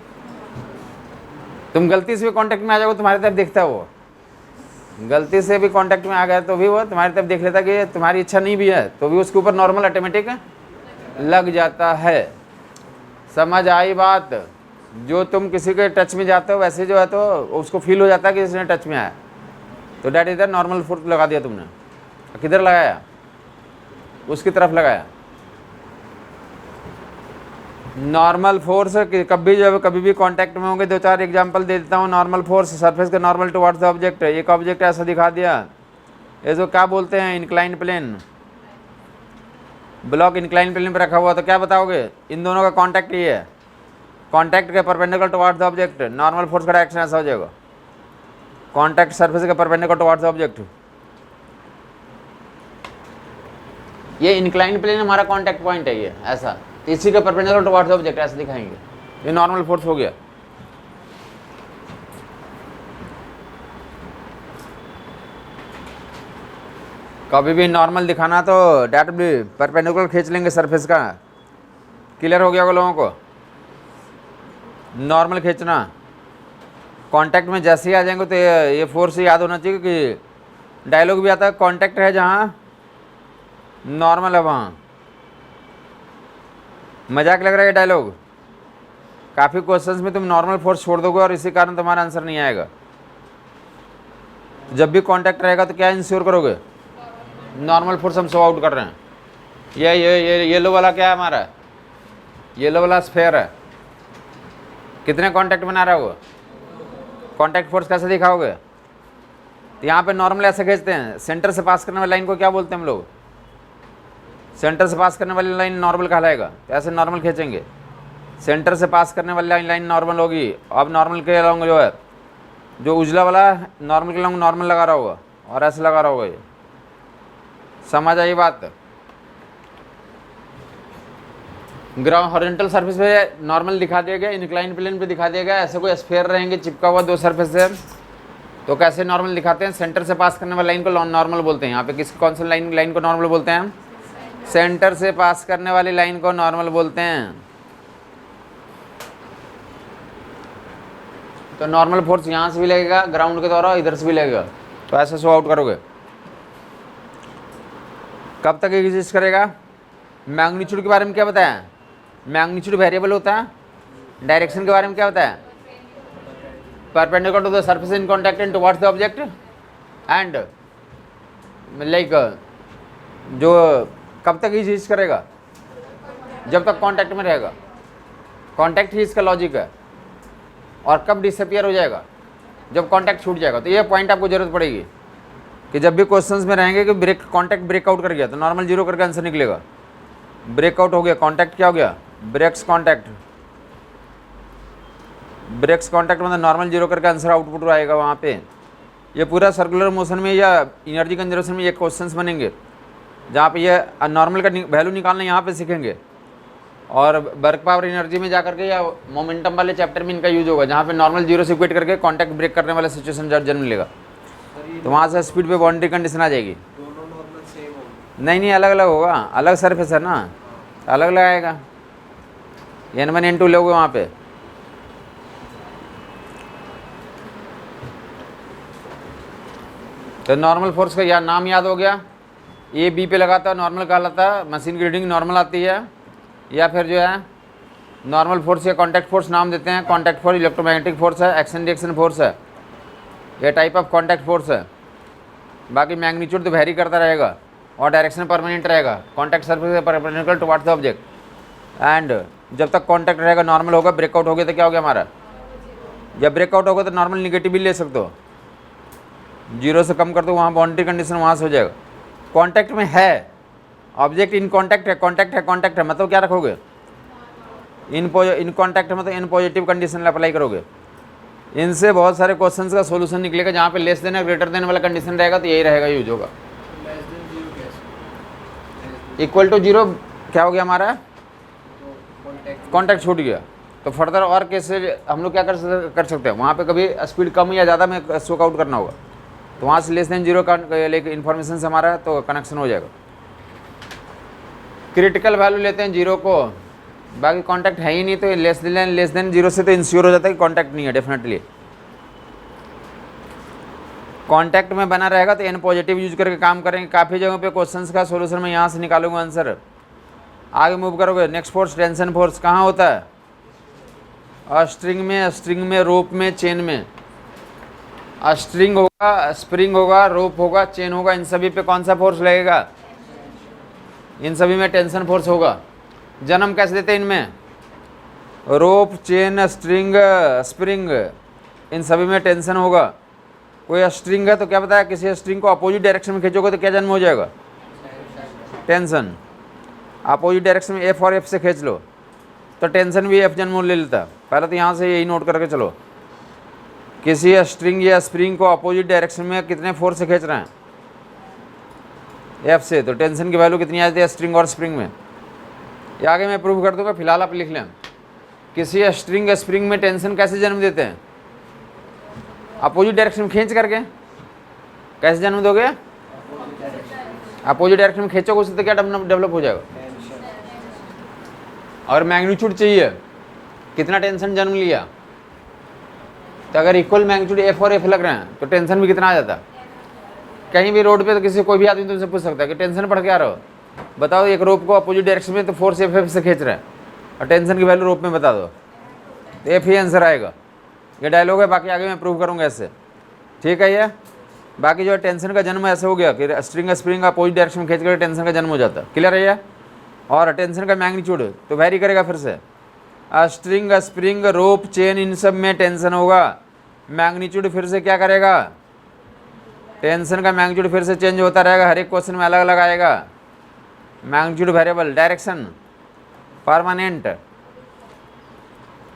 तुम गलती से भी कांटेक्ट में आ जाओगे, तुम्हारी तरफ देखता है वो, गलती से भी कांटेक्ट में आ गया तो भी वो तुम्हारी तरफ देख लेता कि तुम्हारी इच्छा नहीं भी है, तो भी उसके ऊपर नॉर्मल ऑटोमेटिक लग जाता है। समझ आई बात। जो तुम किसी के टच में जाते हो वैसे जो है तो उसको फील हो जाता है कि इसने टच में आया, तो डैट इधर नॉर्मल फोर्स लगा दिया तुमने। किधर लगाया, उसकी तरफ लगाया। नॉर्मल फोर्स कभी जब कभी भी कांटेक्ट में होंगे, दो चार एग्जांपल दे देता हूँ। नॉर्मल फोर्स सरफेस का नॉर्मल टुवर्ड्स द ऑब्जेक्ट, एक ऑब्जेक्ट ऐसा दिखा दिया, ये जो क्या बोलते हैं incline plane, block incline plane पर रखा हुआ, तो क्या बताओगे, इन दोनों का कांटेक्ट ये है, कांटेक्ट के perpendicular towards the object, normal force का डायरेक्शन ऐसा हो जाएगा, कांटेक्ट सरफेस के परपेंडिकुलर टुवर्ड्स द ऑब्जेक्ट। ये इंक्लाइन प्लेन हमारा कांटेक्ट पॉइंट है, ये ऐसा, इसी का परपेंडिकुलर टुवर्ड्स द ऑब्जेक्ट ऐसे दिखाएंगे, ये नॉर्मल फोर्स हो गया। कभी भी नॉर्मल दिखाना तो डैट भी परपेंडिकुलर खींच लेंगे सरफेस का। क्लियर हो गया होगा लोगों को। नॉर्मल खींचना, कांटेक्ट में जैसे ही आ जाएंगे तो ये फोर्स याद होना चाहिए कि डायलॉग भी आता है, कांटेक्ट है जहाँ नॉर्मल है वहाँ। मजाक लग रहा है ये डायलॉग। काफ़ी क्वेश्चंस में तुम नॉर्मल फोर्स छोड़ दोगे और इसी कारण तुम्हारा आंसर नहीं आएगा। जब भी कांटेक्ट रहेगा तो क्या इंश्योर करोगे, नॉर्मल फोर्स हम शो आउट कर रहे हैं। ये येलो वाला क्या है हमारा, येलो वाला स्फेयर है, कितने कांटेक्ट बना रहा होगा, कांटेक्ट फोर्स कैसे दिखाओगे। तो यहाँ पे नॉर्मल ऐसे खींचते हैं, सेंटर से पास करने वाली लाइन को क्या बोलते हैं हम लोग, सेंटर से पास करने वाली लाइन नॉर्मल कहलाएगा। तो ऐसे नॉर्मल खींचेंगे, सेंटर से पास करने वाली लाइन नॉर्मल होगी। अब नॉर्मल के अलॉन्ग जो है, जो उजला वाला नॉर्मल के अलॉन्ग नॉर्मल लगा रहा होगा और ऐसे लगा रहा होगा। ये समझ आई बात। ग्राउंड हॉरिजॉन्टल सरफेस पे नॉर्मल दिखा दिया गया, इंक्लाइन प्लेन पे दिखा दिया गया। ऐसे कोई स्फीयर रहेंगे चिपका हुआ दो सरफेस से, तो कैसे नॉर्मल दिखाते हैं, सेंटर से पास करने वाली लाइन को नॉर्मल बोलते हैं। यहाँ पे किस कौन सी लाइन को नॉर्मल बोलते हैं, सेंटर से पास करने वाली लाइन को नॉर्मल बोलते हैं। तो नॉर्मल फोर्स यहाँ से भी लगेगा ग्राउंड के द्वारा, इधर से भी लगेगा, तो ऐसे शो आउट करोगे। कब तक एग्जिस्ट करेगा, मैग्नीट्यूड के बारे में क्या बताया, मैग्नीट्यूड वेरिएबल होता है। डायरेक्शन के बारे में क्या बताया, perpendicular to the surface in contact and towards the object and like जो कब तक एग्जिस्ट करेगा, जब तक कांटेक्ट में रहेगा। कांटेक्ट ही इसका लॉजिक है। और कब डिसअपियर हो जाएगा, जब कांटेक्ट छूट जाएगा। तो ये पॉइंट आपको जरूरत पड़ेगी कि जब भी क्वेश्चंस में रहेंगे कि कांटेक्ट ब्रेकआउट कर गया तो नॉर्मल जीरो करके आंसर निकलेगा। ब्रेकआउट हो गया, कांटेक्ट क्या हो गया, ब्रेक्स कांटेक्ट, ब्रेक्स कांटेक्ट मतलब नॉर्मल जीरो करके आंसर आउटपुट आएगा वहाँ पे। ये पूरा सर्कुलर मोशन में या एनर्जी कंजर्वेशन में ये क्वेश्चंस बनेंगे, जहाँ पे ये नॉर्मल का वैल्यू निकालना यहाँ पे सीखेंगे, और वर्क पावर एनर्जी में जाकर के या मोमेंटम वाले चैप्टर में इनका यूज होगा, जहाँ पे नॉर्मल जीरो से इक्वेट करके कॉन्टैक्ट ब्रेक करने वाला सिचुएशन जन्म लेगा। तो वहाँ से स्पीड पे बाउंड्री कंडीशन आ जाएगी। दोनों नॉर्मल सेम होंगे? नहीं अलग अलग होगा, अलग सरफेस है ना, अलग अलग आएगा। N1 N2 लोगे वहाँ पे। तो नॉर्मल फोर्स का या नाम याद हो गया, ए बी पे लगाता है नॉर्मल कहलाता है, मशीन की रीडिंग नॉर्मल आती है, या फिर जो है नॉर्मल फोर्स या कॉन्टैक्ट फोर्स नाम देते हैं। कॉन्टैक्ट फोर्स इलेक्ट्रोमैग्नेटिक फोर्स है, एक्शन रिएक्शन फोर्स है, ये टाइप ऑफ कॉन्टैक्ट फोर्स है। बाकी मैग्नीट्यूड तो वेरी करता रहेगा और डायरेक्शन परमानेंट रहेगा। Contact surface perpendicular towards the object, and जब तक कॉन्टैक्ट रहेगा नॉर्मल होगा। ब्रेकआउट हो गया तो क्या हो गया हमारा, जब ब्रेकआउट होगा तो नॉर्मल निगेटिव भी ले सकते हो, जीरो से कम कर दो, वहाँ बाउंड्री कंडीशन वहाँ से हो जाएगा। कॉन्टैक्ट में है ऑब्जेक्ट, इन कॉन्टैक्ट है, कॉन्टैक्ट है, कॉन्टैक्ट है, मतलब क्या रखोगे, इन कॉन्टैक्ट है, मतलब इन पॉजिटिव कंडीशन अप्लाई करोगे। इनसे बहुत सारे क्वेश्चंस का सॉल्यूशन निकलेगा, जहाँ पे लेस देन या ग्रेटर देन वाला कंडीशन रहेगा तो यही रहेगा, यूज होगा। लेस देन जीरो कैसे? इक्वल टू जीरो क्या हो गया हमारा, कॉन्टैक्ट कॉन्टैक्ट छूट गया। तो फर्दर और कैसे हम लोग क्या कर सकते हैं, वहाँ पे कभी स्पीड कम या ज़्यादा में स्ट्रोक आउट करना होगा, तो वहाँ से लेस देन जीरो का लेके इन्फॉर्मेशन से हमारा तो कनेक्शन हो जाएगा। क्रिटिकल वैल्यू लेते हैं जीरो को, बाकी कांटेक्ट है ही नहीं, तो लेस देन जीरो से तो इंश्योर हो जाता है कि कांटेक्ट नहीं है डेफिनेटली। कांटेक्ट में बना रहेगा तो एन पॉजिटिव यूज करके काम करेंगे। काफ़ी जगहों पे क्वेश्चंस का सॉल्यूशन मैं यहाँ से निकालूंगा आंसर। आगे मूव करोगे, नेक्स्ट फोर्स टेंशन फोर्स कहाँ होता है, स्ट्रिंग में, रोप में, चेन में। स्ट्रिंग होगा, स्प्रिंग होगा, रोप होगा, चेन होगा, इन सभी पे कौन सा फोर्स लगेगा, इन सभी में टेंशन फोर्स होगा। जन्म कैसे देते हैं इनमें, रोप, चेन, स्ट्रिंग, स्प्रिंग, इन सभी में टेंशन होगा। कोई स्ट्रिंग है तो क्या बताया, किसी स्ट्रिंग को अपोजिट डायरेक्शन में खींचोगे तो क्या जन्म हो जाएगा, टेंशन। अपोजिट डायरेक्शन में एफ और एफ से खींच लो तो टेंशन भी एफ जन्म ले लेता है। पहले तो यहाँ से यही नोट करके चलो, किसी स्ट्रिंग या स्प्रिंग को अपोजिट डायरेक्शन में कितने फोर्स से खींच रहे हैं, एफ से, तो टेंशन की वैल्यू कितनी आती है स्ट्रिंग और स्प्रिंग में। ये आगे मैं प्रूव कर दूंगा, फिलहाल आप लिख लें। किसी स्ट्रिंग या स्प्रिंग में टेंशन कैसे जन्म देते हैं, अपोजिट डायरेक्शन में खींच करके। कैसे जन्म दोगे, अपोजिट डायरेक्शन में खींचोगे उससे तो क्या डेवलप हो जाएगा। और मैग्नीट्यूड चाहिए, कितना टेंशन जन्म लिया, तो अगर इक्वल मैग्नीट्यूड एफ और एफ लग रहे हैं तो टेंशन भी कितना आ जाता। कहीं भी रोड पे तो किसी कोई भी आदमी तुमसे पूछ सकता है कि टेंशन पढ़ के आ रहे हो, बताओ एक रोप को अपोजिट डायरेक्शन में तो फोर्स एफ एफ से खींच रहे हैं और टेंशन की वैल्यू रोप में बता दो, तो एफ ही आंसर आएगा। ये डायलॉग है, बाकी आगे मैं प्रूव करूँगा ऐसे, ठीक है। ये बाकी जो है टेंशन का जन्म ऐसे हो गया कि स्ट्रिंग स्प्रिंग अपोजिट डायरेक्शन में खींच कर टेंशन का जन्म हो जाता है। क्लियर है ये। और टेंशन का मैग्नीट्यूड तो वेरी करेगा फिर से, string spring rope chain in सब में टेंशन होगा, मैग्नीट्यूड फिर से क्या करेगा, टेंशन का मैग्नीट्यूड फिर से चेंज होता रहेगा, हर एक क्वेश्चन में अलग अलग आएगा। Magnitude variable, direction permanent,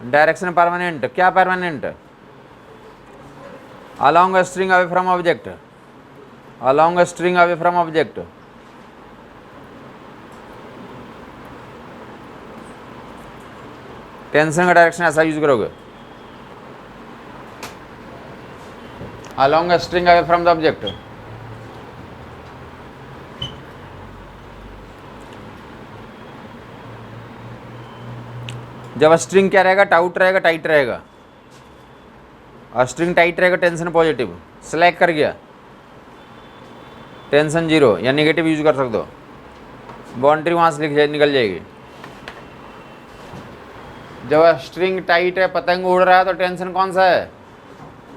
direction permanent, क्या permanent, along a string away from object, along a string away from object। Tension का डायरेक्शन ऐसा यूज करोगे, along a string away from the object। जब स्ट्रिंग क्या रहेगा, टाउट रहेगा, tight रहेगा, और स्ट्रिंग टाइट रहेगा टेंशन पॉजिटिव, स्लैक कर गया टेंशन जीरो या नेगेटिव यूज कर सकते हो, बाउंड्री वहाँ से निकल जाएगी। जब स्ट्रिंग टाइट है, पतंग उड़ रहा है तो टेंशन कौन सा है,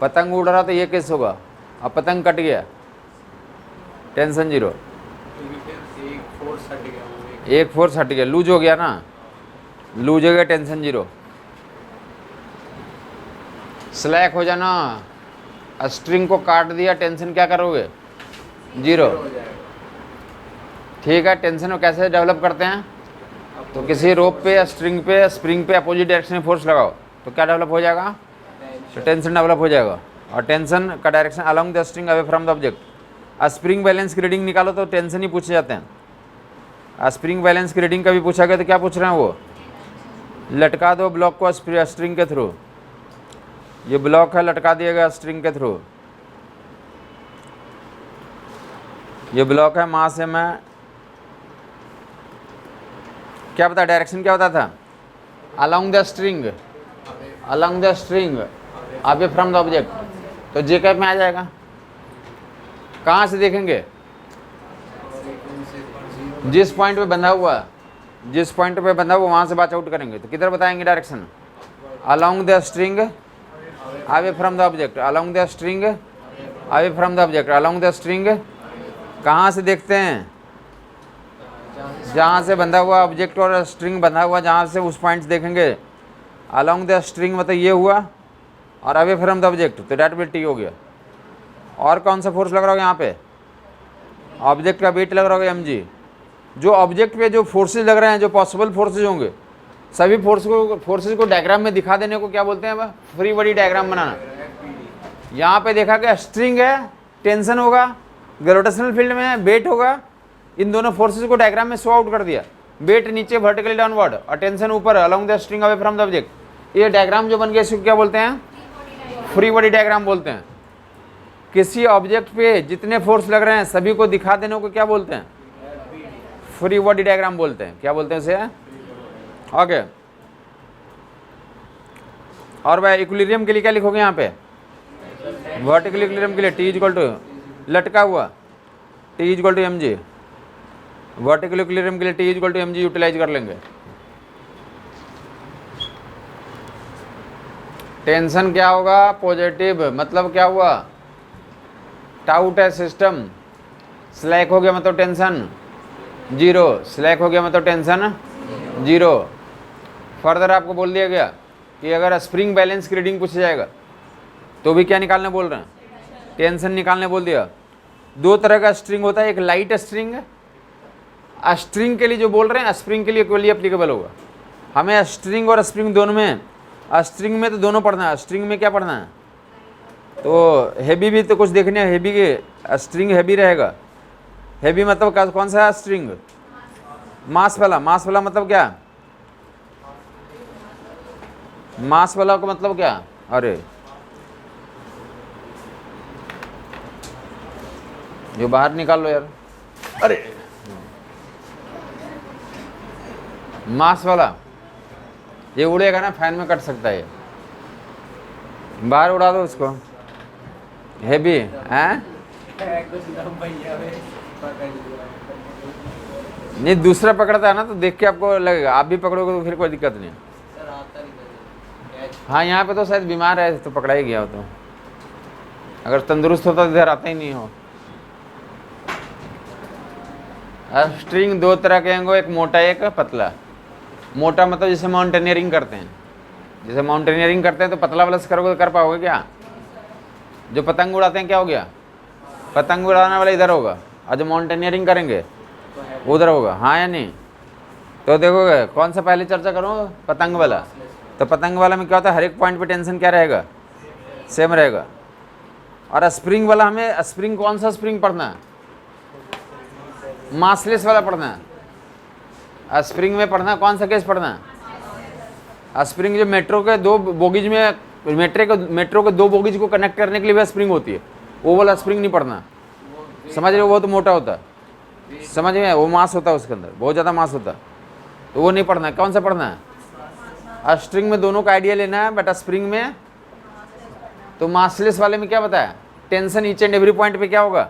पतंग उड़ रहा तो ये केस होगा, अब पतंग कट गया टेंशन जीरो, एक फोर्स हट गया, एक फोर्स हट गया, लूज हो गया ना, लूज हो गया टेंशन जीरो। स्लैक हो जाना, स्ट्रिंग को काट दिया, टेंशन क्या करोगे, जीरो। ठीक है। टेंशन को कैसे डेवलप करते हैं, तो किसी रोप पे, स्ट्रिंग पे, स्प्रिंग पे अपोजिट डायरेक्शन में फोर्स लगाओ तो क्या डेवलप हो जाएगा, तो टेंशन डेवलप हो जाएगा। और टेंशन का direction along the string away from the object. Spring balance की रीडिंग निकालो तो टेंशन ही पूछे जाते हैं। स्प्रिंग बैलेंस की रीडिंग कभी पूछा गया तो क्या पूछ रहे हैं वो, लटका दो ब्लॉक को स्ट्रिंग के थ्रू। ये ब्लॉक है, लटका दिया गया स्ट्रिंग के थ्रू। ये ब्लॉक है, मास है, मैं क्या बता, डायरेक्शन क्या बताया था, along the string, along the string away from the object. तो जे कैप में आ जाएगा। कहाँ से देखेंगे, जिस पॉइंट पे बंधा हुआ, जिस पॉइंट पे बंधा हुआ वहाँ से बाच आउट करेंगे। तो किधर बताएंगे direction, along the string away from the object, along the string away from the object, along the string. कहाँ से देखते हैं, जहाँ से बंधा हुआ ऑब्जेक्ट और स्ट्रिंग बंधा हुआ, जहाँ से उस पॉइंट देखेंगे। अलोंग द स्ट्रिंग मतलब ये हुआ, और अवे फ्रॉम द ऑब्जेक्ट तो डेट बिल टी हो गया। और कौन सा फोर्स लग रहा होगा यहाँ पे, ऑब्जेक्ट का वेट लग रहा होगा mg। जो ऑब्जेक्ट पे जो फोर्सेज लग रहे हैं, जो पॉसिबल फोर्सेज होंगे, सभी फोर्सेज को डायग्राम में दिखा देने को क्या बोलते हैं, फ्री बॉडी डायग्राम बनाना। यहाँ पे देखा गया स्ट्रिंग है, टेंशन होगा, ग्रेविटेशनल फील्ड में वेट होगा, इन दोनों फोर्सेज को डायग्राम में शो आउट कर दिया। वेट नीचे वर्टिकली डाउनवर्ड और टेंशन ऊपर, along the string away from the object. ये डायग्राम जो बन गया इसको क्या बोलते हैं, फ्री बॉडी डायग्राम बोलते हैं। किसी ऑब्जेक्ट पे जितने फोर्स लग रहे हैं सभी को दिखा देने को क्या बोलते हैं, फ्री बॉडी डायग्राम बोलते हैं। क्या बोलते हैं इसे, ओके। और भाई इक्विलिब्रियम के लिए क्या लिखोगे यहाँ पे, वर्टिकल इक्विलिब्रियम के लिए टी इक्वल टू लटका हुआ, T equal to mg। Vertical equilibrium के लिए T equal to mg utilize कर लेंगे। टेंशन क्या होगा, पॉजिटिव, मतलब क्या हुआ, टाउट है सिस्टम, स्लैक हो गया मतलब टेंशन जीरो, स्लैक हो गया मतलब टेंशन जीरो। फर्दर आपको बोल दिया गया कि अगर स्प्रिंग बैलेंस की रीडिंग पूछा जाएगा तो भी क्या निकालने बोल रहे हैं, टेंशन निकालने बोल दिया। दो तरह का स्ट्रिंग होता है, एक लाइट स्ट्रिंग, स्ट्रिंग के लिए जो बोल रहे हैं स्प्रिंग के लिए इक्वली एप्लीकेबल होगा। हमें स्ट्रिंग और स्प्रिंग दोनों में, स्ट्रिंग में तो दोनों पढ़ना है। स्ट्रिंग में क्या पढ़ना है, तो हेवी भी तो कुछ देखने हैं, हेवी के स्ट्रिंग हेवी रहेगा। हेवी मतलब कौन सा स्ट्रिंग, मास वाला। मास वाला मतलब क्या, मास वाला का मतलब क्या, अरे जो बाहर निकाल लो यार, अरे मास वाला ये उड़ेगा ना, फैन में कट सकता है, बाहर उड़ा दो उसको। हेवी हैं, नहीं दूसरा पकड़ता है ना तो देख के आपको लगेगा, आप भी पकड़ोगे तो फिर कोई दिक्कत नहीं। हाँ यहाँ पे तो शायद बीमार है तो पकड़ा ही गया हो, तो अगर तंदुरुस्त होता तो इधर आता ही नहीं हो। स्ट्रिंग दो तरह के होंगे, एक मोटा एक पतला। मोटा मतलब जैसे माउंटेनियरिंग करते हैं, जैसे माउंटेनियरिंग करते हैं तो पतला वाला से करोगे तो कर पाओगे क्या। जो पतंग उड़ाते हैं क्या हो गया, पतंग उड़ाने वाला इधर होगा, और जो माउंटेनियरिंग करेंगे उधर होगा, हाँ या नहीं। तो देखोगे कौन सा पहले चर्चा करूँ, पतंग वाला। तो पतंग वाला में क्या होता है, हर एक पॉइंट पे टेंशन क्या रहेगा, सेम रहेगा। और स्प्रिंग वाला, हमें स्प्रिंग कौन सा स्प्रिंग पढ़ना है, मासलेस वाला पढ़ना है। स्प्रिंग में पढ़ना कौन सा केस पढ़ना है, स्प्रिंग जो मेट्रो के दो बोगीज में, मेट्रो के दो बोगीज को कनेक्ट करने के लिए भी स्प्रिंग होती है, वो वाला स्प्रिंग नहीं पढ़ना। समझ रहे हो, वो तो मोटा होता है, समझ में, वो मास होता है उसके अंदर, बहुत ज़्यादा मास होता है, तो वो नहीं पढ़ना है। कौन सा पढ़ना है, स्ट्रिंग में दोनों का आइडिया लेना है, बट स्प्रिंग में तो मासलेस वाले में क्या बताया, tension each and every point पे क्या होगा,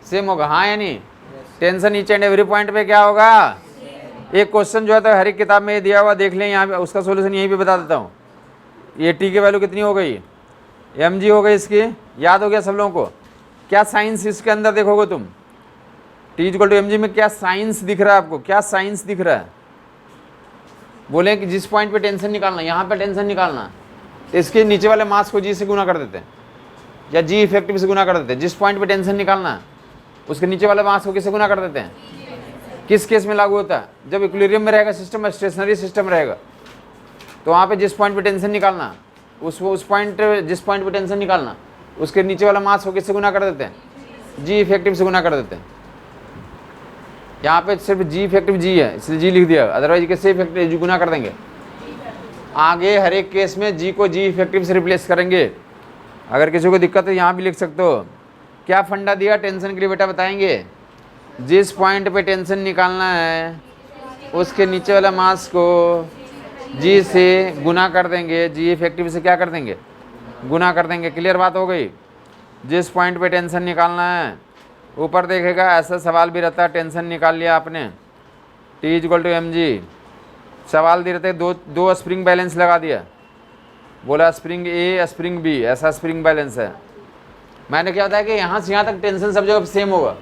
सेम होगा, हाँ या नहीं। Tension each and every point पे क्या होगा। एक क्वेश्चन जो है तो हर एक किताब में दिया हुआ, देख लें, यहाँ पे उसका सोल्यूशन यहीं पे बता देता हूँ। ये टी की वैल्यू कितनी हो गई, mg हो गई, इसकी याद हो गया सब लोगों को। क्या साइंस इसके अंदर देखोगे तुम, टी इक्वल टू mg में क्या साइंस दिख रहा है आपको, क्या साइंस दिख रहा है। बोले कि जिस पॉइंट पे टेंशन निकालना, यहाँ पे टेंशन निकालना, तो इसके नीचे वाले मास को g से गुना कर देते हैं, या g इफेक्टिव से गुना कर देते हैं। जिस पॉइंट पे टेंशन निकालना उसके नीचे वाले मास को किससे गुना कर देते हैं। किस केस में लागू होता है, जब इक्विलिब्रियम में रहेगा सिस्टम, स्टेशनरी सिस्टम रहेगा, तो वहाँ पे जिस पॉइंट पे टेंशन निकालना उस पॉइंट, जिस पॉइंट पे टेंशन निकालना, उसके नीचे वाला मास को किससे गुना कर देते हैं, जी इफेक्टिव से गुना कर देते हैं। यहाँ पे सिर्फ जी इफेक्टिव जी है इसलिए जी लिख दिया, अदरवाइज किससे इफेक्टिव जी गुना कर देंगे। आगे हर एक केस में जी को जी इफेक्टिव से रिप्लेस करेंगे। अगर किसी को दिक्कत है यहाँ भी लिख सकते हो। क्या फंडा दिया टेंशन के लिए बेटा बताएंगे, जिस पॉइंट पे टेंशन निकालना है उसके नीचे वाला मास को जी से गुना कर देंगे, जी इफेक्टिव से क्या कर देंगे, गुना कर देंगे। क्लियर बात हो गई। जिस पॉइंट पे टेंशन निकालना है, ऊपर देखेगा ऐसा सवाल भी रहता है, टेंशन निकाल लिया आपने, T equal to M G, सवाल दे रहते दो स्प्रिंग बैलेंस लगा दिया, बोला स्प्रिंग ए स्प्रिंग बी, ऐसा स्प्रिंग बैलेंस है। मैंने क्या बताया कि यहाँ से यहाँ तक टेंशन सब जगह सेम होगा।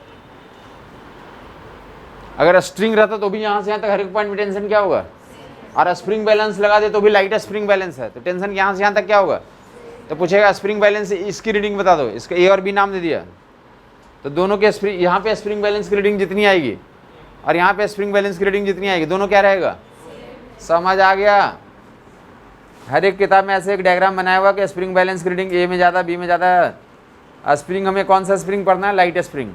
अगर स्ट्रिंग रहता तो भी यहाँ से यहाँ तक हर एक पॉइंट में टेंशन क्या होगा, और स्प्रिंग बैलेंस लगा दे तो भी लाइट स्प्रिंग बैलेंस है, तो टेंशन यहाँ से यहाँ तक क्या होगा। तो पूछेगा स्प्रिंग बैलेंस इसकी रीडिंग बता दो, इसका ए और बी नाम दे दिया, तो दोनों के स्प्रिंग, यहाँ पे स्प्रिंग बैलेंस की रीडिंग जितनी आएगी और यहाँ पे स्प्रिंग बैलेंस की रीडिंग जितनी आएगी, दोनों क्या रहेगा, समझ आ गया। हर एक किताब में ऐसे एक डायग्राम बनाया हुआ कि स्प्रिंग बैलेंस की रीडिंग ए में ज़्यादा बी में ज़्यादा है। स्प्रिंग हमें कौन सा स्प्रिंग पढ़ना है, लाइट स्प्रिंग।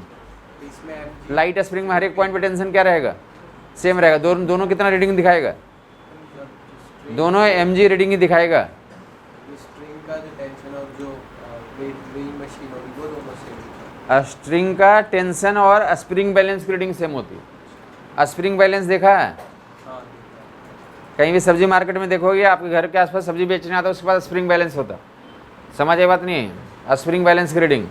लाइट स्प्रिंग में हर एक पॉइंट पे टेंशन क्या रहेगा, सेम रहेगा। दोनों कितना रीडिंग दिखाएगा, दोनों एम जी रीडिंग ही दिखाएगा। स्ट्रिंग का जो टेंशन और जो ड्रिल मशीन होगी वो दोनों सेम। स्ट्रिंग का टेंशन और स्प्रिंग बैलेंस की रीडिंग सेम होती है। स्प्रिंग बैलेंस देखा है, कहीं भी सब्जी मार्केट में देखोगे, आपके घर के आसपास सब्जी बेचने आता है, उसके पास स्प्रिंग बैलेंस होता। समझ ये बात नहीं है, स्प्रिंग बैलेंस की रीडिंग।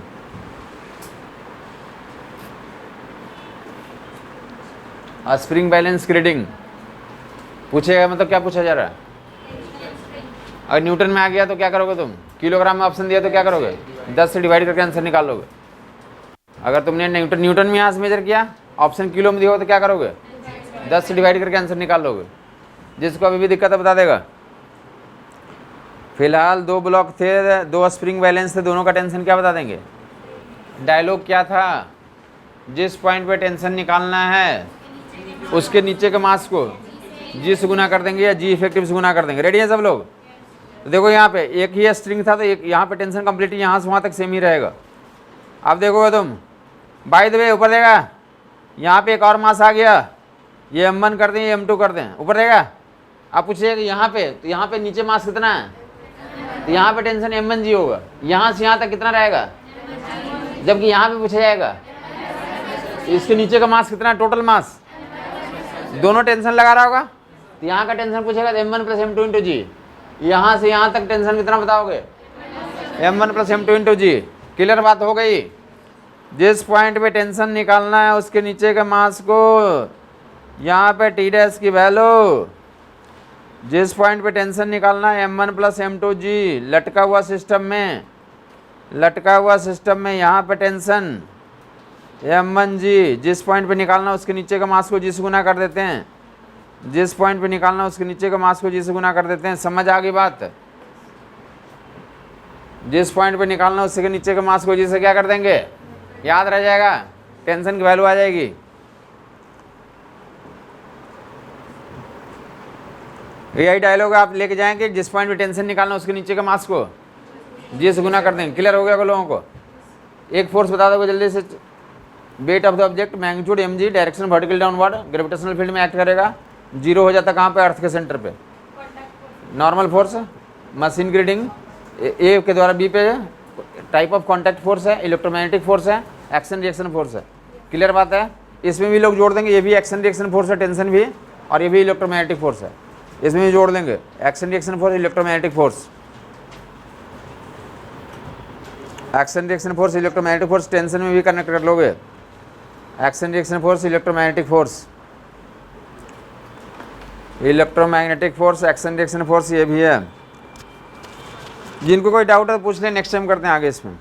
स्प्रिंग बैलेंस की रीडिंग पूछेगा, मतलब क्या पूछा जा रहा है। अगर न्यूटन में आ गया तो क्या करोगे तुम, किलोग्राम में ऑप्शन दिया तो क्या करोगे, 10 से डिवाइड करके आंसर निकाल लोगे। अगर तुमने न्यूटन में यहाँ से मेजर किया, ऑप्शन किलो में दिया हो तो क्या करोगे, 10 से डिवाइड करके आंसर निकाल लोगे। जिसको अभी भी दिक्कत है बता देगा। फिलहाल 2 ब्लॉक थे, 2 स्प्रिंग बैलेंस थे, दोनों का टेंशन क्या बता देंगे। डायलॉग क्या था, जिस पॉइंट पे टेंशन निकालना है उसके नीचे के मास को जी से गुना कर देंगे या जी इफेक्टिव से गुना कर देंगे। रेडी है सब लोग। तो देखो यहाँ पे एक ही स्ट्रिंग था तो एक यहाँ पे टेंशन कंप्लीट यहाँ से वहाँ तक सेम ही रहेगा। अब देखोगे तुम, बाय द वे ऊपर देगा, यहाँ पे एक और मास आ गया, ये M1 कर दें ये M2 कर दें, ऊपर देगा। आप पूछिएगा कि यहाँ पे, तो यहाँ पे नीचे मास कितना है, तो यहाँ पे टेंशन M1 जी होगा, यहाँ से यहाँ तक कितना रहेगा, जबकि यहाँ पे पूछा जाएगा इसके नीचे का मास कितना है, टोटल मास। दोनों टेंशन लगा रहा होगा, तो यहाँ का टेंशन पूछेगा तो M1 प्लस M2 इंटू जी, यहाँ से यहाँ तक टेंशन कितना बताओगे, M1 प्लस M2 इंटू जी। क्लियर बात हो गई। जिस पॉइंट पे टेंशन निकालना है उसके नीचे के मास को, यहाँ पे टी डैश की वैल्यू, जिस पॉइंट पे टेंशन निकालना है M1 प्लस M2 जी, लटका हुआ सिस्टम में, लटका हुआ सिस्टम में यहाँ पे टेंशन M1 जी, जिस पॉइंट पे निकालना उसके नीचे का मास को जी से गुना कर देते हैं, जिस पॉइंट पे निकालना उसके नीचे का मास को जी से गुना कर देते हैं। समझ आ गई बात। जिस पॉइंट पे निकालना उसके नीचे के मास को जी से क्या कर देंगे, याद रह जाएगा, टेंशन की वैल्यू आ जाएगी। यही डायलॉग आप लेके जाएंगे, जिस पॉइंट पे टेंशन निकालना उसके नीचे के मास को जी से गुना कर देंगे। क्लियर हो गया को लोगों को। एक फोर्स बता दोगे जल्दी से, weight of the object magnitude mg, direction vertical downward, gravitational field में एक्ट करेगा, जीरो हो जाता कहाँ पे, अर्थ के सेंटर पे। नॉर्मल फोर्स, मशीन की रीडिंग ए के द्वारा बी पे, टाइप ऑफ कॉन्टैक्ट फोर्स है, इलेक्ट्रोमैग्नेटिक फोर्स है, एक्शन रिएक्शन फोर्स है। क्लियर बात है। इसमें भी लोग जोड़ देंगे, ये भी एक्शन रिएक्शन फोर्स है, टेंशन भी, और ये भी इलेक्ट्रोमैग्नेटिक फोर्स है, इसमें भी जोड़ देंगे action reaction force, electromagnetic force. Action reaction force, electromagnetic force, tension में भी कनेक्ट कर लोगे। Action reaction force, electromagnetic force, electromagnetic force, action reaction force, ये भी है। जिनको कोई डाउट है तो पूछ लें, नेक्स्ट टाइम करते हैं आगे इसमें।